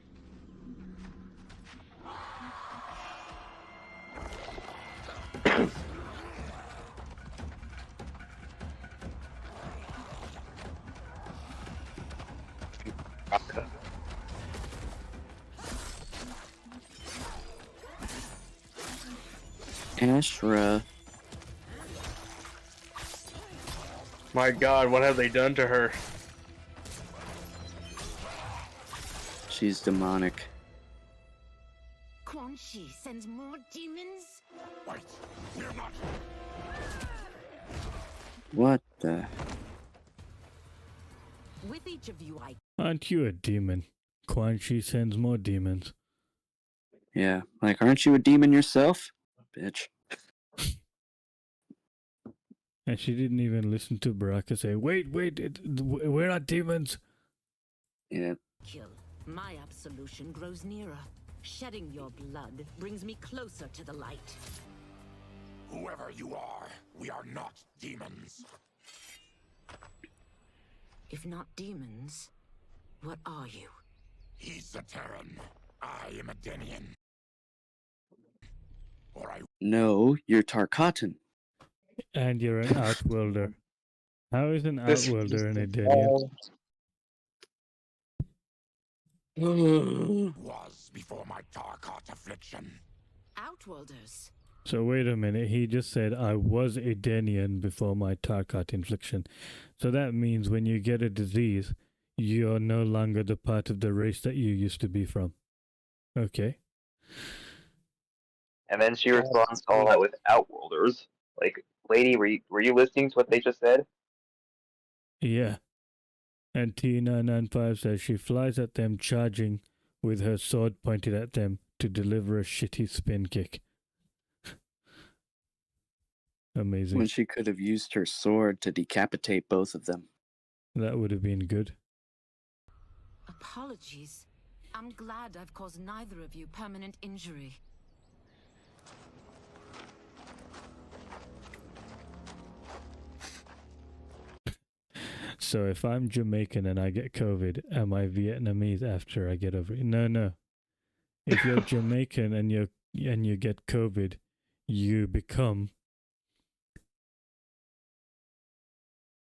Ashra.
My God, what have they done to her?
She's demonic.
Quan Chi sends more demons?
Wait, we're not.
What the?
With each of you, I
Aren't you a demon? Quan Chi sends more demons.
Yeah, like, aren't you a demon yourself? Bitch.
And she didn't even listen to Baraka say, wait, we're not demons.
Yeah.
kill. My absolution grows nearer. Shedding your blood brings me closer to the light.
Whoever you are, we are not demons.
If not demons, what are you?
He's a Terran. I am a Denian. Or I...
No, you're Tarkatan.
And you're an outworlder. How is an
This-
outworlder an Edenian?
was before my Tarkat affliction.
Outworlders.
So wait a minute, he just said I was Edenian before my Tarkat infliction. So that means when you get a disease, you're no longer the part of the race that you used to be from. Okay.
And then she responds to all that with Outworlders. Like, lady, were you listening to what they just said?
Yeah. And T995 says she flies at them charging with her sword pointed at them to deliver a shitty spin kick. Amazing.
When she could have used her sword to decapitate both of them.
That would have been good.
Apologies. I'm glad I've caused neither of you permanent injury.
So if I'm Jamaican and I get COVID, am I Vietnamese after I get over it? No. If you're Jamaican and you get COVID, you become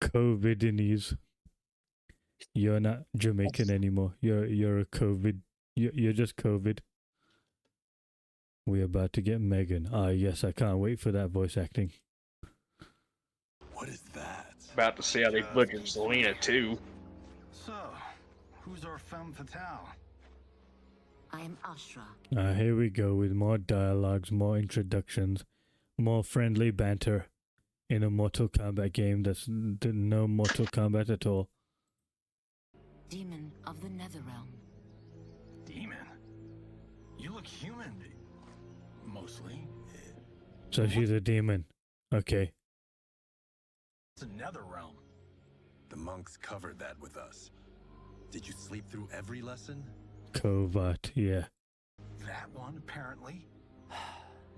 COVIDinese. You're not Jamaican anymore. You're a COVID. You're just COVID. We're about to get Megan. Ah, yes, I can't wait for that voice acting.
What is that?
About to see how they butchered Selena too.
So, who's our femme fatale?
I am Ashra.
Here we go with more dialogues, more introductions, more friendly banter in a Mortal Kombat game that's no Mortal Kombat at all.
Demon of the Netherrealm.
Demon? You look human. Mostly.
So she's a demon. Okay.
It's another realm.
The monks covered that with us. Did you sleep through every lesson?
Kovat, yeah.
That one, apparently.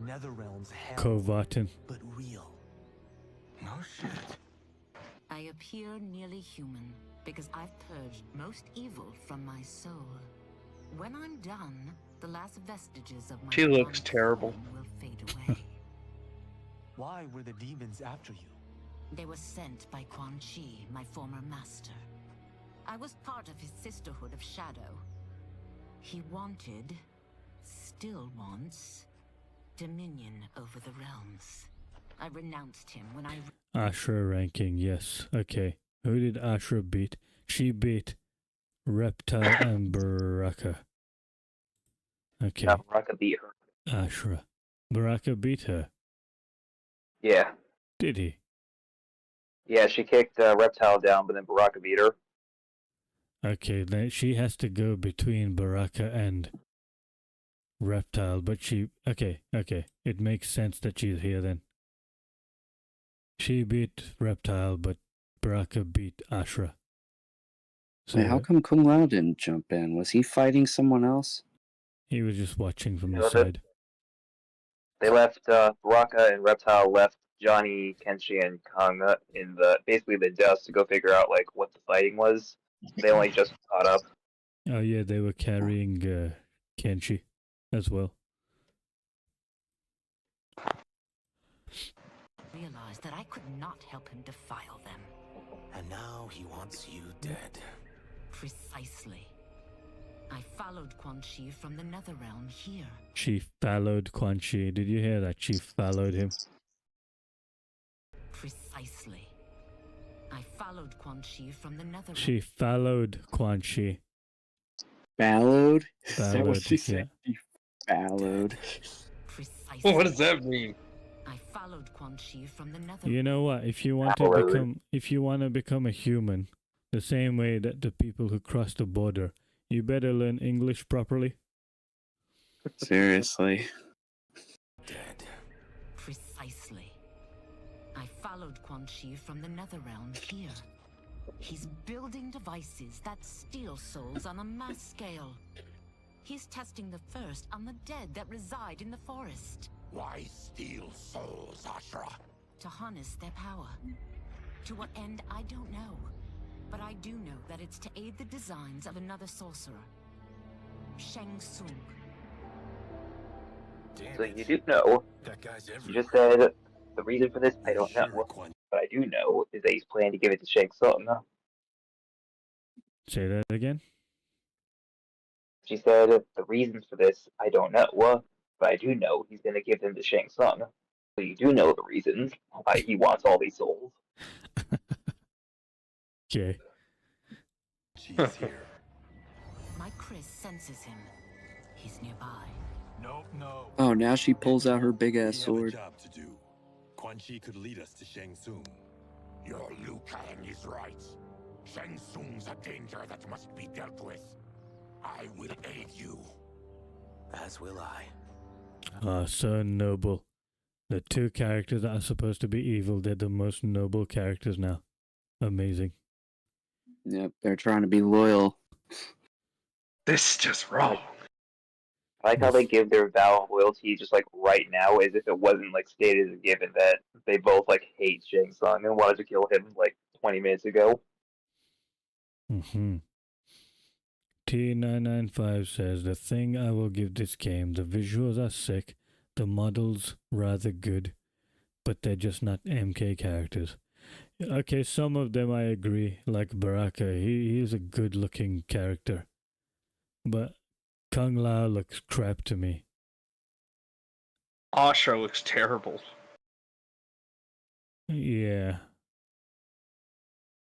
Netherrealm's hell,
Kovatin.
but real.
No shit.
I appear nearly human because I've purged most evil from my soul. When I'm done, the last vestiges of my
She looks
demonic
terrible.
form will fade away.
Why were the demons after you?
They were sent by Quan Chi, my former master. I was part of his Sisterhood of Shadow. He wanted, still wants, dominion over the realms. I renounced him when I...
Ashra ranking, yes. Okay. Who did Ashra beat? She beat Reptile and Baraka. Okay.
Yeah, Baraka beat her.
Ashra. Baraka beat her.
Yeah.
Did he?
Yeah, she kicked Reptile down, but then Baraka beat her.
Okay, then she has to go between Baraka and Reptile, but she... Okay. It makes sense that she's here then. She beat Reptile, but Baraka beat Ashra. So
Wait, how come Kung Lao didn't jump in? Was he fighting someone else?
he was just watching from the
No,
side.
They left, Baraka and Reptile left Johnny, Kenshi, and Kung in basically the dust to go figure out, like, what the fighting was. They only just caught up.
Oh yeah, they were carrying Kenshi as well.
realized that I could not help him defile them.
And now he wants you dead.
Precisely. I followed Quan Chi from the Netherrealm here.
She followed Quan Chi. Did you hear that? She followed him.
Precisely. I followed Quan Chi from the Netherrealm.
She followed Quan Chi.
Ballowed? Is that what
Ballowed,
she said? She ballowed.
Precisely.
What does that mean?
I followed Quan Chi from the nether.
You know what? If you want to become a human, the same way that the people who cross the border, you better learn English properly.
Seriously.
Dead.
Precisely. I followed Quan Chi from the Netherrealm here. He's building devices that steal souls on a mass scale. He's testing the first on the dead that reside in the forest.
Why steal souls, Ashra?
To harness their power. To what end, I don't know. But I do know that it's to aid the designs of another sorcerer. Shang Tsung.
So you do know.
That guy's
You
everywhere.
just said the reason for this I don't know. But I do know is that he's planning to give it to Shang Tsung.
Say that again.
She said the reasons for this I don't know. But I do know he's going to give them to Shang Tsung. So you do know the reasons why he wants all these souls.
Okay.
She's here.
My Chris senses him. He's nearby.
No.
Oh, now she pulls out her big ass
We have a
sword.
job to do. Quan Chi could lead us to Shang Tsung.
Your Liu Kang is right. Shang Tsung's a danger that must be dealt with. I will aid you.
As will I.
Ah, so noble. The two characters that are supposed to be evil, they're the most noble characters now. Amazing.
Yep, they're trying to be loyal.
This is just wrong.
I like how they give their vow of loyalty just like right now, as if it wasn't like stated as a given that they both like hate Shang Tsung and wanted to kill him like 20 minutes ago.
Mm-hmm. T995 says, the thing I will give this game, the visuals are sick, the models rather good, but they're just not MK characters. Okay, some of them I agree, like Baraka, he is a good looking character. But Kung Lao looks crap to me.
Ashra looks terrible.
Yeah.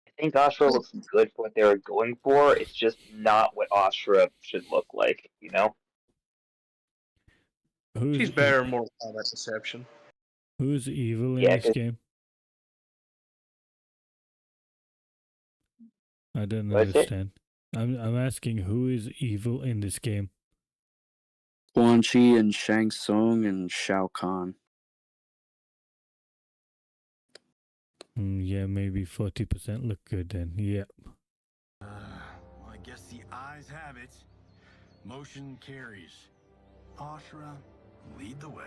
I think Ashra looks good for what they were going for. It's just not what Ashra should look like, you know?
She's better in Mortal Kombat Deception.
Who's evil in
Yeah,
this game? I don't
What's it?
understand. I'm asking who is evil in this game?
Quan Chi and Shang Tsung and Shao Kahn.
Yeah, maybe 40% look good then. Yep.
I guess the eyes have it. Motion carries. Ashra, lead the way.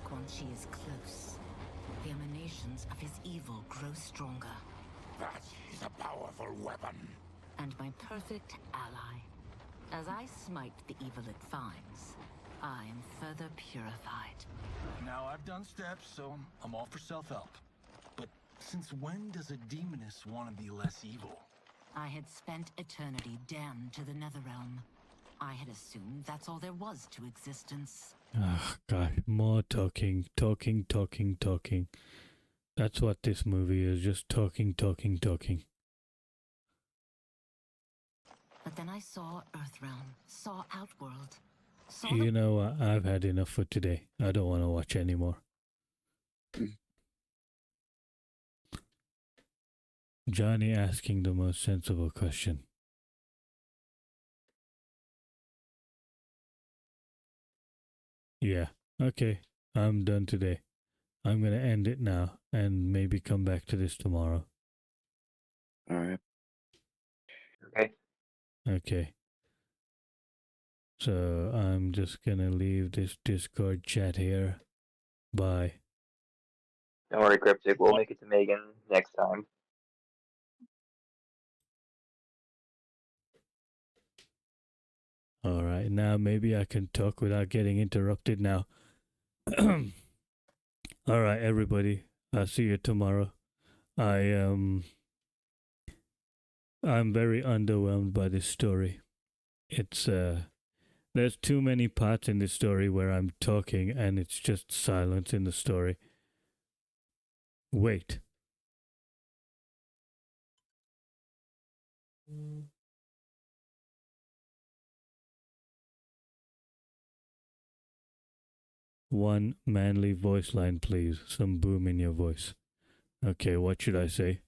Quan Chi is close. The emanations of his evil grow stronger.
That is a powerful weapon.
And my perfect ally. As I smite the evil it finds, I am further purified.
Now I've done steps, so I'm all for self-help. But since when does a demoness want to be less evil?
I had spent eternity damned to the Netherrealm. I had assumed that's all there was to existence.
Oh, God. More talking. That's what this movie is. Just talking.
But then I saw Earthrealm, saw Outworld, saw
You know what? I've had enough for today. I don't want to watch anymore. Johnny asking the most sensible question. Yeah, okay. I'm done today. I'm going to end it now and maybe come back to this tomorrow.
Alright.
Okay.
Okay. So I'm just going to leave this Discord chat here. Bye.
Don't worry, Cryptic. We'll make it to Megan next time.
All right, now maybe I can talk without getting interrupted now. All right, everybody. I'll see you tomorrow. I'm very underwhelmed by this story. It's There's too many parts in this story where I'm talking and it's just silence in the story. Wait. One manly voice line, please. Some boom in your voice. Okay, what should I say?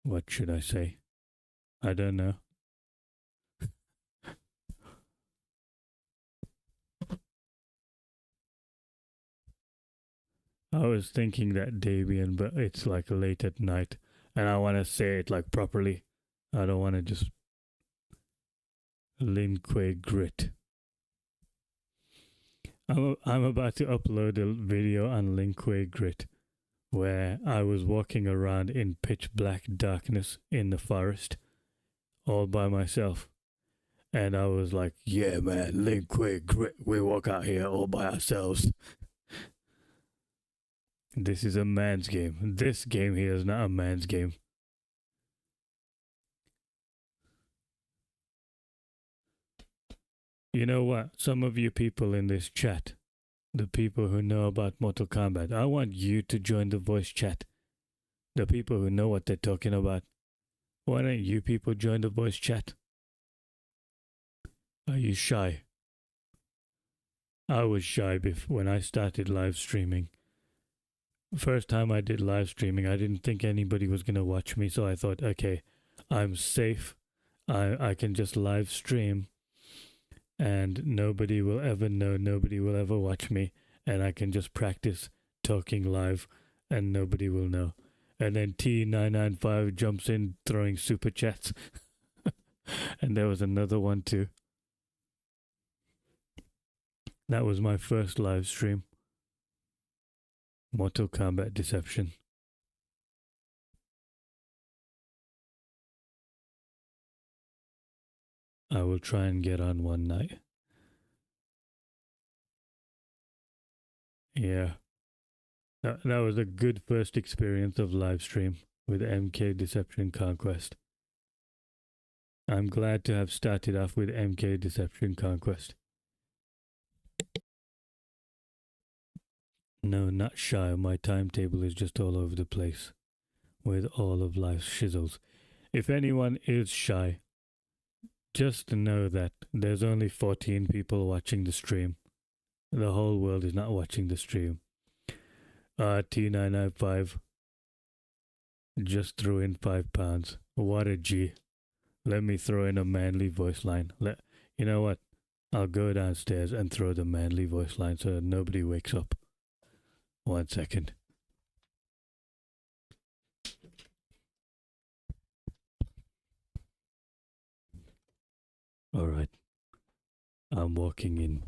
What should I say? I don't know. I was thinking that Davian, but it's like late at night, and I want to say it like properly. I don't want to just Linque Grit. I'm about to upload a video on Linque Grit where I was walking around in pitch black darkness in the forest all by myself. And I was like, yeah, man, Linque Grit, we walk out here all by ourselves. This is a man's game. This game here is not a man's game. You know what? Some of you people in this chat, the people who know about Mortal Kombat, I want you to join the voice chat. The people who know what they're talking about. Why don't you people join the voice chat? Are you shy? I was shy when I started live streaming. First time I did live streaming, I didn't think anybody was going to watch me, so I thought, okay, I'm safe. I can just live stream and nobody will ever know, nobody will ever watch me, and I can just practice talking live and nobody will know. And then T995 jumps in throwing super chats. And there was another one too. That was my first live stream. Mortal Kombat Deception. I will try and get on one night. Yeah. That was a good first experience of live stream with MK Deception Conquest. I'm glad to have started off with MK Deception Conquest. No, not shy. My timetable is just all over the place with all of life's shizzles. If anyone is shy, just know that there's only 14 people watching the stream. The whole world is not watching the stream. T995 just threw in £5. What a G. Let me throw in a manly voice line. You know what? I'll go downstairs and throw the manly voice line so nobody wakes up. 1 second. All right. I'm walking in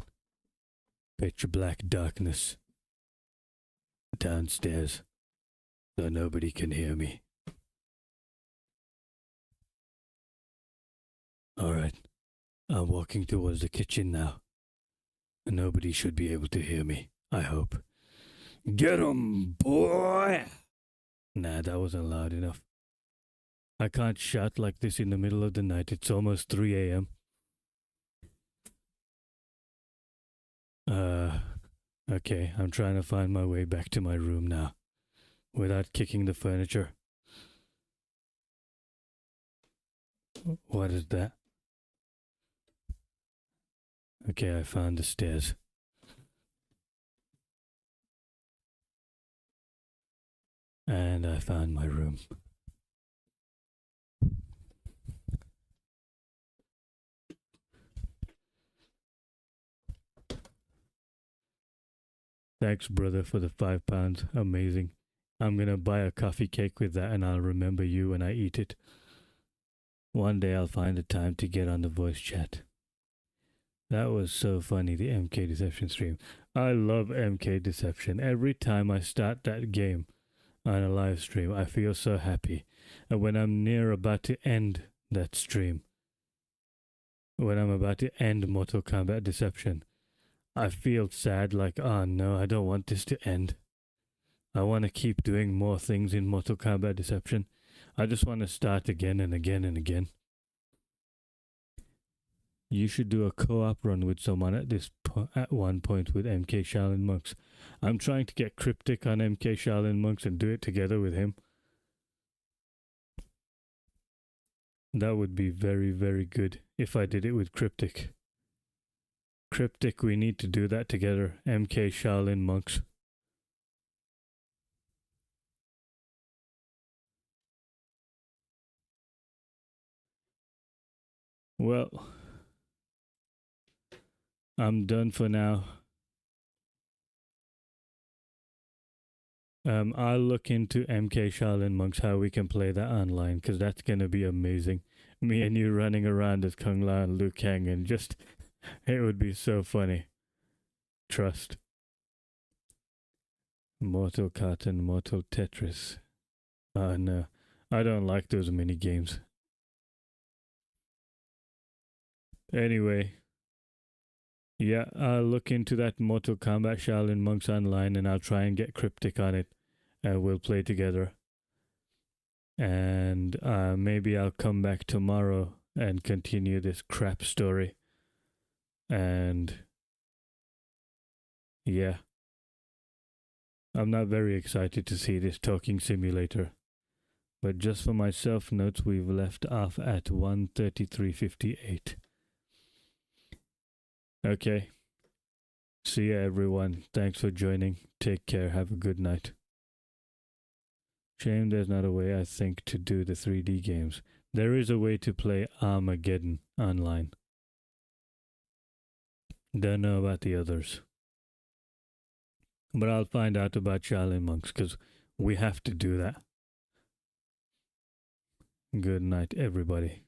pitch black darkness downstairs so nobody can hear me. All right. I'm walking towards the kitchen now. Nobody should be able to hear me, I hope. Get 'em, boy! Nah, that wasn't loud enough. I can't shout like this in the middle of the night. It's almost 3 a.m. Okay, I'm trying to find my way back to my room now without kicking the furniture. What is that? Okay, I found the stairs. And I found my room. Thanks, brother, for the £5. Amazing. I'm gonna buy a coffee cake with that and I'll remember you when I eat it. One day I'll find a time to get on the voice chat. That was so funny, the MK Deception stream. I love MK Deception. Every time I start that game on a live stream, I feel so happy. And when I'm near about to end that stream, when I'm about to end Mortal Kombat Deception, I feel sad, like, oh no, I don't want this to end. I want to keep doing more things in Mortal Kombat Deception. I just want to start again and again and again. You should do a co-op run with someone at one point with MK Shaolin Monks. I'm trying to get Cryptic on MK Shaolin Monks and do it together with him. That would be very, very good if I did it with Cryptic. Cryptic, we need to do that together. MK Shaolin Monks. Well, I'm done for now. I'll look into MK Shaolin Monks, how we can play that online, because that's going to be amazing. Me and you running around as Kung Lao and Liu Kang, and just, it would be so funny. Trust. Mortal Cotton, Mortal Tetris. No, I don't like those mini games. Anyway, yeah, I'll look into that Mortal Kombat Shaolin Monks online, and I'll try and get Cryptic on it, and we'll play together. And maybe I'll come back tomorrow and continue this crap story. And yeah, I'm not very excited to see this talking simulator. But just for my self notes, we've left off at 1:33:58. Okay. See ya, everyone. Thanks for joining. Take care. Have a good night. Shame there's not a way, I think, to do the 3D games. There is a way to play Armageddon online. Don't know about the others. But I'll find out about Shaolin Monks, because we have to do that. Good night, everybody.